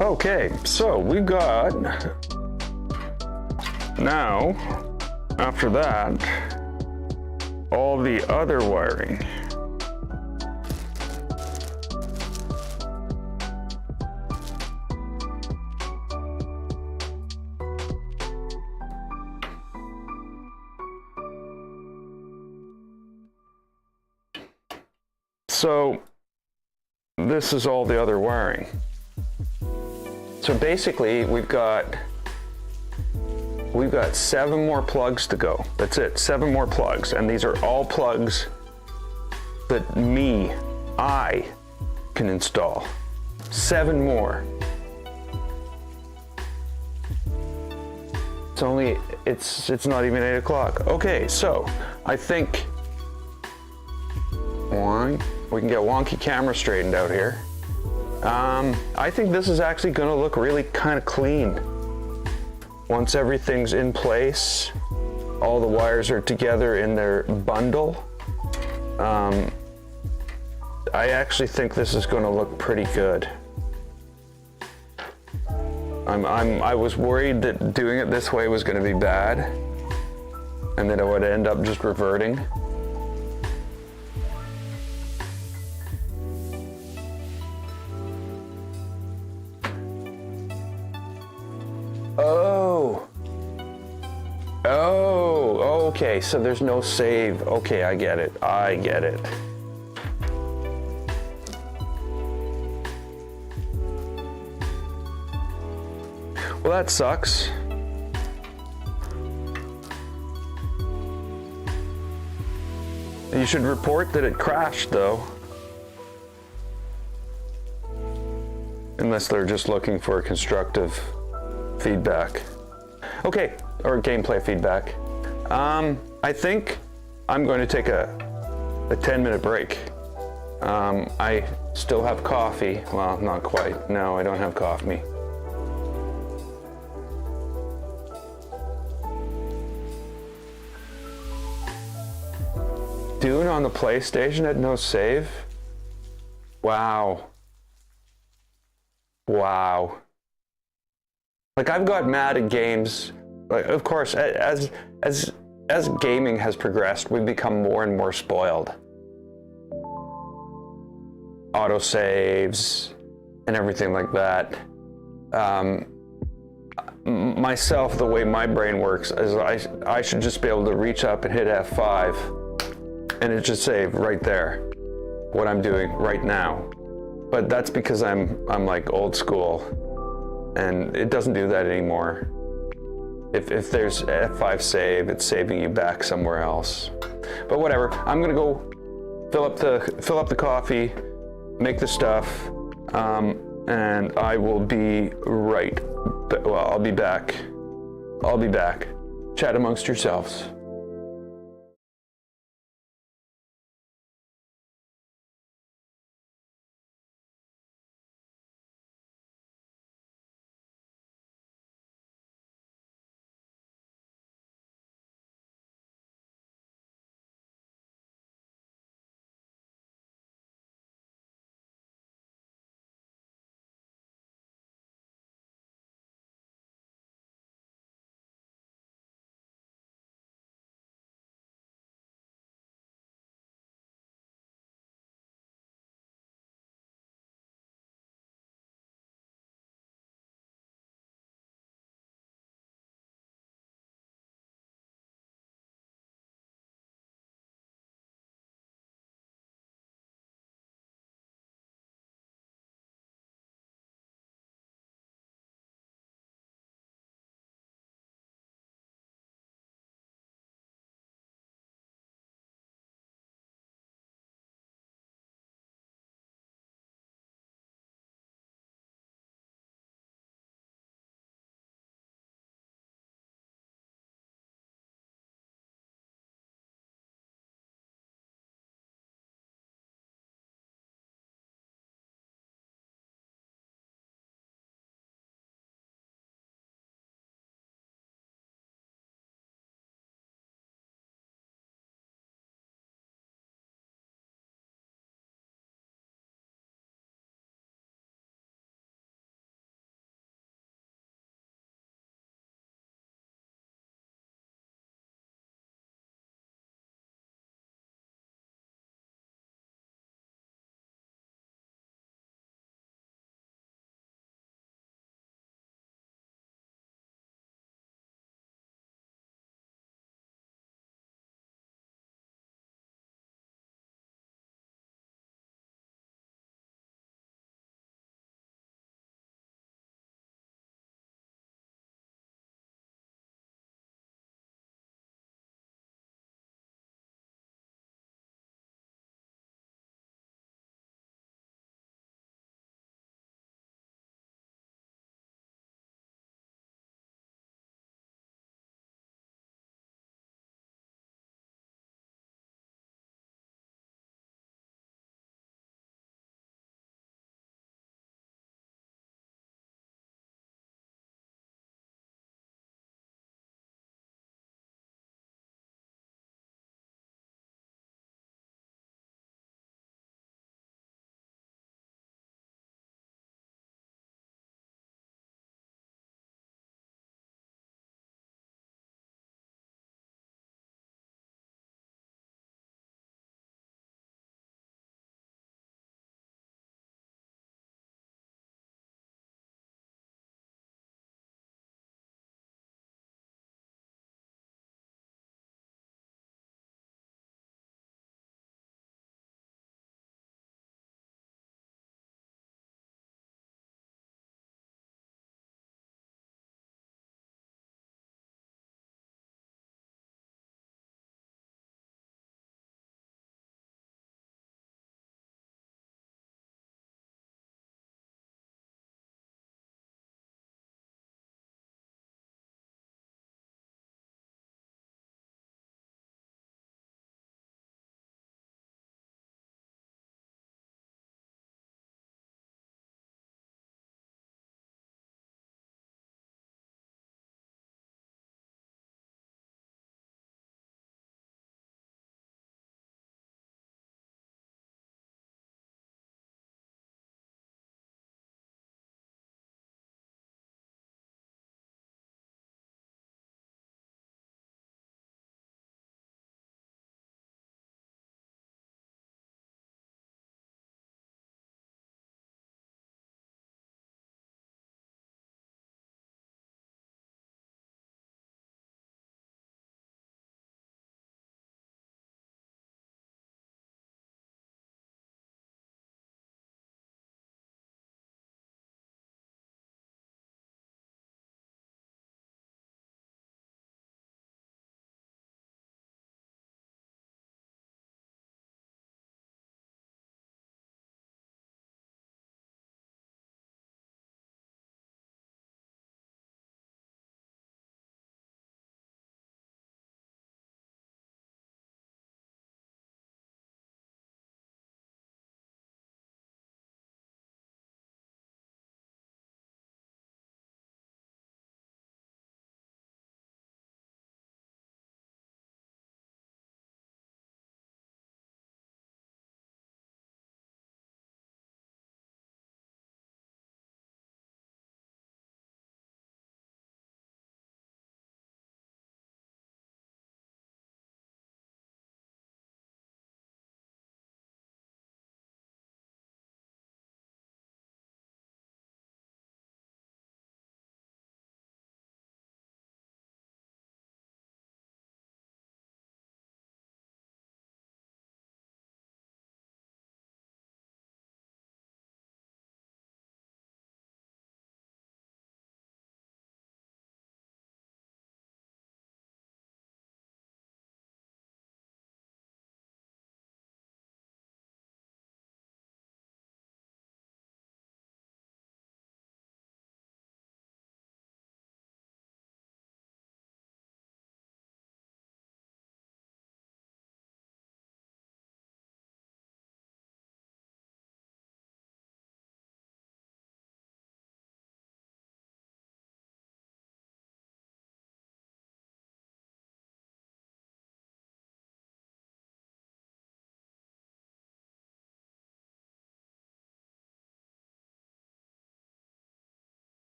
Okay, so we've got, now, after that, all the other wiring. So this is all the other wiring. So basically we've got 7 more plugs to go. That's it, 7 more plugs. And these are all plugs that I can install. 7 more. It's not even 8 o'clock. Okay, so I think we can get wonky camera straightened out here. I think this is actually going to look really kind of clean. Once everything's in place, all the wires are together in their bundle. I actually think this is going to look pretty good. I was worried that doing it this way was going to be bad, and that it would end up just reverting. Oh, okay, so there's no save. Okay, I get it. Well, that sucks. You should report that it crashed, though. Unless they're just looking for constructive feedback. Okay, or gameplay feedback. I think I'm going to take a 10-minute break. I still have coffee. Well, not quite. No, I don't have coffee. Dune on the PlayStation had no save? Wow. Like, I've got mad at games. Like, of course, as gaming has progressed, we've become more and more spoiled. Autosaves and everything like that. Myself, the way my brain works is I should just be able to reach up and hit F5 and it should save right there what I'm doing right now. But that's because I'm like old school, and it doesn't do that anymore. If there's F5 save, it's saving you back somewhere else. But whatever, I'm gonna go fill up the coffee, make the stuff, and I will be right. Well, I'll be back. Chat amongst yourselves.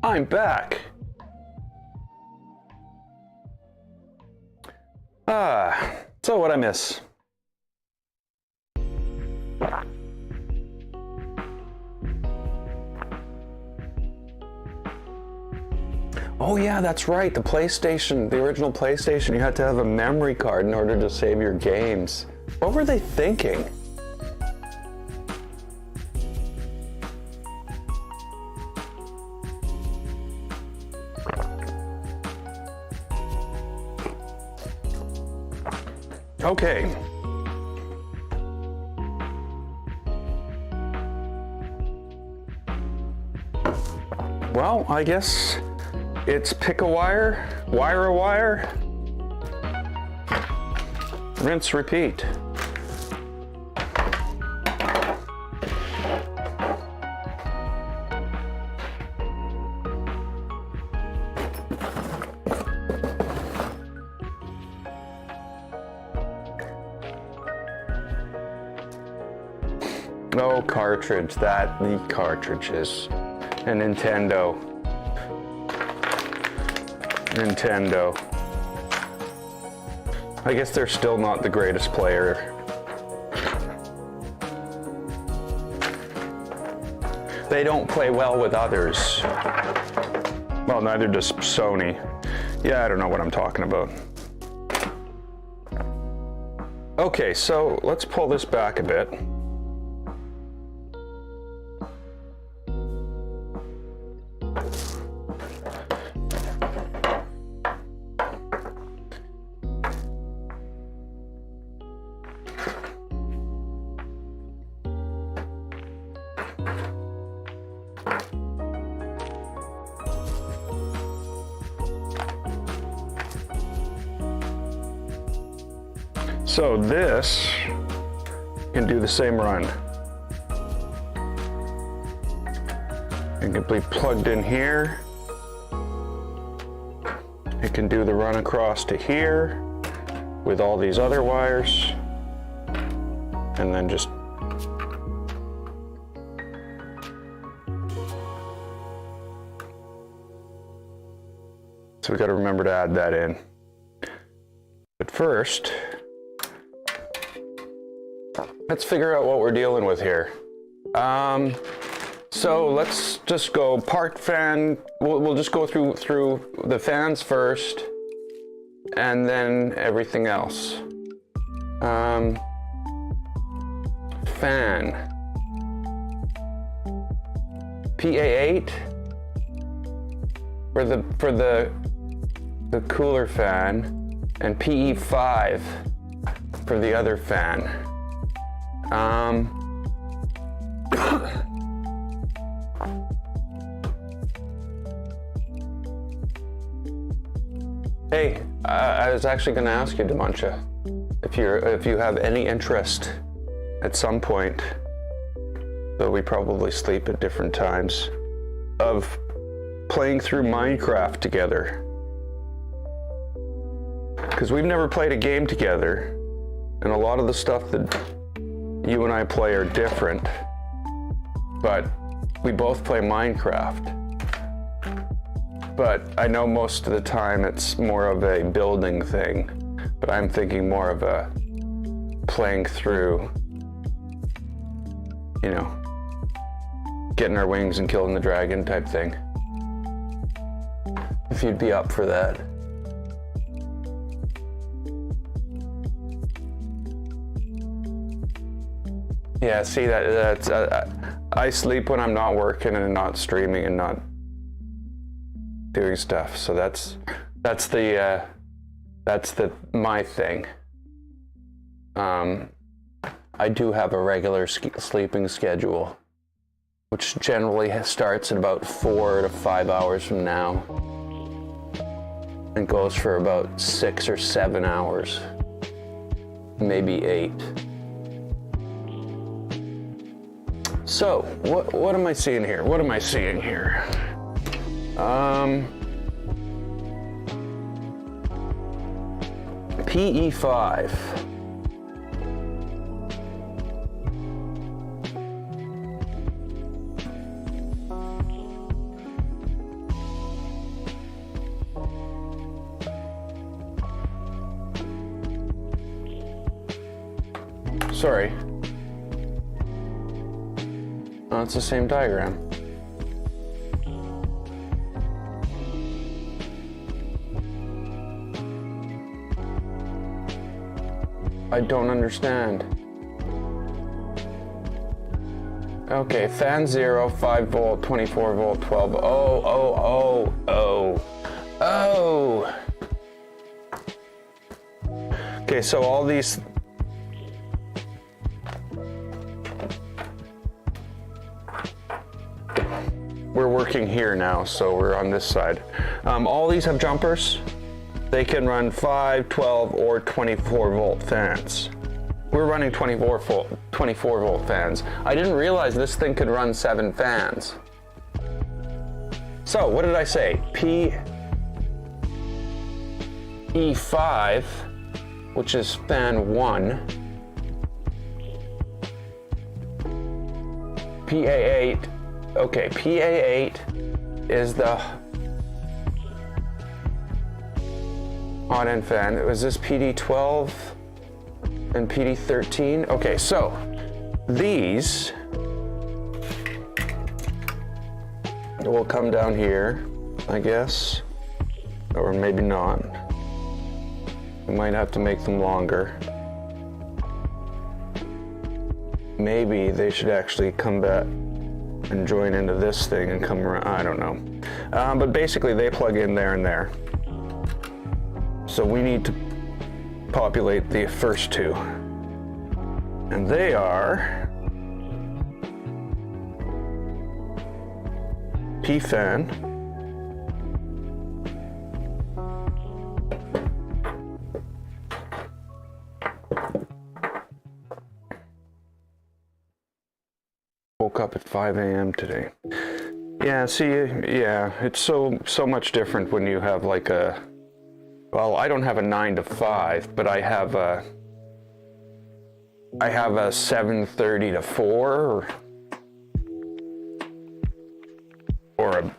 I'm back. So what'd I miss? Oh yeah, that's right, the PlayStation, the original PlayStation, you had to have a memory card in order to save your games. What were they thinking? Okay. Well, I guess it's pick a wire, wire a wire, rinse, repeat. Oh, cartridge, the cartridges. And Nintendo. I guess they're still not the greatest player. They don't play well with others. Well, neither does Sony. Yeah, I don't know what I'm talking about. Okay, so let's pull this back a bit. So this can do the same run. It can be plugged in here. It can do the run across to here with all these other wires. And then just so we got to remember to add that in. But first, let's figure out what we're dealing with here. So let's just go part fan. We'll just go through the fans first, and then everything else. Fan. PA8 for the cooler fan, and PE5 for the other fan. Hey, I was actually going to ask you, Demantia, if you have any interest at some point, though we probably sleep at different times, of playing through Minecraft together. Because we've never played a game together, and a lot of the stuff that you and I play are different, but we both play Minecraft. But I know most of the time it's more of a building thing, but I'm thinking more of a playing through, you know, getting our wings and killing the dragon type thing. If you'd be up for that. Yeah, see, that's I sleep when I'm not working and not streaming and not doing stuff. So that's my thing. I do have a regular sleeping schedule, which generally starts at about 4 to 5 hours from now and goes for about 6 or 7 hours, maybe 8. So, what am I seeing here? What am I seeing here? PE5. sorry. Oh, it's the same diagram. I don't understand. Okay, fan 0, 5 volt, 24 volt, 12. Oh. Okay, so all these. We're working here now, so we're on this side. All these have jumpers. They can run 5, 12, or 24 volt fans. We're running 24 volt fans. I didn't realize this thing could run 7 fans. So what did I say? PE5, which is fan 1. PA8, okay, PA8 is the hot end fan. Was this PD12 and PD13? Okay, so these will come down here, I guess, or maybe not. We might have to make them longer. Maybe they should actually come back and join into this thing and come around. I don't know. But basically they plug in there and there. So we need to populate the first 2. And they are P fan, woke up at 5 a.m. today. Yeah, see, yeah, it's so much different when you have like a, well, I don't have a 9 to 5, but I have a 7:30 to 4, or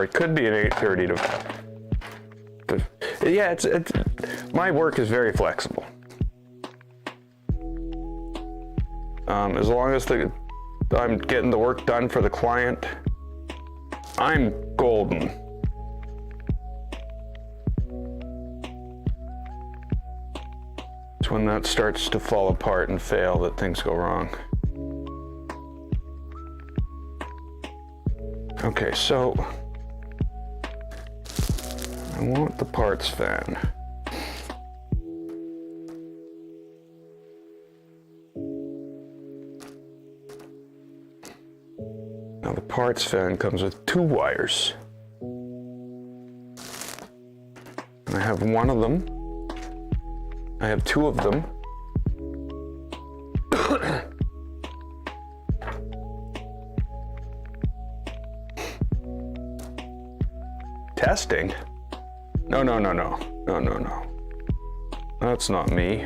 it could be an 8:30 to. Yeah, it's my work is very flexible. As long as I'm getting the work done for the client, I'm golden. It's when that starts to fall apart and fail that things go wrong. Okay, so I want the parts fan. Now the parts fan comes with 2 wires. And I have one of them. I have 2 of them. Testing? No. That's not me.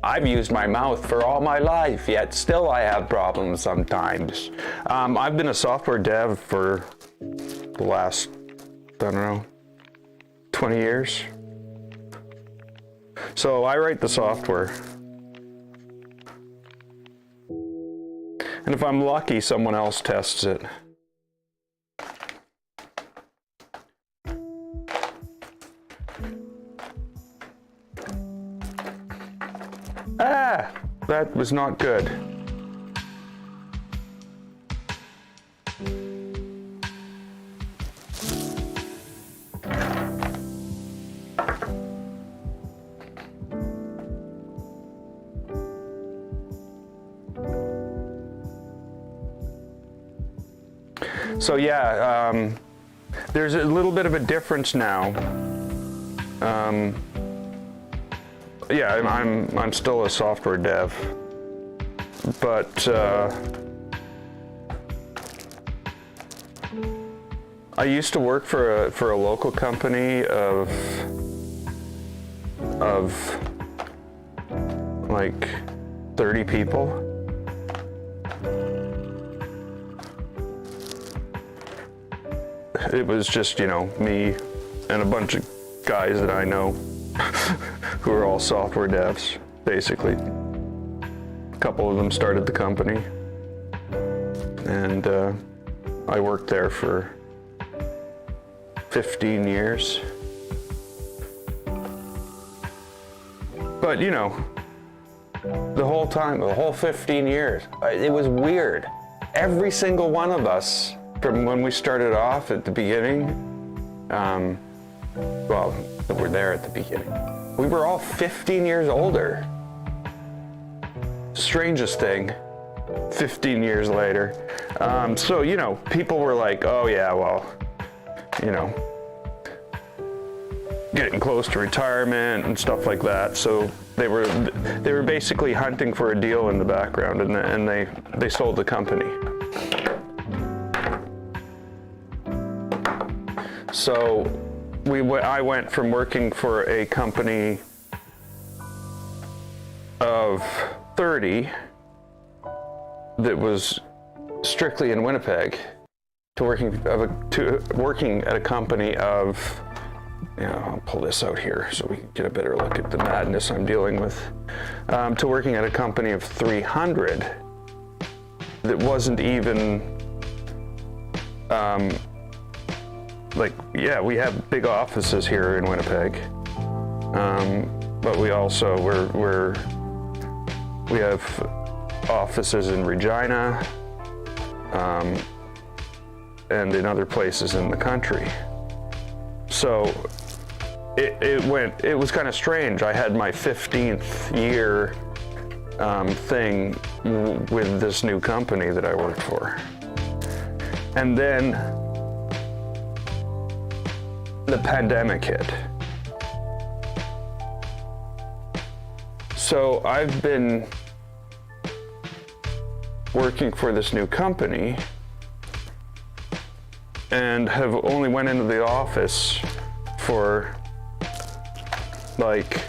I've used my mouth for all my life, yet still I have problems sometimes. I've been a software dev for the last, I don't know, 20 years. So I write the software. And if I'm lucky, someone else tests it. Ah, that was not good. So yeah, there's a little bit of a difference now. Yeah, I'm still a software dev, but I used to work for a local company of like 30 people. it was just, you know, me and a bunch of guys that I know who are all software devs, basically. A couple of them started the company, and I worked there for 15 years. But, you know, the whole time, the whole 15 years, it was weird. Every single one of us, from when we started off at the beginning, well, that were there at the beginning, we were all 15 years older. Strangest thing, 15 years later. So, you know, people were like, oh yeah, well, you know, getting close to retirement and stuff like that. So they were basically hunting for a deal in the background, and they sold the company. So I went from working for a company of 30 that was strictly in Winnipeg to working at a company of, you know, I'll pull this out here so we can get a better look at the madness I'm dealing with, to working at a company of 300 that wasn't even, like, yeah, we have big offices here in Winnipeg, but we also, we have offices in Regina, and in other places in the country. So it was kind of strange. I had my 15th year thing with this new company that I worked for. And then the pandemic hit. So I've been working for this new company and have only went into the office for like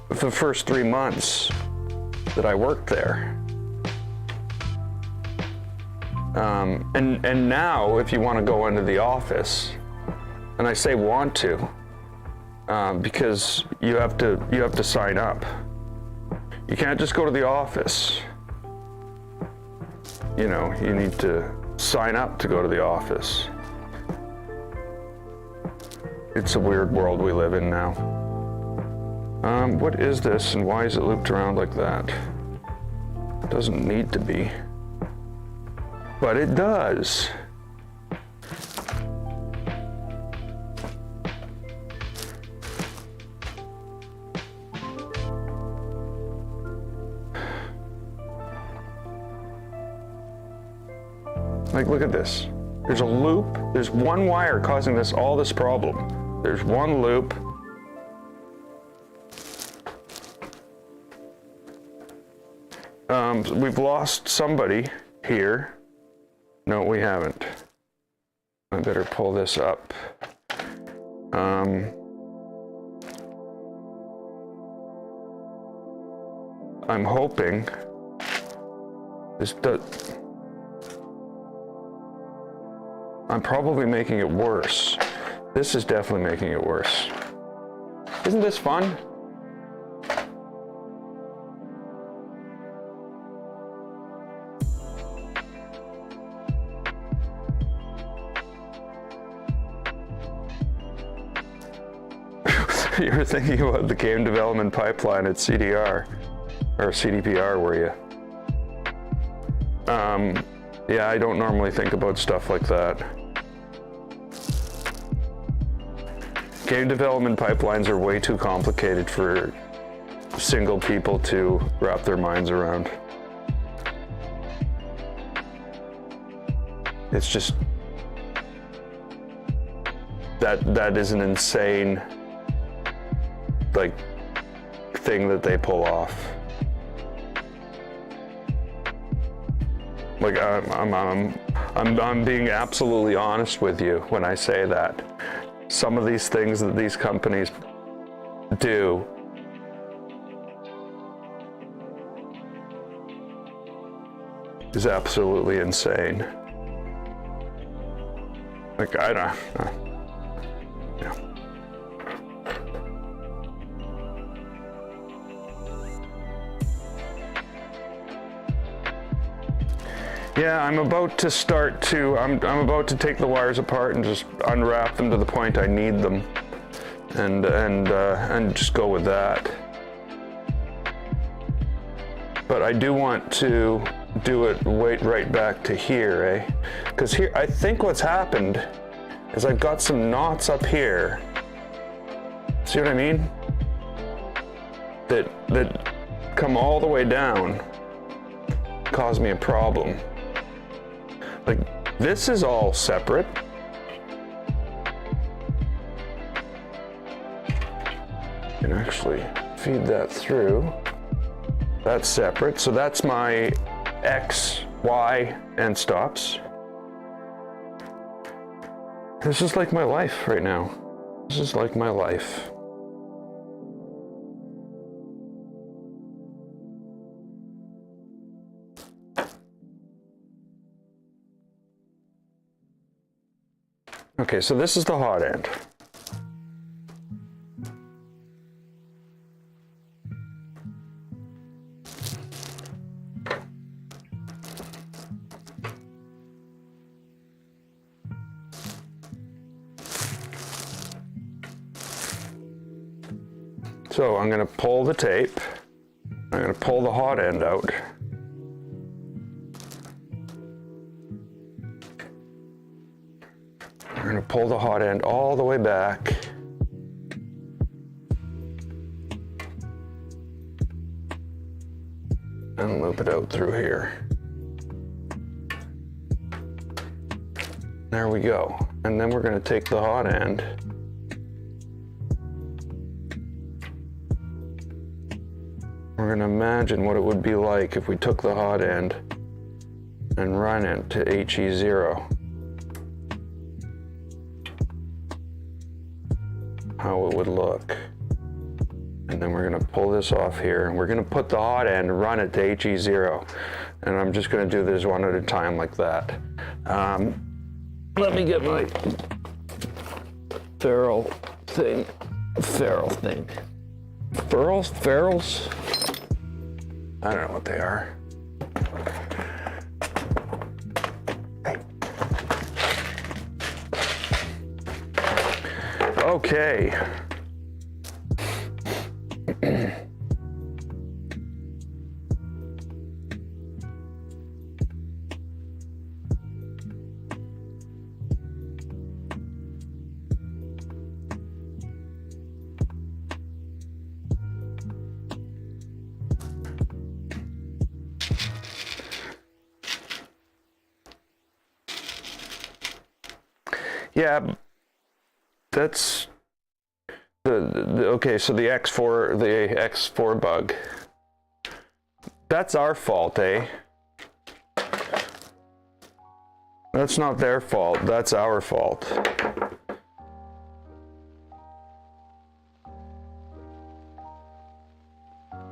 the first 3 months that I worked there. And now if you want to go into the office, and I say want to, because you have to sign up. You can't just go to the office. You know, you need to sign up to go to the office. It's a weird world we live in now. What is this, and why is it looped around like that? It doesn't need to be, but it does. Like, look at this. There's a loop. There's one wire causing all this problem. There's one loop. We've lost somebody here. No, we haven't. I better pull this up. I'm hoping this does. I'm probably making it worse. This is definitely making it worse. Isn't this fun? You were thinking about the game development pipeline at CDR, or CDPR, were you? Yeah, I don't normally think about stuff like that. Game development pipelines are way too complicated for single people to wrap their minds around. It's just, that is an insane, like, thing that they pull off. Like, I'm being absolutely honest with you when I say that. Some of these things that these companies do is absolutely insane. Like, I don't, yeah. Yeah, I'm about to start to, I'm about to take the wires apart and just unwrap them to the point I need them, and just go with that. But I do want to do it right back to here, eh? Because here, I think what's happened is I've got some knots up here. See what I mean? That come all the way down, cause me a problem. Like, this is all separate. You can actually feed that through. That's separate, so that's my X, Y, end stops. This is like my life right now. This is like my life. Okay, so this is the hot end. So I'm going to pull the tape. I'm going to pull the hot end out. I'm going to pull the hot end all the way back. And loop it out through here. There we go. And then we're going to take the hot end. We're going to imagine what it would be like if we took the hot end and run it to HE0. How it would look. And then we're going to pull this off here, and we're going to put the hot end and run it to HE0. And I'm just going to do this one at a time like that. Let me get my ferrule thing. Ferrules? I don't know what they are. Okay. Yeah, that's okay, so the X4 bug. That's our fault, eh? That's not their fault, that's our fault.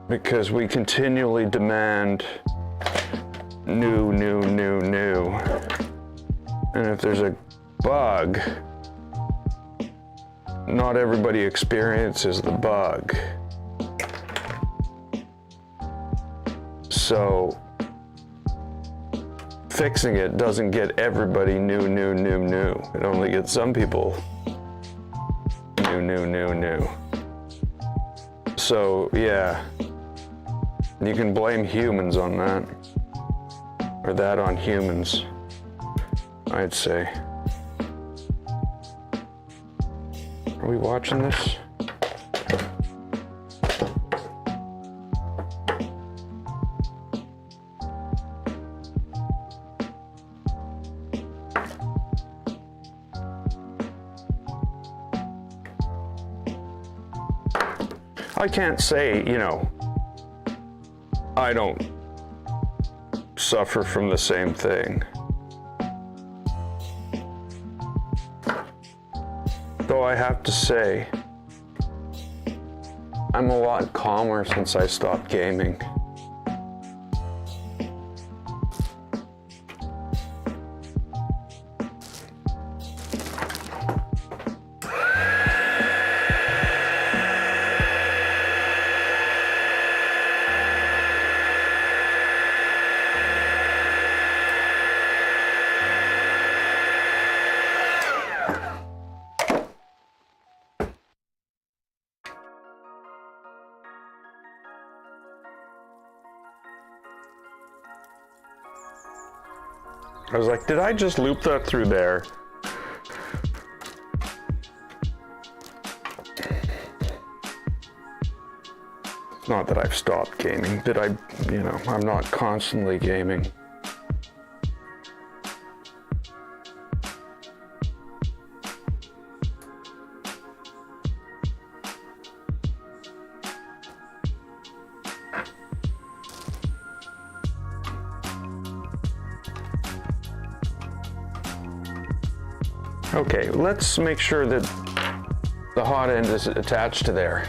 Because we continually demand new. And if there's a bug, not everybody experiences the bug. So fixing it doesn't get everybody new. It only gets some people new. So yeah, you can blame humans on that, or that on humans, I'd say. Are we watching this? I can't say, you know, I don't suffer from the same thing. Though I have to say, I'm a lot calmer since I stopped gaming. I was like, did I just loop that through there? It's not that I've stopped gaming. Did I, you know, I'm not constantly gaming. Okay, let's make sure that the hot end is attached to there.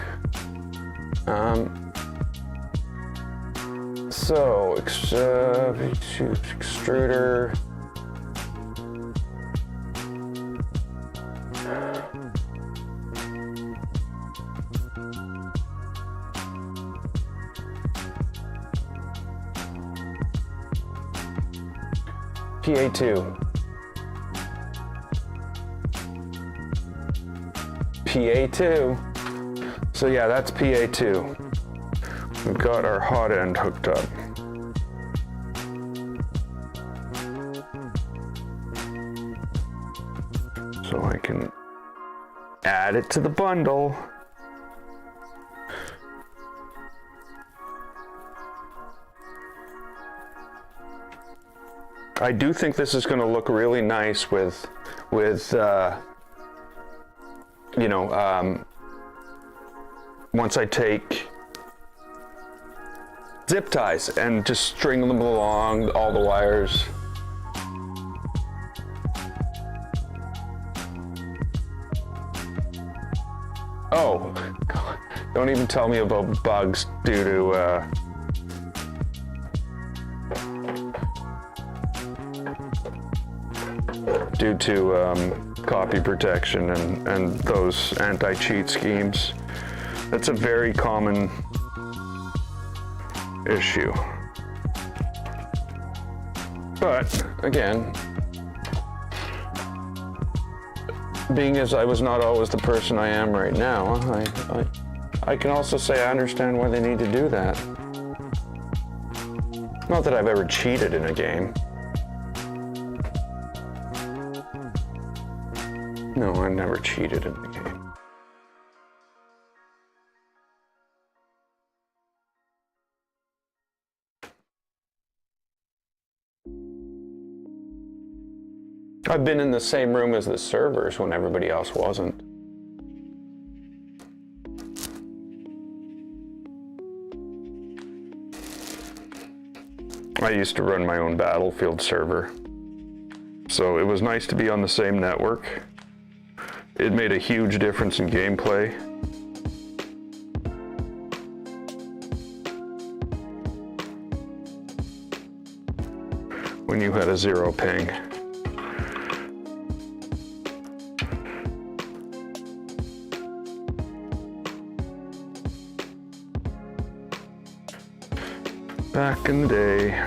So, extruder. PA2. PA2. So yeah, that's PA2. We've got our hot end hooked up. So I can add it to the bundle. I do think this is going to look really nice with you know, once I take zip ties and just string them along all the wires. Oh, God. Don't even tell me about bugs due to copy protection and those anti-cheat schemes. That's a very common issue. But again, being as I was not always the person I am right now, I can also say I understand why they need to do that. Not that I've ever cheated in a game. No, I never cheated in the game. I've been in the same room as the servers when everybody else wasn't. I used to run my own Battlefield server, so it was nice to be on the same network. It made a huge difference in gameplay. When you had a 0 ping. Back in the day.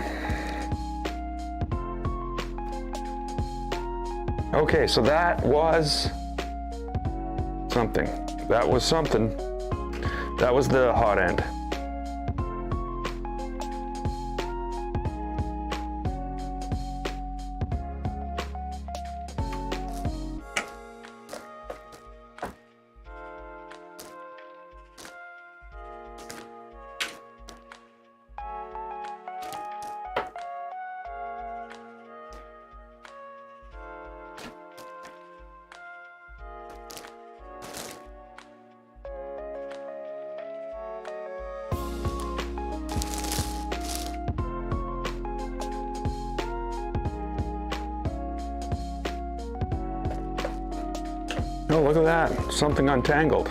Okay, so that was something. That was something. That was the hot end. Oh, look at that. Something untangled.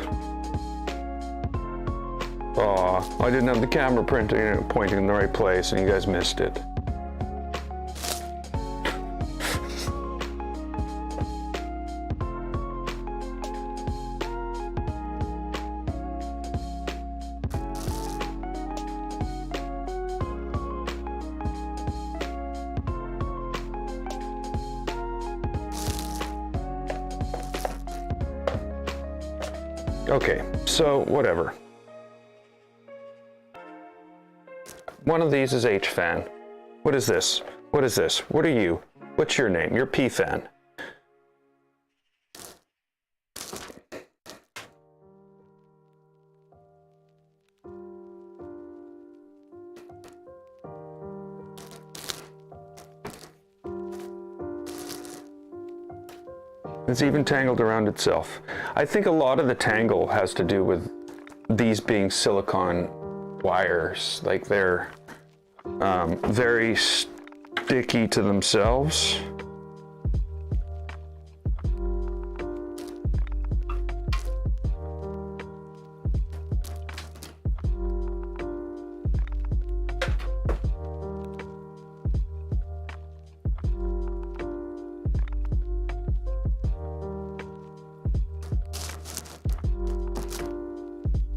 Oh, I didn't have the camera pointing in the right place and you guys missed it. Okay, so whatever. One of these is H-fan. What is this? What is this? What are you? What's your name? You're P-Fan. It's even tangled around itself. I think a lot of the tangle has to do with these being silicone wires. Like they're very sticky to themselves.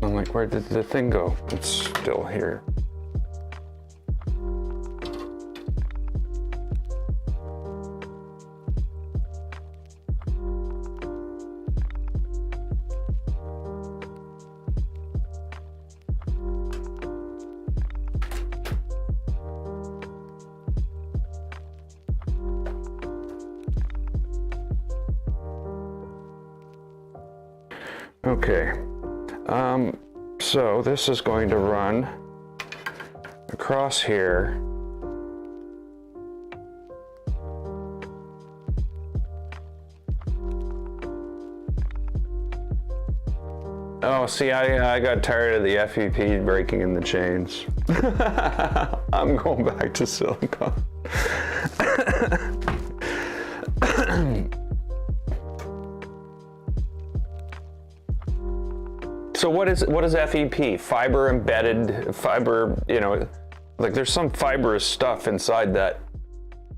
I'm like, where did the thing go? It's still here. Okay. So this is going to run across here. Oh, see, I got tired of the FEP breaking in the chains. I'm going back to silicone. So what is FEP? Fiber embedded, fiber, you know, like there's some fibrous stuff inside that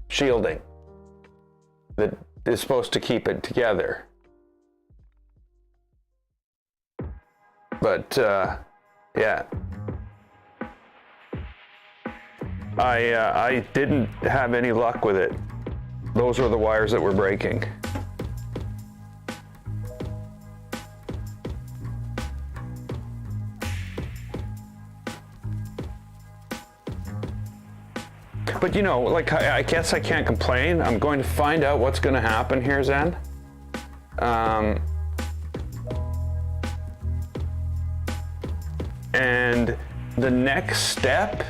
shielding that is supposed to keep it together. But yeah, I didn't have any luck with it. Those were the wires that were breaking. But you know, like, I guess I can't complain. I'm going to find out what's going to happen here, Zen. And the next step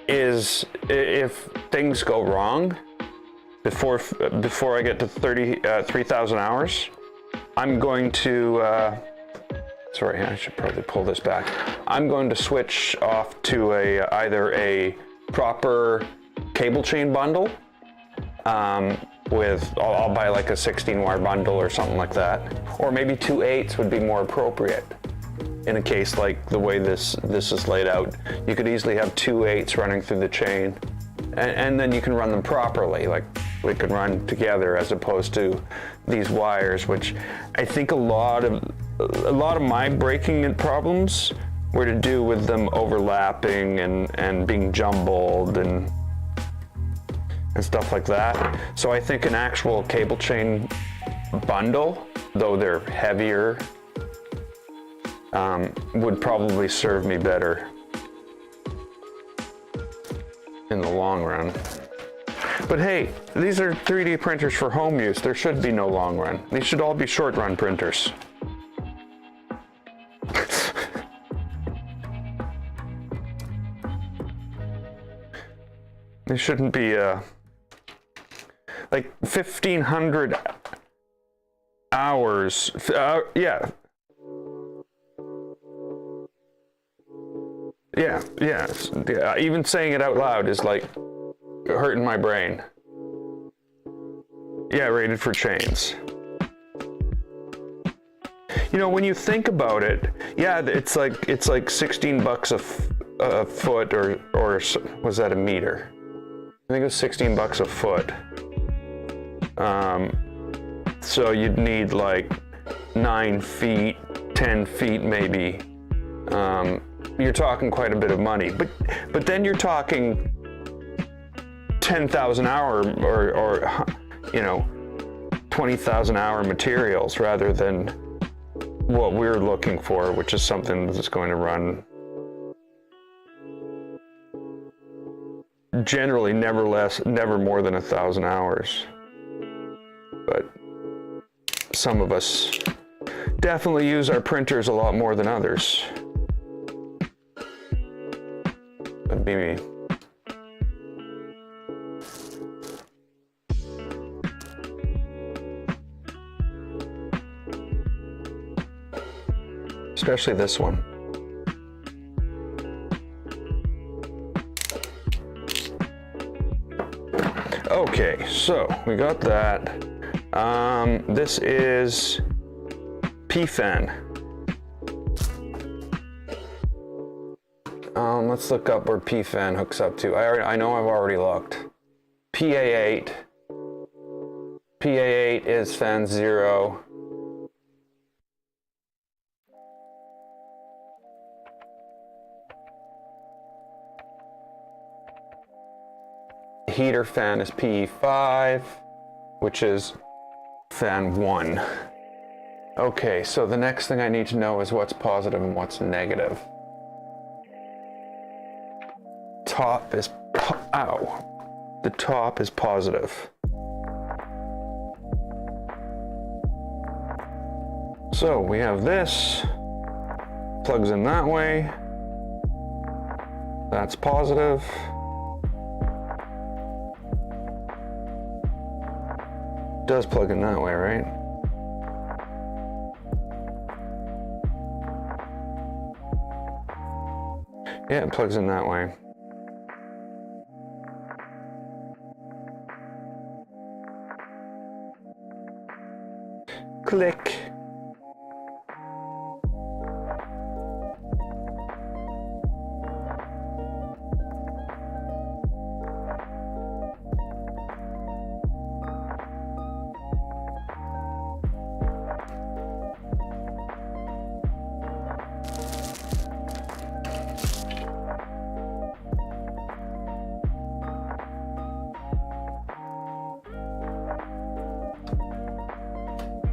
is, if things go wrong before I get to 3,000 hours, I'm going to, sorry, I should probably pull this back. I'm going to switch off to either a proper cable chain bundle with, I'll buy like a 16 wire bundle or something like that, or maybe 2 8s would be more appropriate in a case like the way this is laid out. You could easily have 2 8s running through the chain, and then you can run them properly, like we could run together, as opposed to these wires, which I think a lot of my breaking problems were to do with them overlapping and being jumbled and stuff like that. So I think an actual cable chain bundle, though they're heavier, would probably serve me better in the long run. But hey, these are 3D printers for home use. There should be no long run. These should all be short run printers. They shouldn't be like 1,500 hours. Yeah. Even saying it out loud is like hurting my brain. Yeah, rated for chains. You know, when you think about it, yeah, it's like 16 bucks a foot, or was that a meter? I think it was 16 bucks a foot. So you'd need like 9 feet, 10 feet maybe. You're talking quite a bit of money, but then you're talking 10,000 hour or you know, 20,000 hour materials rather than what we're looking for, which is something that's going to run generally never more than 1,000 hours. But some of us definitely use our printers a lot more than others. That'd be me. Especially this one. Okay, so we got that. This is P-fan. Let's look up where P-fan hooks up to. I know I've already looked. PA8. PA8 is fan 0. Heater fan is PE5, which is fan 1. Okay, so the next thing I need to know is what's positive and what's negative. Top is, ow, the top is positive. So we have this, plugs in that way, that's positive. Does plug in that way, right? Yeah, it plugs in that way. Click.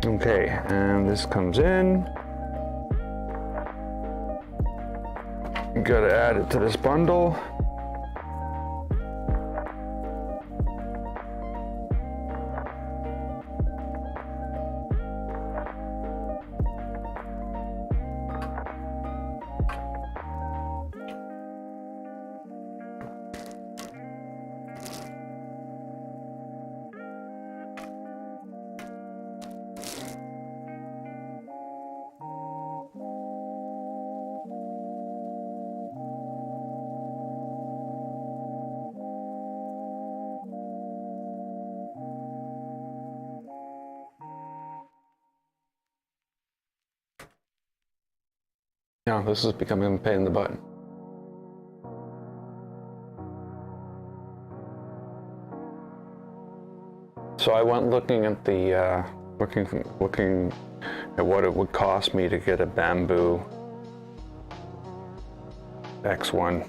Okay, and this comes in. Gotta add it to this bundle. Yeah, this is becoming a pain in the butt. So I went looking at the looking at what it would cost me to get a bamboo X1.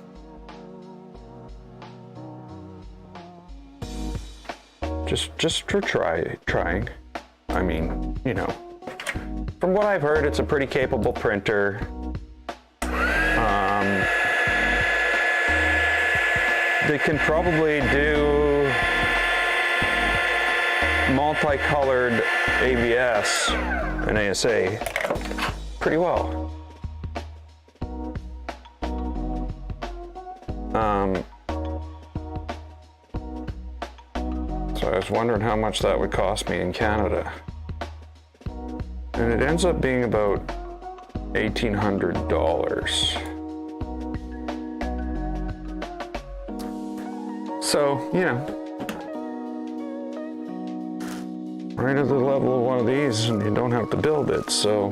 Just for trying. I mean, you know, from what I've heard, it's a pretty capable printer. They can probably do multicolored ABS and ASA pretty well. So I was wondering how much that would cost me in Canada. And it ends up being about $1,800. So, you know, right at the level of one of these, and you don't have to build it, so.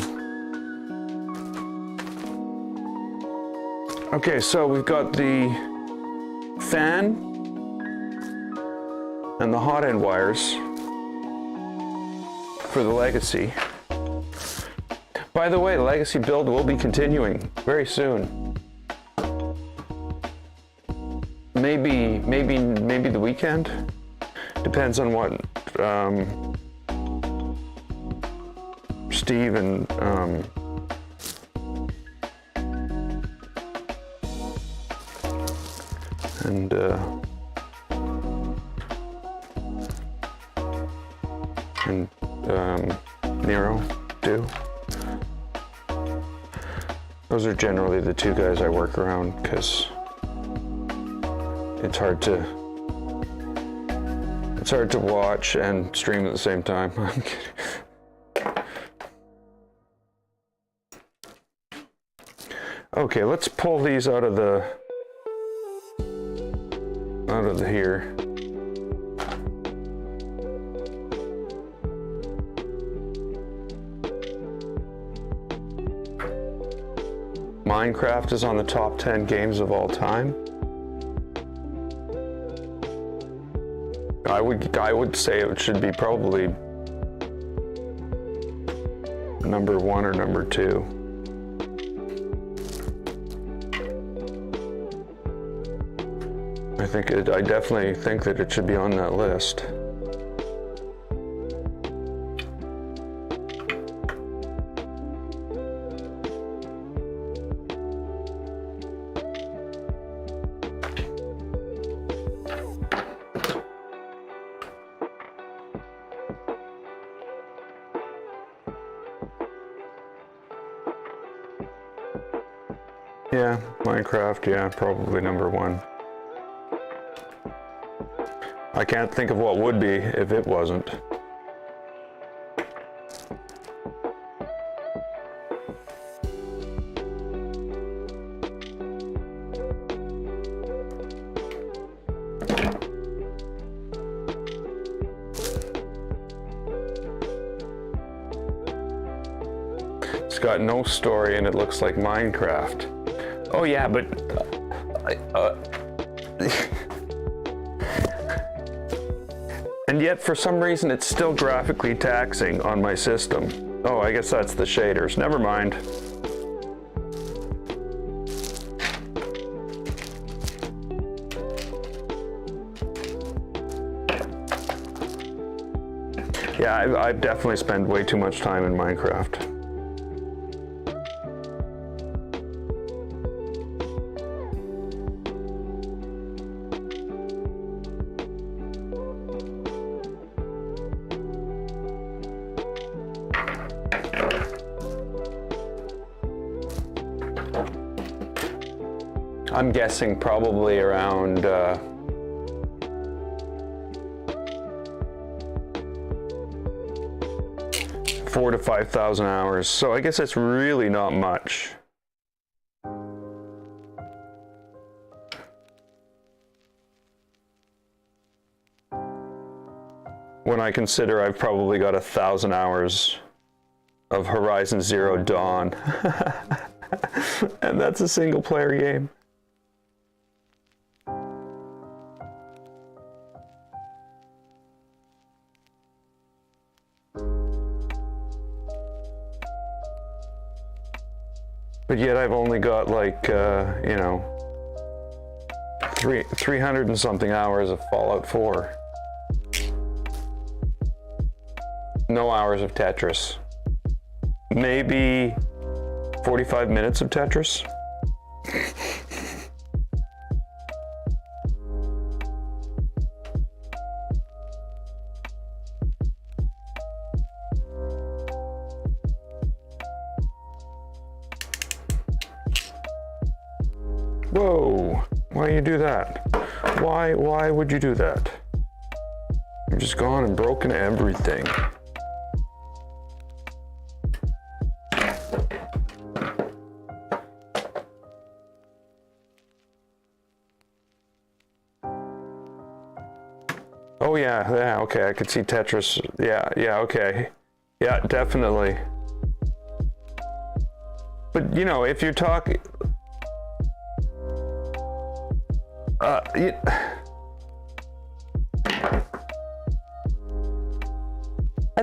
Okay, so we've got the fan and the hot end wires for the Legacy. By the way, the Legacy build will be continuing very soon. Maybe the weekend. Depends on what Steve and and Nero do. Those are generally the two guys I work around because it's hard to watch and stream at the same time. I'm kidding. Okay, let's pull these out of here. Minecraft is on the top 10 games of all time. I would say it should be probably number 1 or number 2. I definitely think that it should be on that list. Yeah, Minecraft, yeah, probably number 1. I can't think of what would be if it wasn't. It's got no story and it looks like Minecraft. Oh yeah, but and yet for some reason it's still graphically taxing on my system. Oh, I guess that's the shaders. Never mind. Yeah, I've definitely spent way too much time in Minecraft. I'm guessing probably around 4,000 to 5,000 hours. So I guess that's really not much. When I consider I've probably got 1,000 hours of Horizon Zero Dawn. And that's a single player game. But yet I've only got like, you know, 300 and something hours of Fallout 4. No hours of Tetris. Maybe 45 minutes of Tetris. Whoa, why you do that? Why would you do that? You've just gone and broken everything. Oh yeah, okay, I could see Tetris. Yeah, okay. Yeah, definitely. But you know, if you're talking, I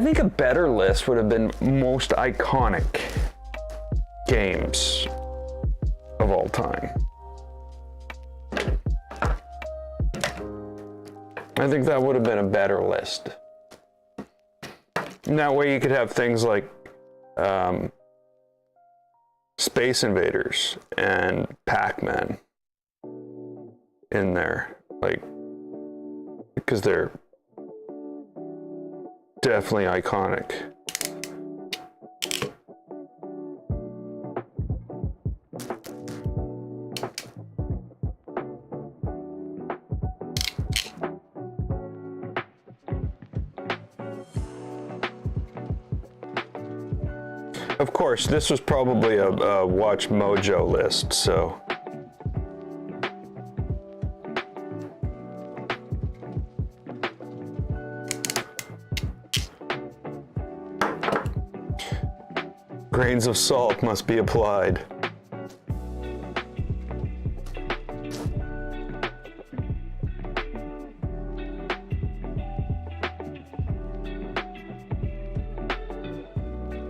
think a better list would have been most iconic games of all time. I think that would have been a better list. And that way you could have things like Space Invaders and Pac-Man in there, like, because they're definitely iconic. Of course, this was probably a Watch Mojo list, so. Grains of salt must be applied.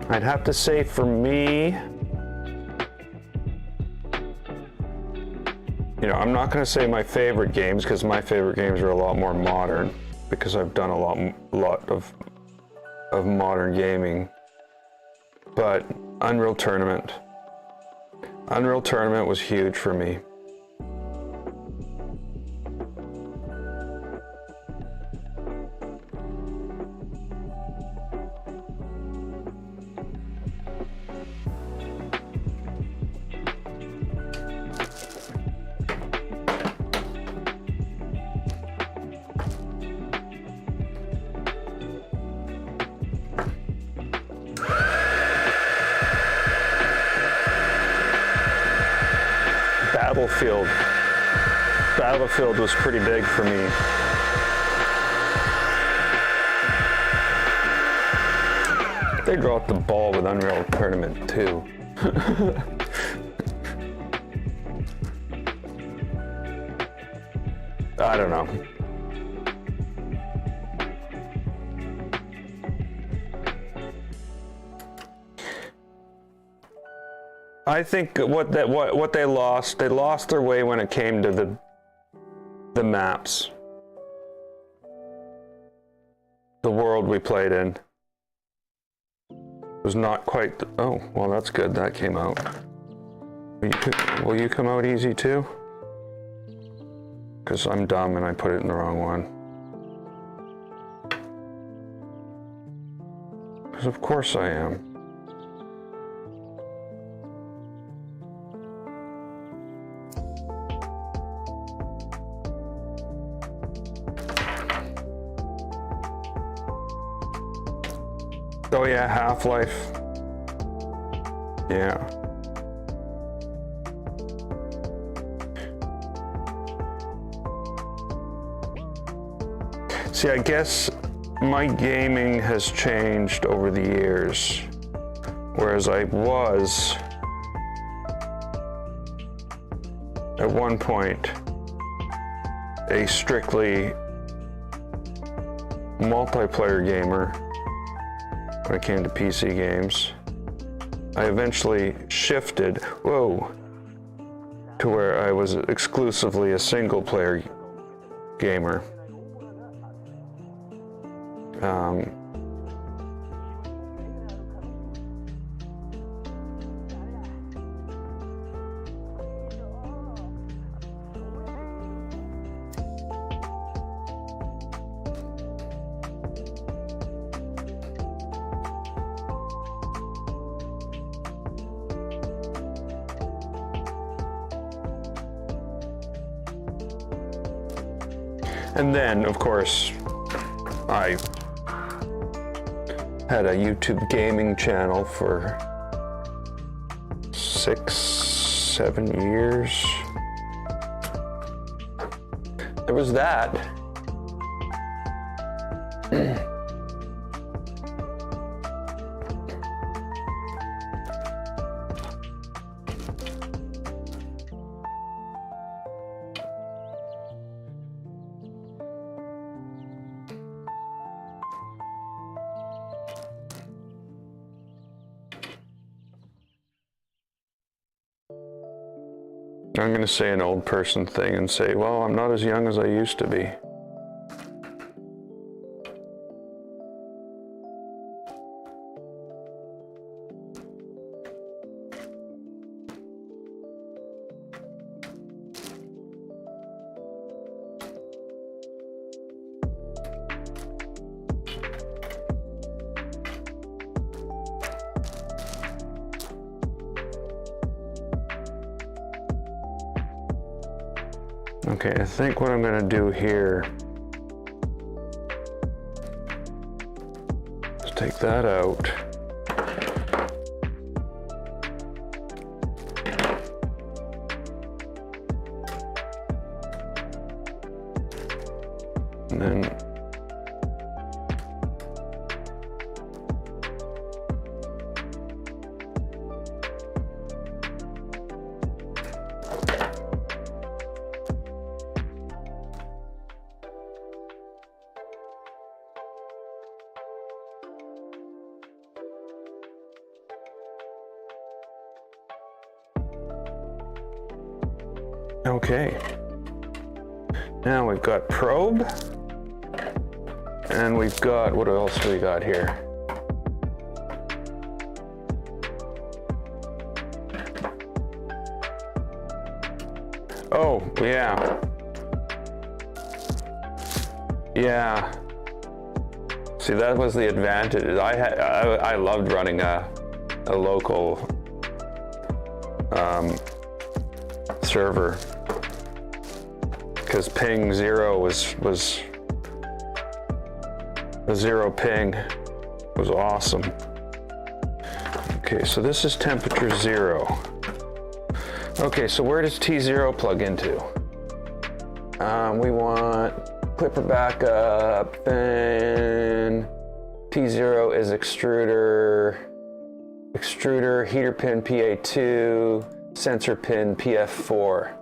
I'd have to say for me, you know, I'm not going to say my favorite games because my favorite games are a lot more modern because I've done a lot of modern gaming. But Unreal Tournament was huge for me. Battlefield was pretty big for me. They dropped the ball with Unreal Tournament too. I don't know. I think what they lost their way when it came to the maps. The world we played in was not quite oh, well, that's good, that came out. Will you come out easy too? Because I'm dumb and I put it in the wrong one. Because of course I am. Oh yeah, Half-Life. Yeah. See, I guess my gaming has changed over the years. Whereas I was, at one point, a strictly multiplayer gamer. When it came to PC games, I eventually shifted, to where I was exclusively a single player gamer. And then, of course, I had a YouTube gaming channel for 6-7 years. There was that. I'm going to say an old person thing and say, well, I'm not as young as I used to be. Okay, I think what I'm gonna do here is take that out. And then okay. Now we've got probe, and we've got, what else do we got here? Oh, yeah. Yeah. See, that was the advantage. I loved running a local server, because ping 0 was the 0 ping was awesome. Okay, so this is temperature 0. Okay, so where does T0 plug into? We want clipper backup, and T0 is extruder, heater pin PA2, sensor pin PF4.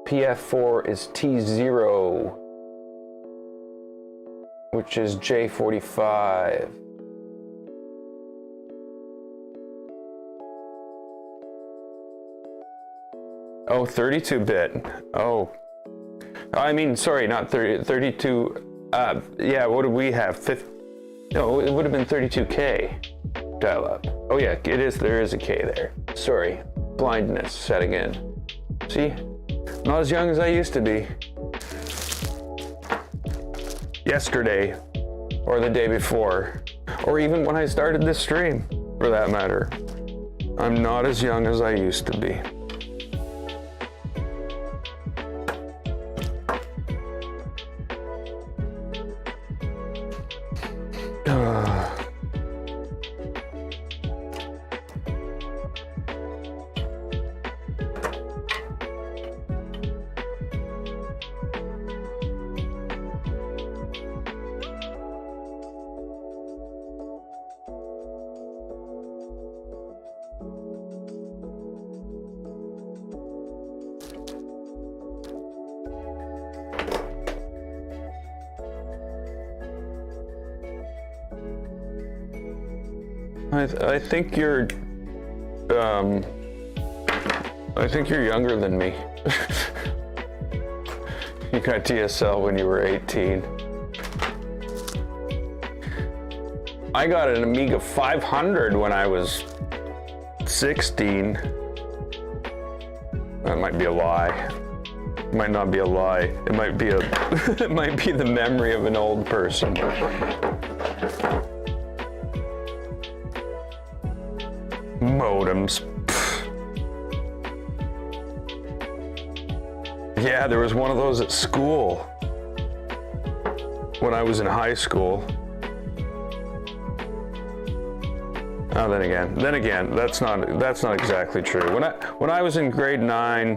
PF4 is T0, which is J45. Oh, 32-bit. Oh, I mean, sorry, not 32. Yeah, what do we have? No, it would have been 32K dial-up. Oh yeah, it is. There is a K there. Sorry, blindness setting in. See, not as young as I used to be. Yesterday, or the day before, or even when I started this stream, for that matter. I'm not as young as I used to be. I think you're younger than me. You got DSL when you were 18. I got an Amiga 500 when I was 16. That might be a lie. It might not be a lie. It might be it might be the memory of an old person. Modems. Yeah, there was one of those at school when I was in high school. Oh, then again, that's not exactly true. When I was in grade 9,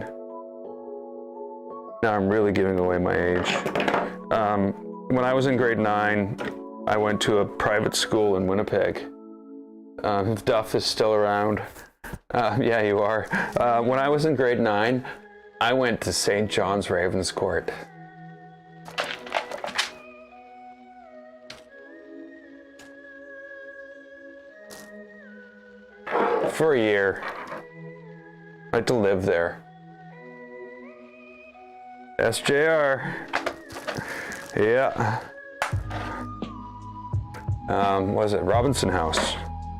now I'm really giving away my age. When I was in grade 9, I went to a private school in Winnipeg. If Duff is still around, yeah, you are. When I was in grade 9, I went to St. John's Ravenscourt. For a year. I had to live there. SJR. Yeah. Was it Robinson House?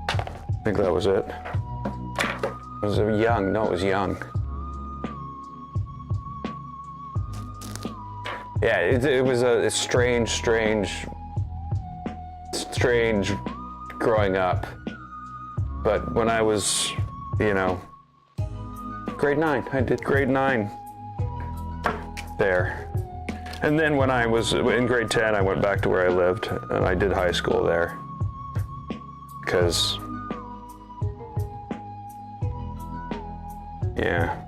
I think that was it. Was it Young? No, it was Young. Yeah, it was a strange growing up. But when I was, you know, grade 9, I did grade 9 there. And then when I was in grade 10, I went back to where I lived and I did high school there. Because, yeah.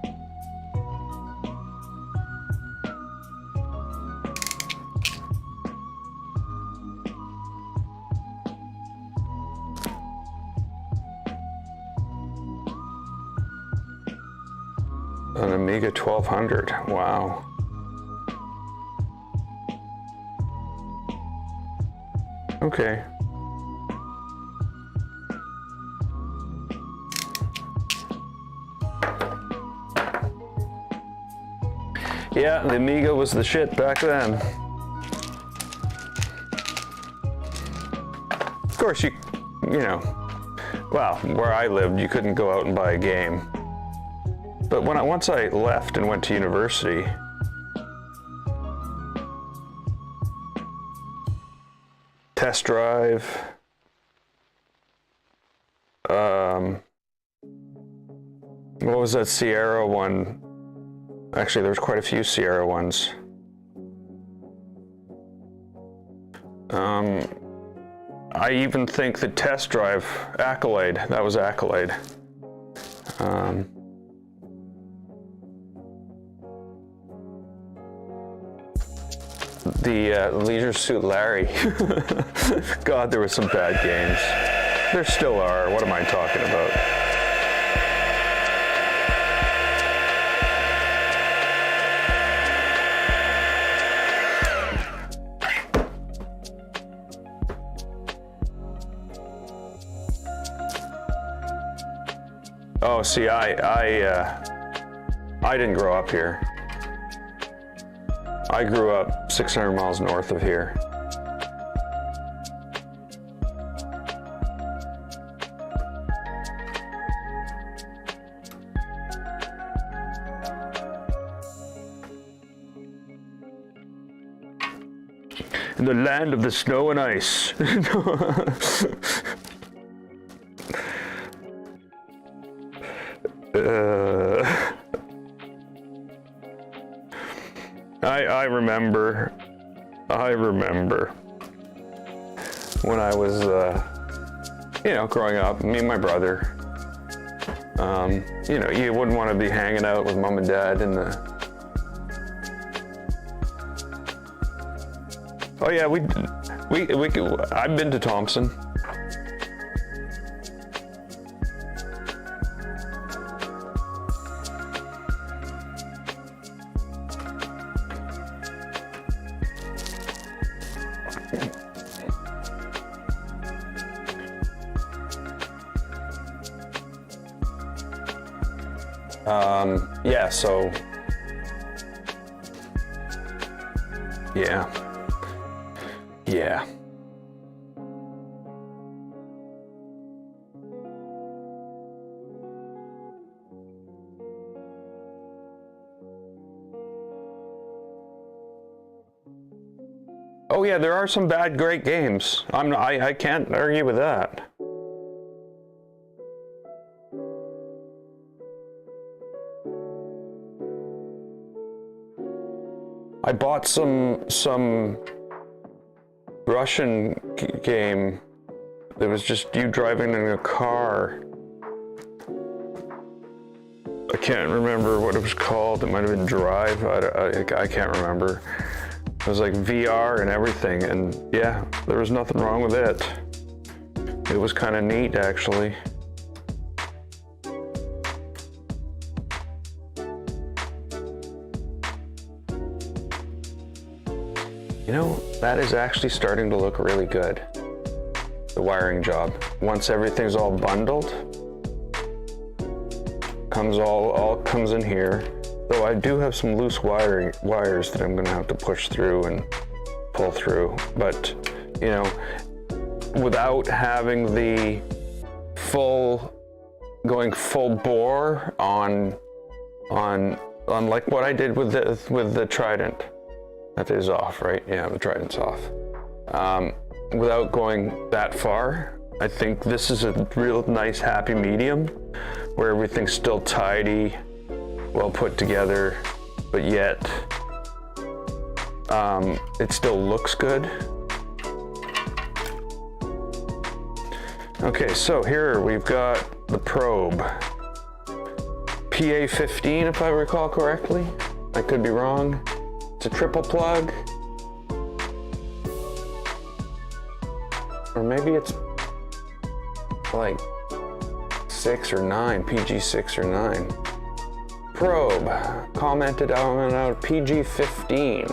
An Amiga 1200, wow. Okay. Yeah, the Amiga was the shit back then. Of course, you know, well, where I lived, you couldn't go out and buy a game. But once I left and went to university, Test Drive, what was that Sierra one? Actually, there was quite a few Sierra ones. I even think the Test Drive, Accolade, that was Accolade. The Leisure Suit Larry. God, there were some bad games. There still are. What am I talking about? Oh, see, I didn't grow up here. I grew up 600 miles north of here. In the land of the snow and ice. I remember when I was, you know, growing up, me and my brother, you know, you wouldn't want to be hanging out with mom and dad in the, oh yeah, I've been to Thompson. Yeah, so, yeah. Oh yeah, there are some bad, great games. I can't argue with that. I bought some Russian game that was just you driving in a car. I can't remember what it was called. It might have been Drive. I can't remember. It was like VR and everything, and yeah, there was nothing wrong with it. It was kind of neat, actually. You know, that is actually starting to look really good, the wiring job. Once everything's all bundled, all comes in here. Though I do have some loose wires that I'm gonna have to push through and pull through. But, you know, without having the going full bore on like what I did with the Trident. That is off, right? Yeah, the Trident's off. Without going that far, I think this is a real nice happy medium where everything's still tidy, well put together, but yet it still looks good. Okay, so here we've got the probe. PA15, if I recall correctly. I could be wrong. It's a triple plug. Or maybe it's like 6 or 9, PG6 or 9. Probe, commented out PG15.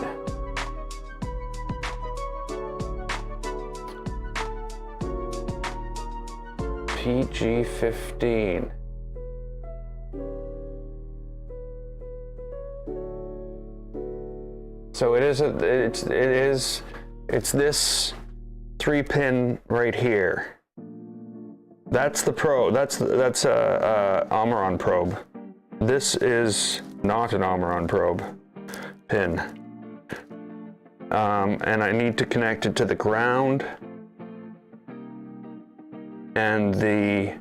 PG15. So it's this 3-pin right here. That's the probe. That's a Omron probe. This is not an Omron probe pin. And I need to connect it to the ground and the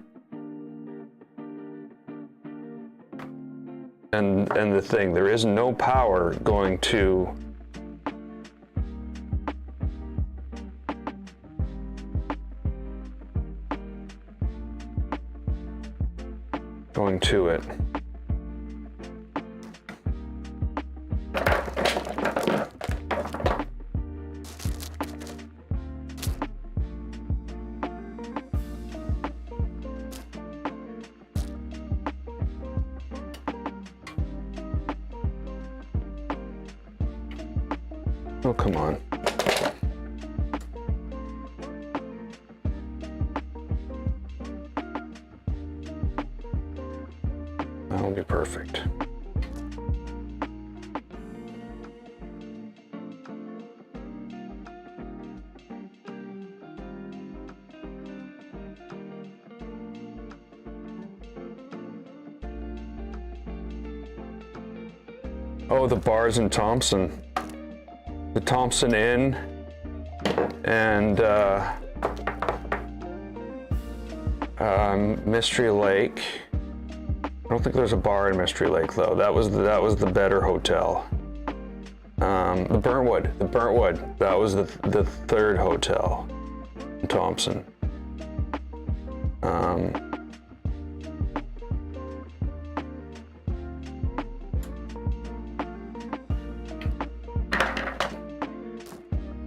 thing. There is no power going to it. Oh, come on. That'll be perfect. Oh, the bars in Thompson. The Thompson Inn and Mystery Lake. I don't think there's a bar in Mystery Lake though. That was the better hotel. The Burntwood. That was the third hotel in Thompson.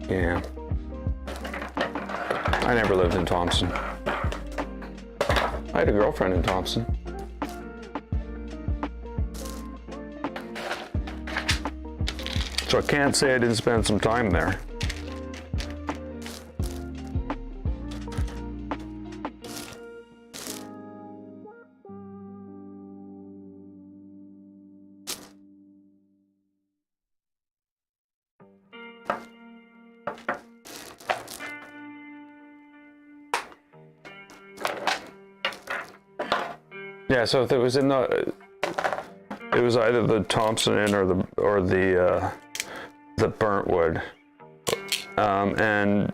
Yeah. I never lived in Thompson. I had a girlfriend in Thompson. So I can't say I didn't spend some time there. Yeah, so if it was in the, it was either the Thompson Inn or the Burntwood, and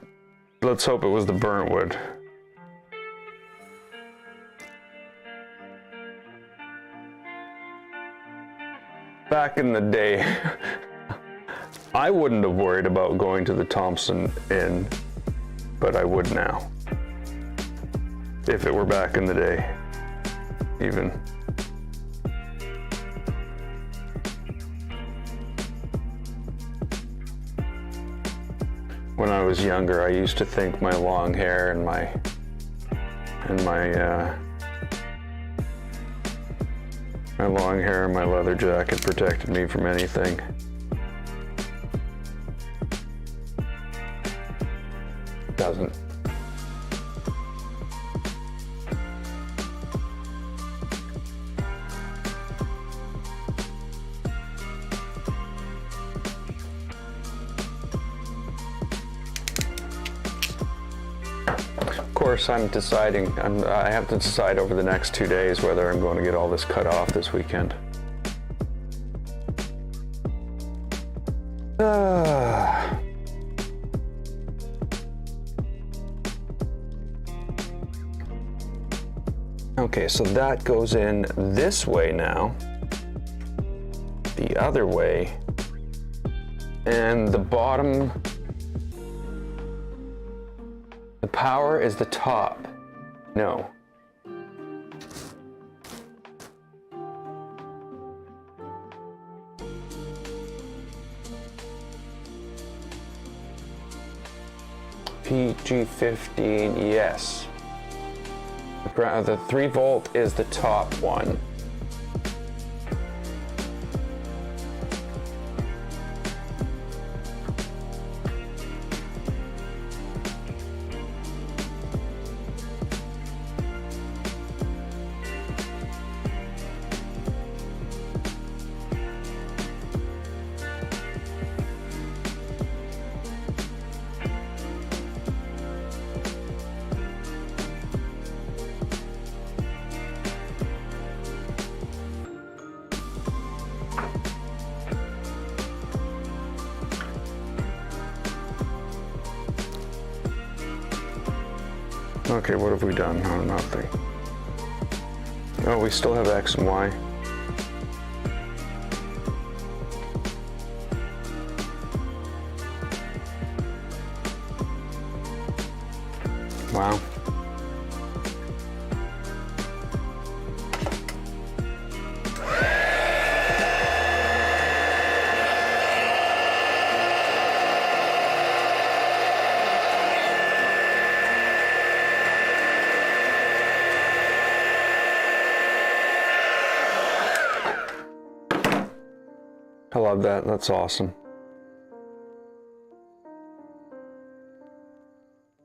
let's hope it was the Burntwood. Back in the day, I wouldn't have worried about going to the Thompson Inn, but I would now, if it were back in the day. Even. When I was younger, I used to think my long hair and my long hair and my leather jacket protected me from anything. Doesn't. Of course, I'm deciding. I have to decide over the next 2 days whether I'm going to get all this cut off this weekend. Okay, so that goes in this way now, the other way, and the bottom, the power is the top. No. PG15, yes. The 3 volt is the top one. Okay, what have we done? Oh, nothing. Oh, we still have X and Y. Wow. I love that. That's awesome.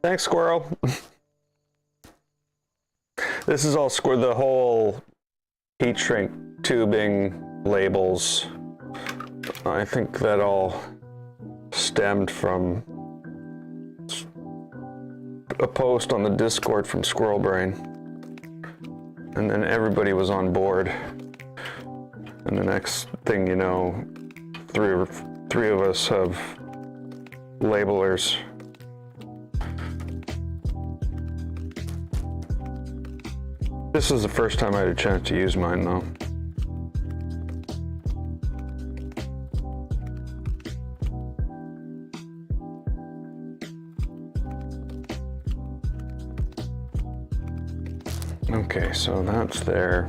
Thanks, squirrel. This is all the whole heat shrink tubing labels. I think that all stemmed from a post on the Discord from Squirrel Brain. And then everybody was on board. And the next thing you know, three of us have labelers. This is the first time I had a chance to use mine though. Okay, so that's there.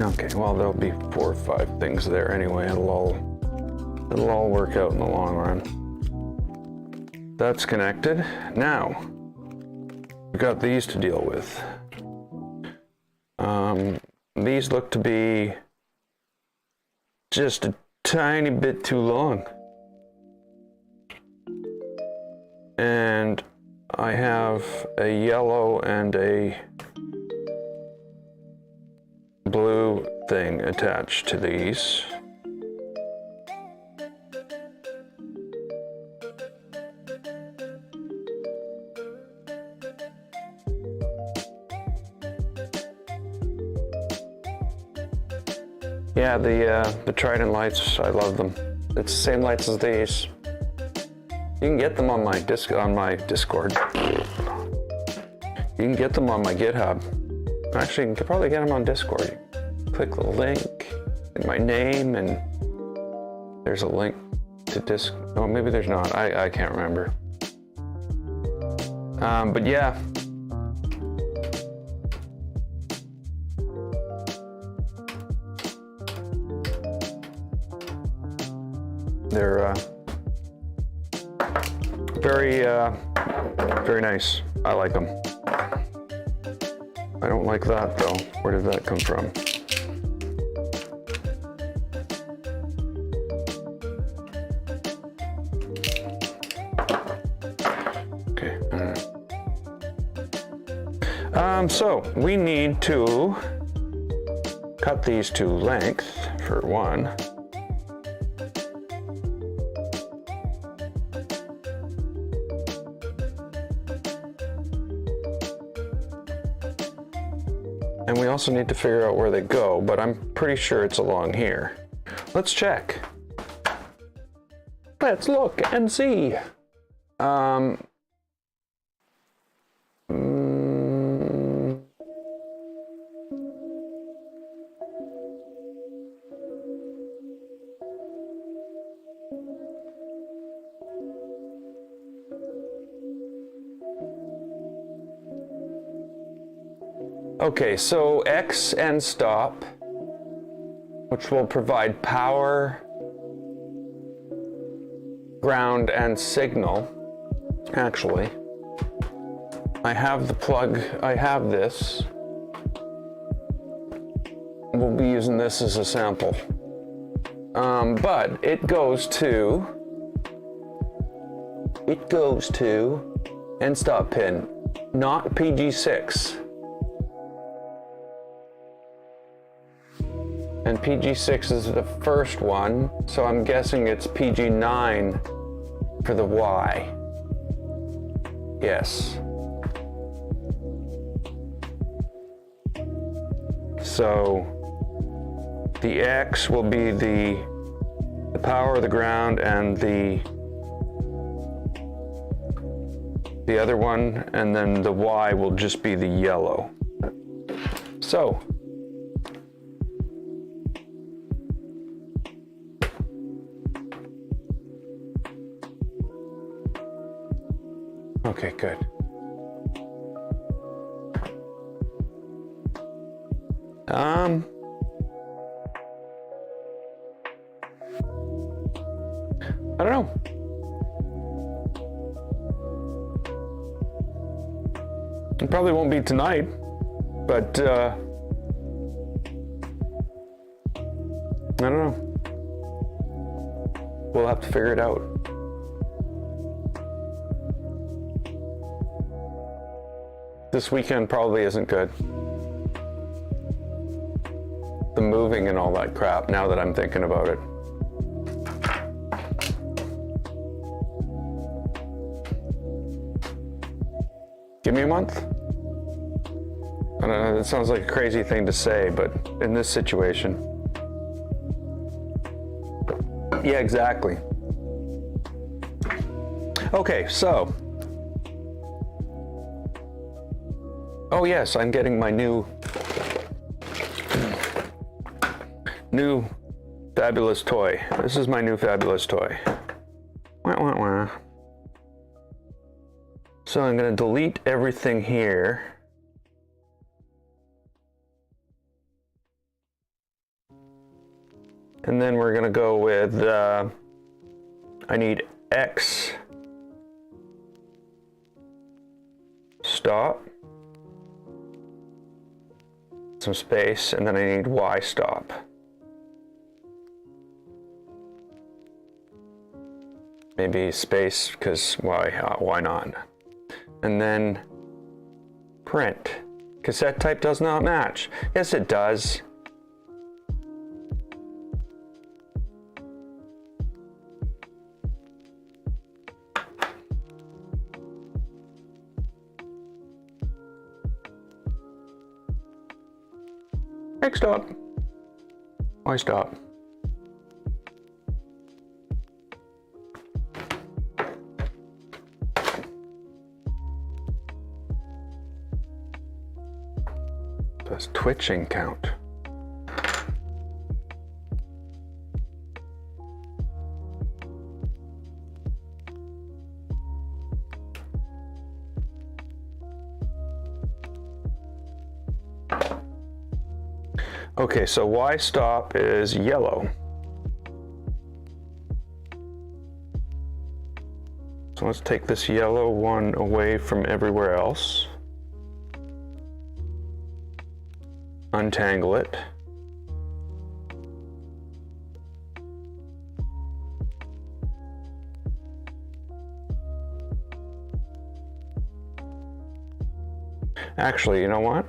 Okay, well, there'll be 4 or 5 things there anyway. It'll all work out in the long run. That's connected. Now, we've got these to deal with. These look to be just a tiny bit too long. And I have a yellow and a blue thing attached to these. Yeah, the Trident lights, I love them. It's the same lights as these. You can get them on my Discord. You can get them on my GitHub. Actually, you can probably get them on Discord. Click the link in my name, and there's a link to oh, maybe there's not. I can't remember. But yeah. They're very nice. I like them. I don't like that though. Where did that come from? Okay. So we need to cut these to length for one. And we also need to figure out where they go, but I'm pretty sure it's along here. Let's check. Let's look and see. Okay, so Endstop, which will provide power, ground, and signal. Actually, I have the plug, I have this. We'll be using this as a sample. But it goes to Endstop pin, not PG6. And PG6 is the first one, so I'm guessing it's PG9 for the Y. Yes. So the X will be the power, the ground, and the other one, and then the Y will just be the yellow. So okay, good. I don't know. It probably won't be tonight, but I don't know. We'll have to figure it out. This weekend probably isn't good. The moving and all that crap, now that I'm thinking about it. Give me a month? I don't know, it sounds like a crazy thing to say, but in this situation. Yeah, exactly. Okay, so. Oh yes, I'm getting my new fabulous toy. This is my new fabulous toy. Wah, wah, wah. So I'm going to delete everything here. And then we're going to go with, I need X stop, some space, and then I need Y stop. Maybe space, because why not? And then print. Cassette type does not match. Yes, it does. Next up. Why stop? Does twitching count? Okay, so why stop is yellow. So let's take this yellow one away from everywhere else. Untangle it. Actually, you know what?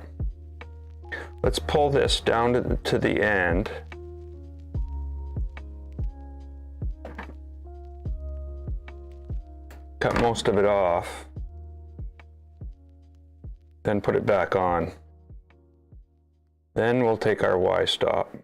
Let's pull this down to the end. Cut most of it off. Then put it back on. Then we'll take our Y stop.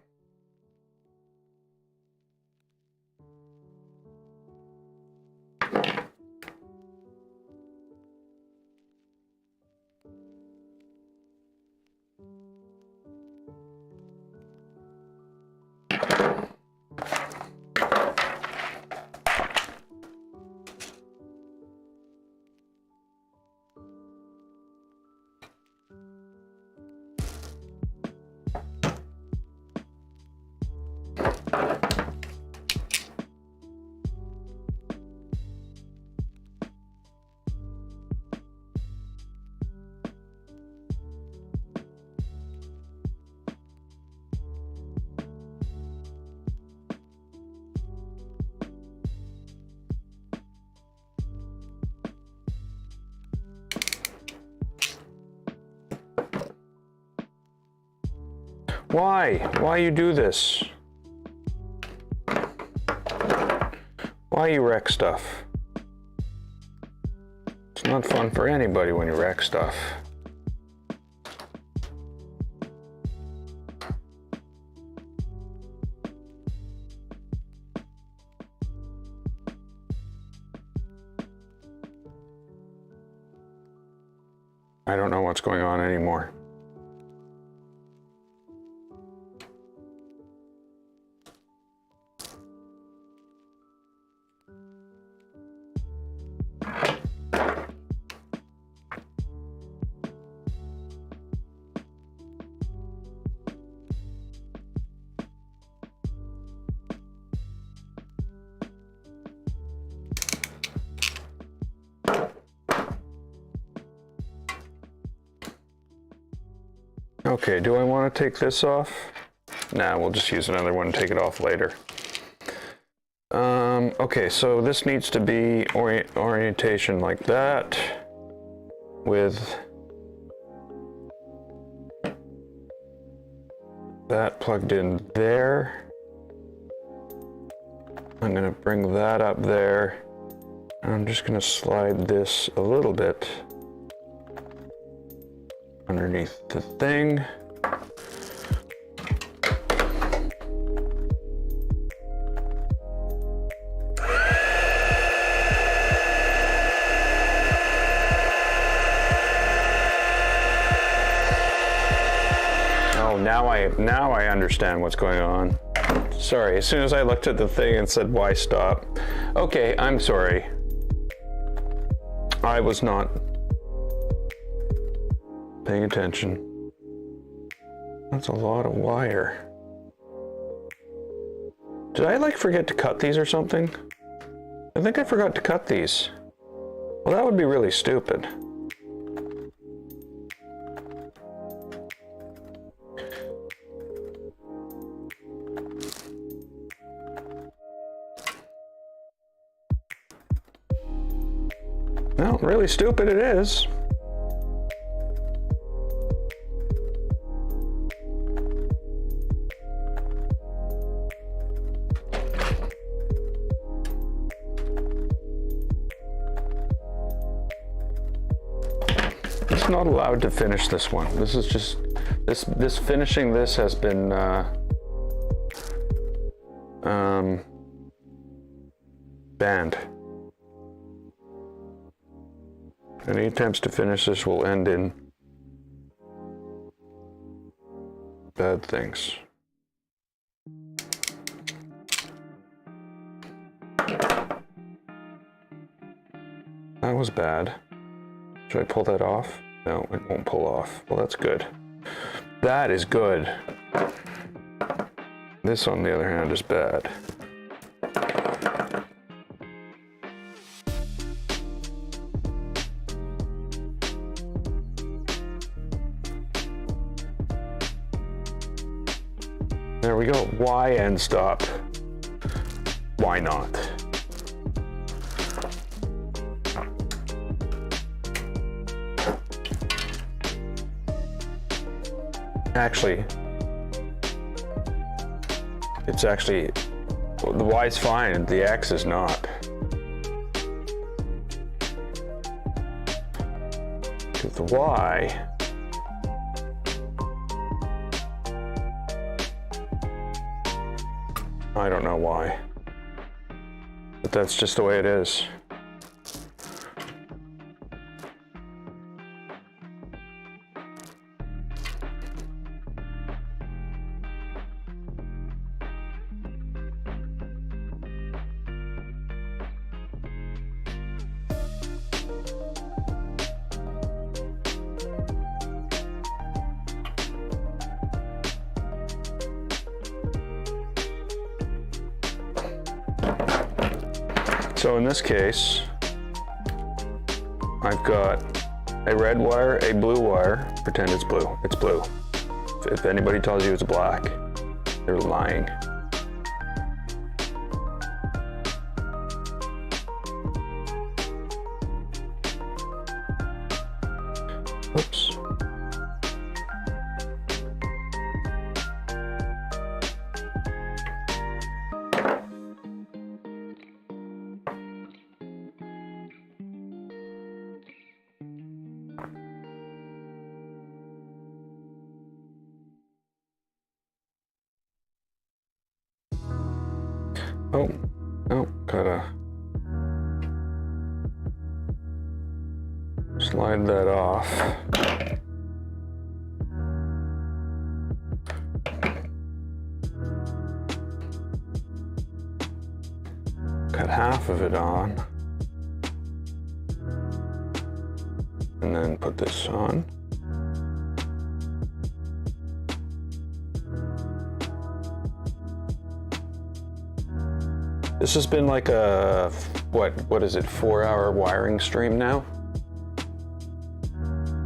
Why you do this? Why you wreck stuff? It's not fun for anybody when you wreck stuff. I don't know what's going on anymore. Okay, do I want to take this off? Nah, we'll just use another one and take it off later. Okay, so this needs to be orientation like that, with that plugged in there. I'm gonna bring that up there. I'm just gonna slide this a little bit underneath the thing. Oh, now I understand what's going on. Sorry, as soon as I looked at the thing and said, why stop? Okay, I'm sorry. I was not paying attention. That's a lot of wire. Did I forget to cut these or something? I think I forgot to cut these. Well, that would be really stupid. No, really stupid it is. It's not allowed to finish this one. This is just, this finishing this has been Band. Any attempts to finish this will end in bad things. That was bad. Should I pull that off? No, it won't pull off. Well, that's good. That is good. This, on the other hand, is bad. There we go. Why Endstop? Why not? Actually, it's actually, the Y is fine, the X is not. Because the Y, I don't know why, but that's just the way it is. So in this case, I've got a red wire, a blue wire. Pretend it's blue. It's blue. If anybody tells you it's black, they're lying. Oops. Oh, gotta slide that off. Cut half of it on. And then put this on. This has been like a, what is it, 4-hour wiring stream now?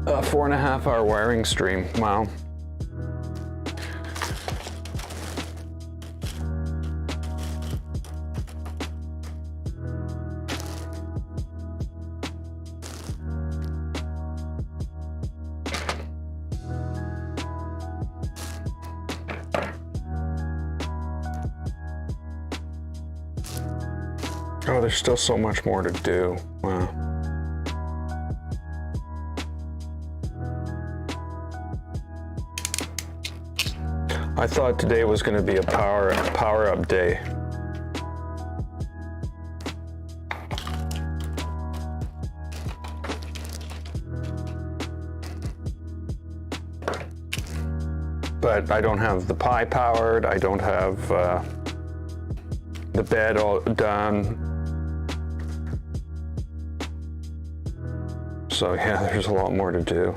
A 4.5-hour wiring stream, wow. Oh, there's still so much more to do. Wow. I thought today was going to be a power up day. But I don't have the Pi powered. I don't have the bed all done. So yeah, there's a lot more to do.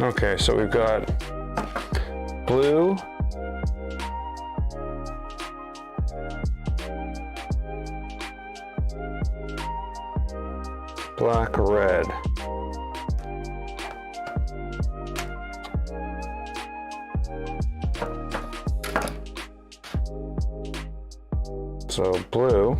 Okay, so we've got blue, black, red. So blue.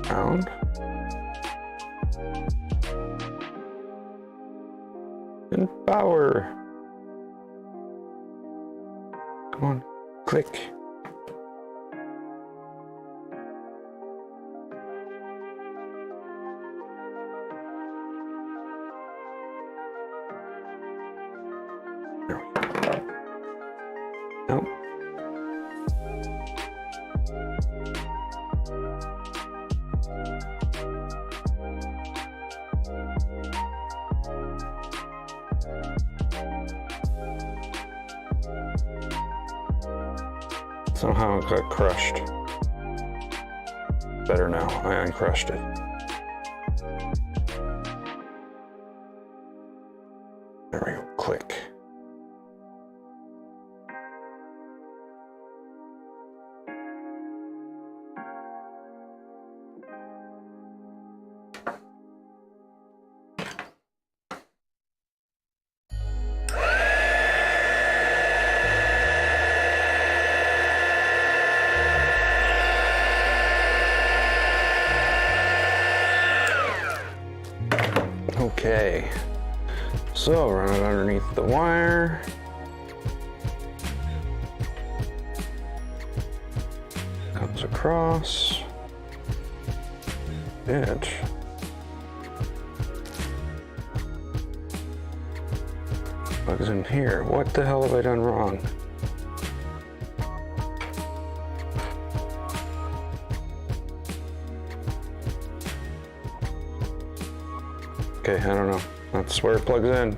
Round. And power. Come on, click. There we go. Nope. Somehow it got crushed. Better now, I uncrushed it. There we go, click. Okay, so run it underneath the wire. Comes across. It. Plugs in here. What the hell have I done wrong? Okay, I don't know. That's where it plugs in.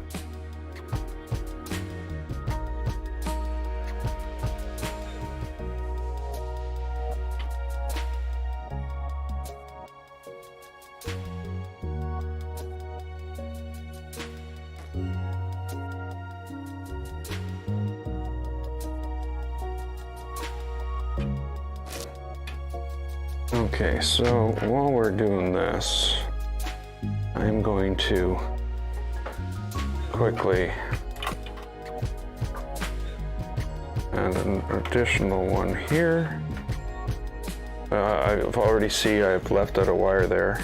Okay, so while we're doing this, I'm going to quickly add an additional one here. I've already see I've left out a wire there.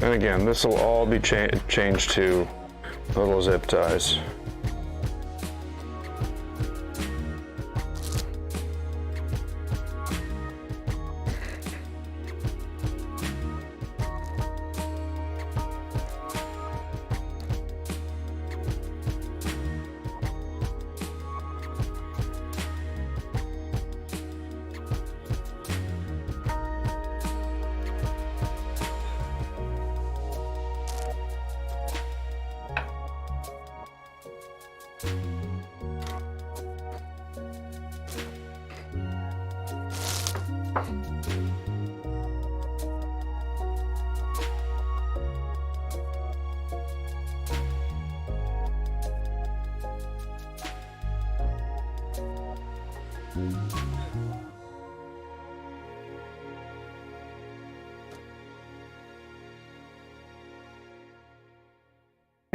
And again, this will all be changed to little zip ties.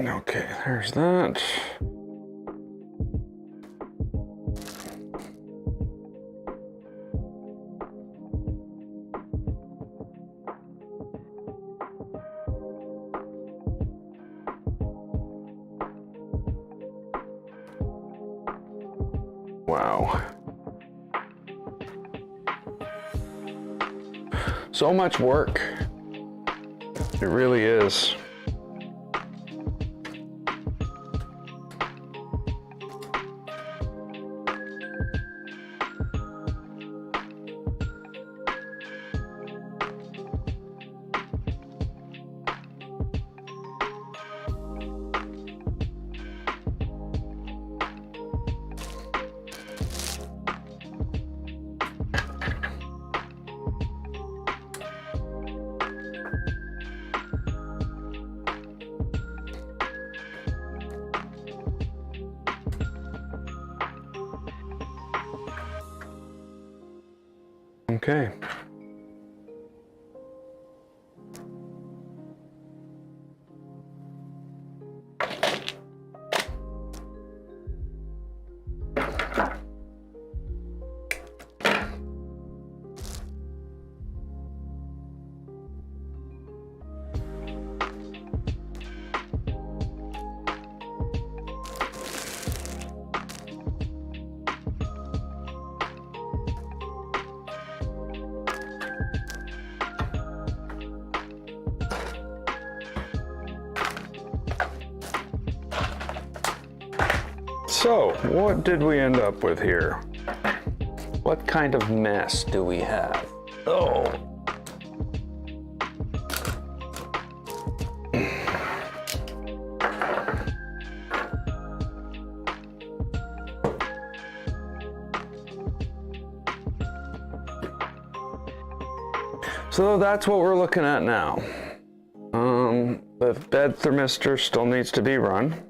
Okay, there's that. Wow. So much work. It really is. Okay. So, what did we end up with here? What kind of mess do we have? Oh. So that's what we're looking at now. The bed thermistor still needs to be run.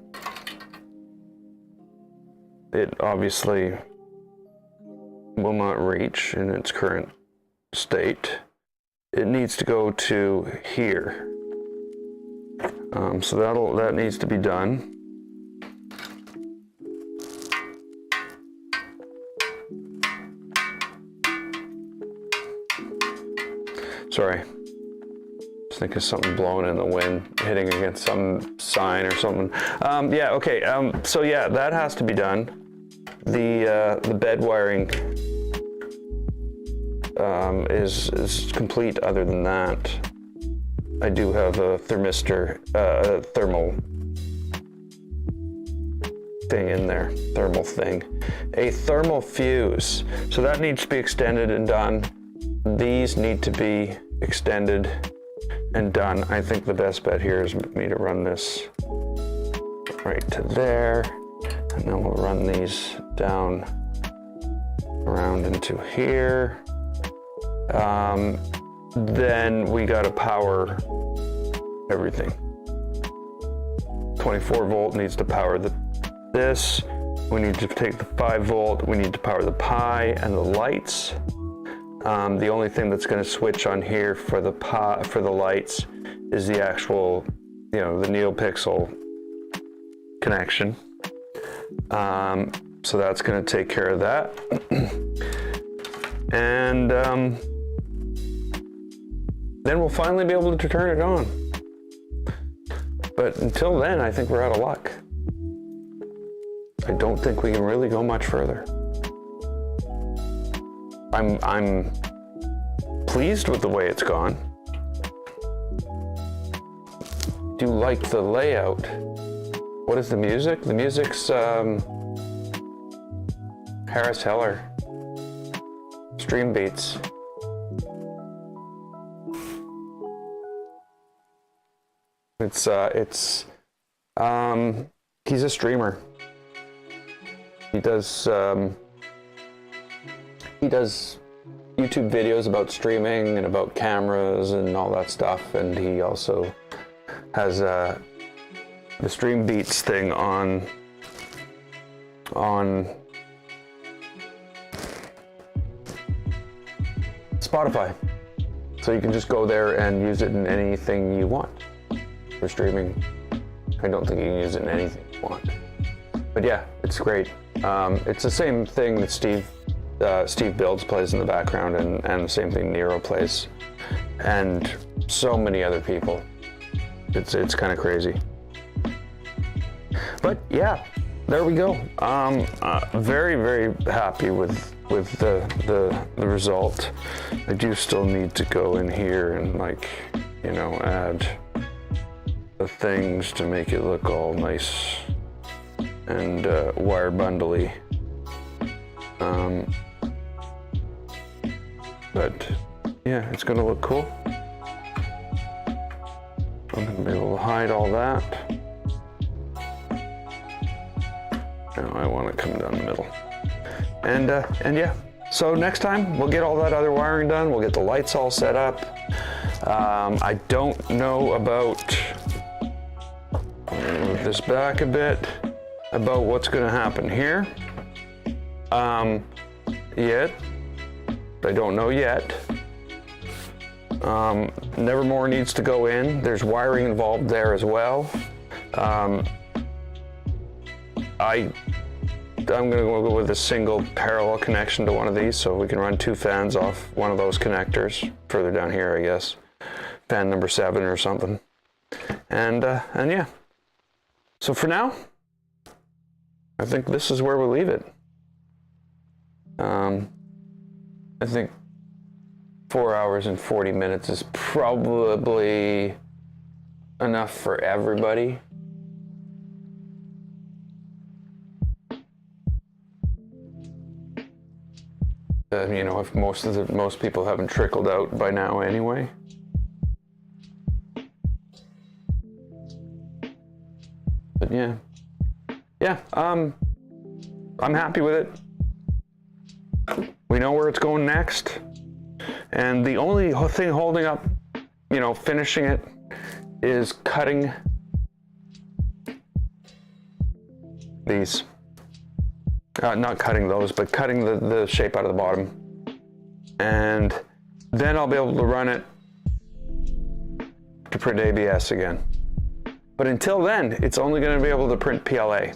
It obviously will not reach in its current state. It needs to go to here. So that needs to be done. Sorry. Just think of something blowing in the wind, hitting against some sign or something. Yeah, okay. So yeah, that has to be done. The bed wiring is complete. Other than that, I do have a thermistor, thermal thing in there. Thermal thing, a thermal fuse. So that needs to be extended and done. These need to be extended and done. I think the best bet here is me to run this right to there, and then we'll run these down around into here. Then we gotta power everything. 24 volt needs to power this. We need to take the 5 volt. We need to power the Pi and the lights. The only thing that's going to switch on here for the lights is the actual, the NeoPixel connection. So that's going to take care of that. And then we'll finally be able to turn it on. But until then, I think we're out of luck. I don't think we can really go much further. I'm pleased with the way it's gone. Do you like the layout? What is the music? The music's Harris Heller. Stream Beats. He's a streamer. He does YouTube videos about streaming and about cameras and all that stuff, and he also has the Stream Beats thing on Spotify. So you can just go there and use it in anything you want for streaming. I don't think you can use it in anything you want. But yeah, it's great. It's the same thing that Steve Builds plays in the background, and the same thing Nero plays, and so many other people. It's kind of crazy. But yeah, there we go. Very, very happy with the result. I do still need to go in here and add the things to make it look all nice and wire bundly. But yeah, it's gonna look cool. I'm gonna be able to hide all that. Now I want to come down the middle. And yeah, so next time we'll get all that other wiring done. We'll get the lights all set up. I don't know about, move this back a bit, about what's gonna happen here yet, I don't know yet. Nevermore needs to go in. There's wiring involved there as well. I'm gonna go with a single parallel connection to one of these, so we can run 2 fans off one of those connectors further down here, I guess. Fan number 7 or something. And yeah. So for now, I think this is where we'll leave it. I think 4 hours and 40 minutes is probably enough for everybody. You know, if most people haven't trickled out by now anyway. But yeah, I'm happy with it. We know where it's going next, and the only thing holding up, you know, finishing it is cutting these. Not cutting those, but cutting the shape out of the bottom. And then I'll be able to run it to print ABS again. But until then, it's only going to be able to print PLA.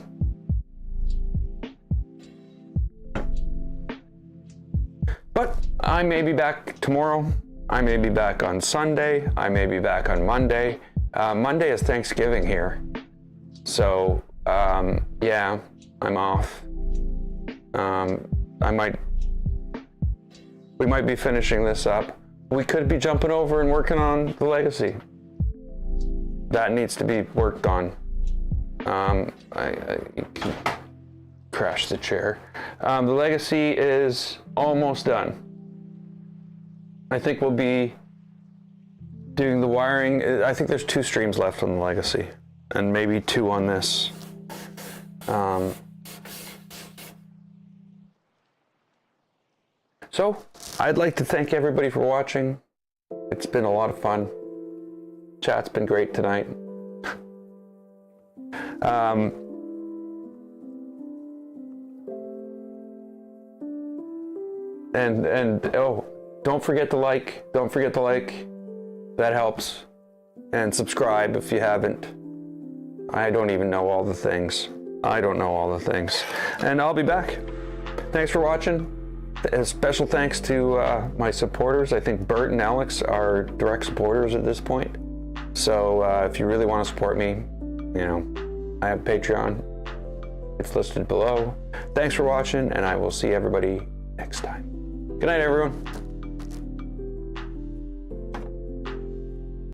But I may be back tomorrow. I may be back on Sunday. I may be back on Monday. Monday is Thanksgiving here. So, yeah, I'm off. We might be finishing this up. We could be jumping over and working on the Legacy. That needs to be worked on. I can crash the chair. The Legacy is almost done. I think we'll be doing the wiring. I think there's 2 streams left on the Legacy, and maybe 2 on this. So, I'd like to thank everybody for watching. It's been a lot of fun. Chat's been great tonight. And oh, don't forget to like. Don't forget to like. That helps. And subscribe if you haven't. I don't even know all the things. I don't know all the things. And I'll be back. Thanks for watching. A special thanks to my supporters. I think Bert and Alex are direct supporters at this point. So if you really want to support me, you know, I have Patreon. It's listed below. Thanks for watching, and I will see everybody next time. Good night, everyone.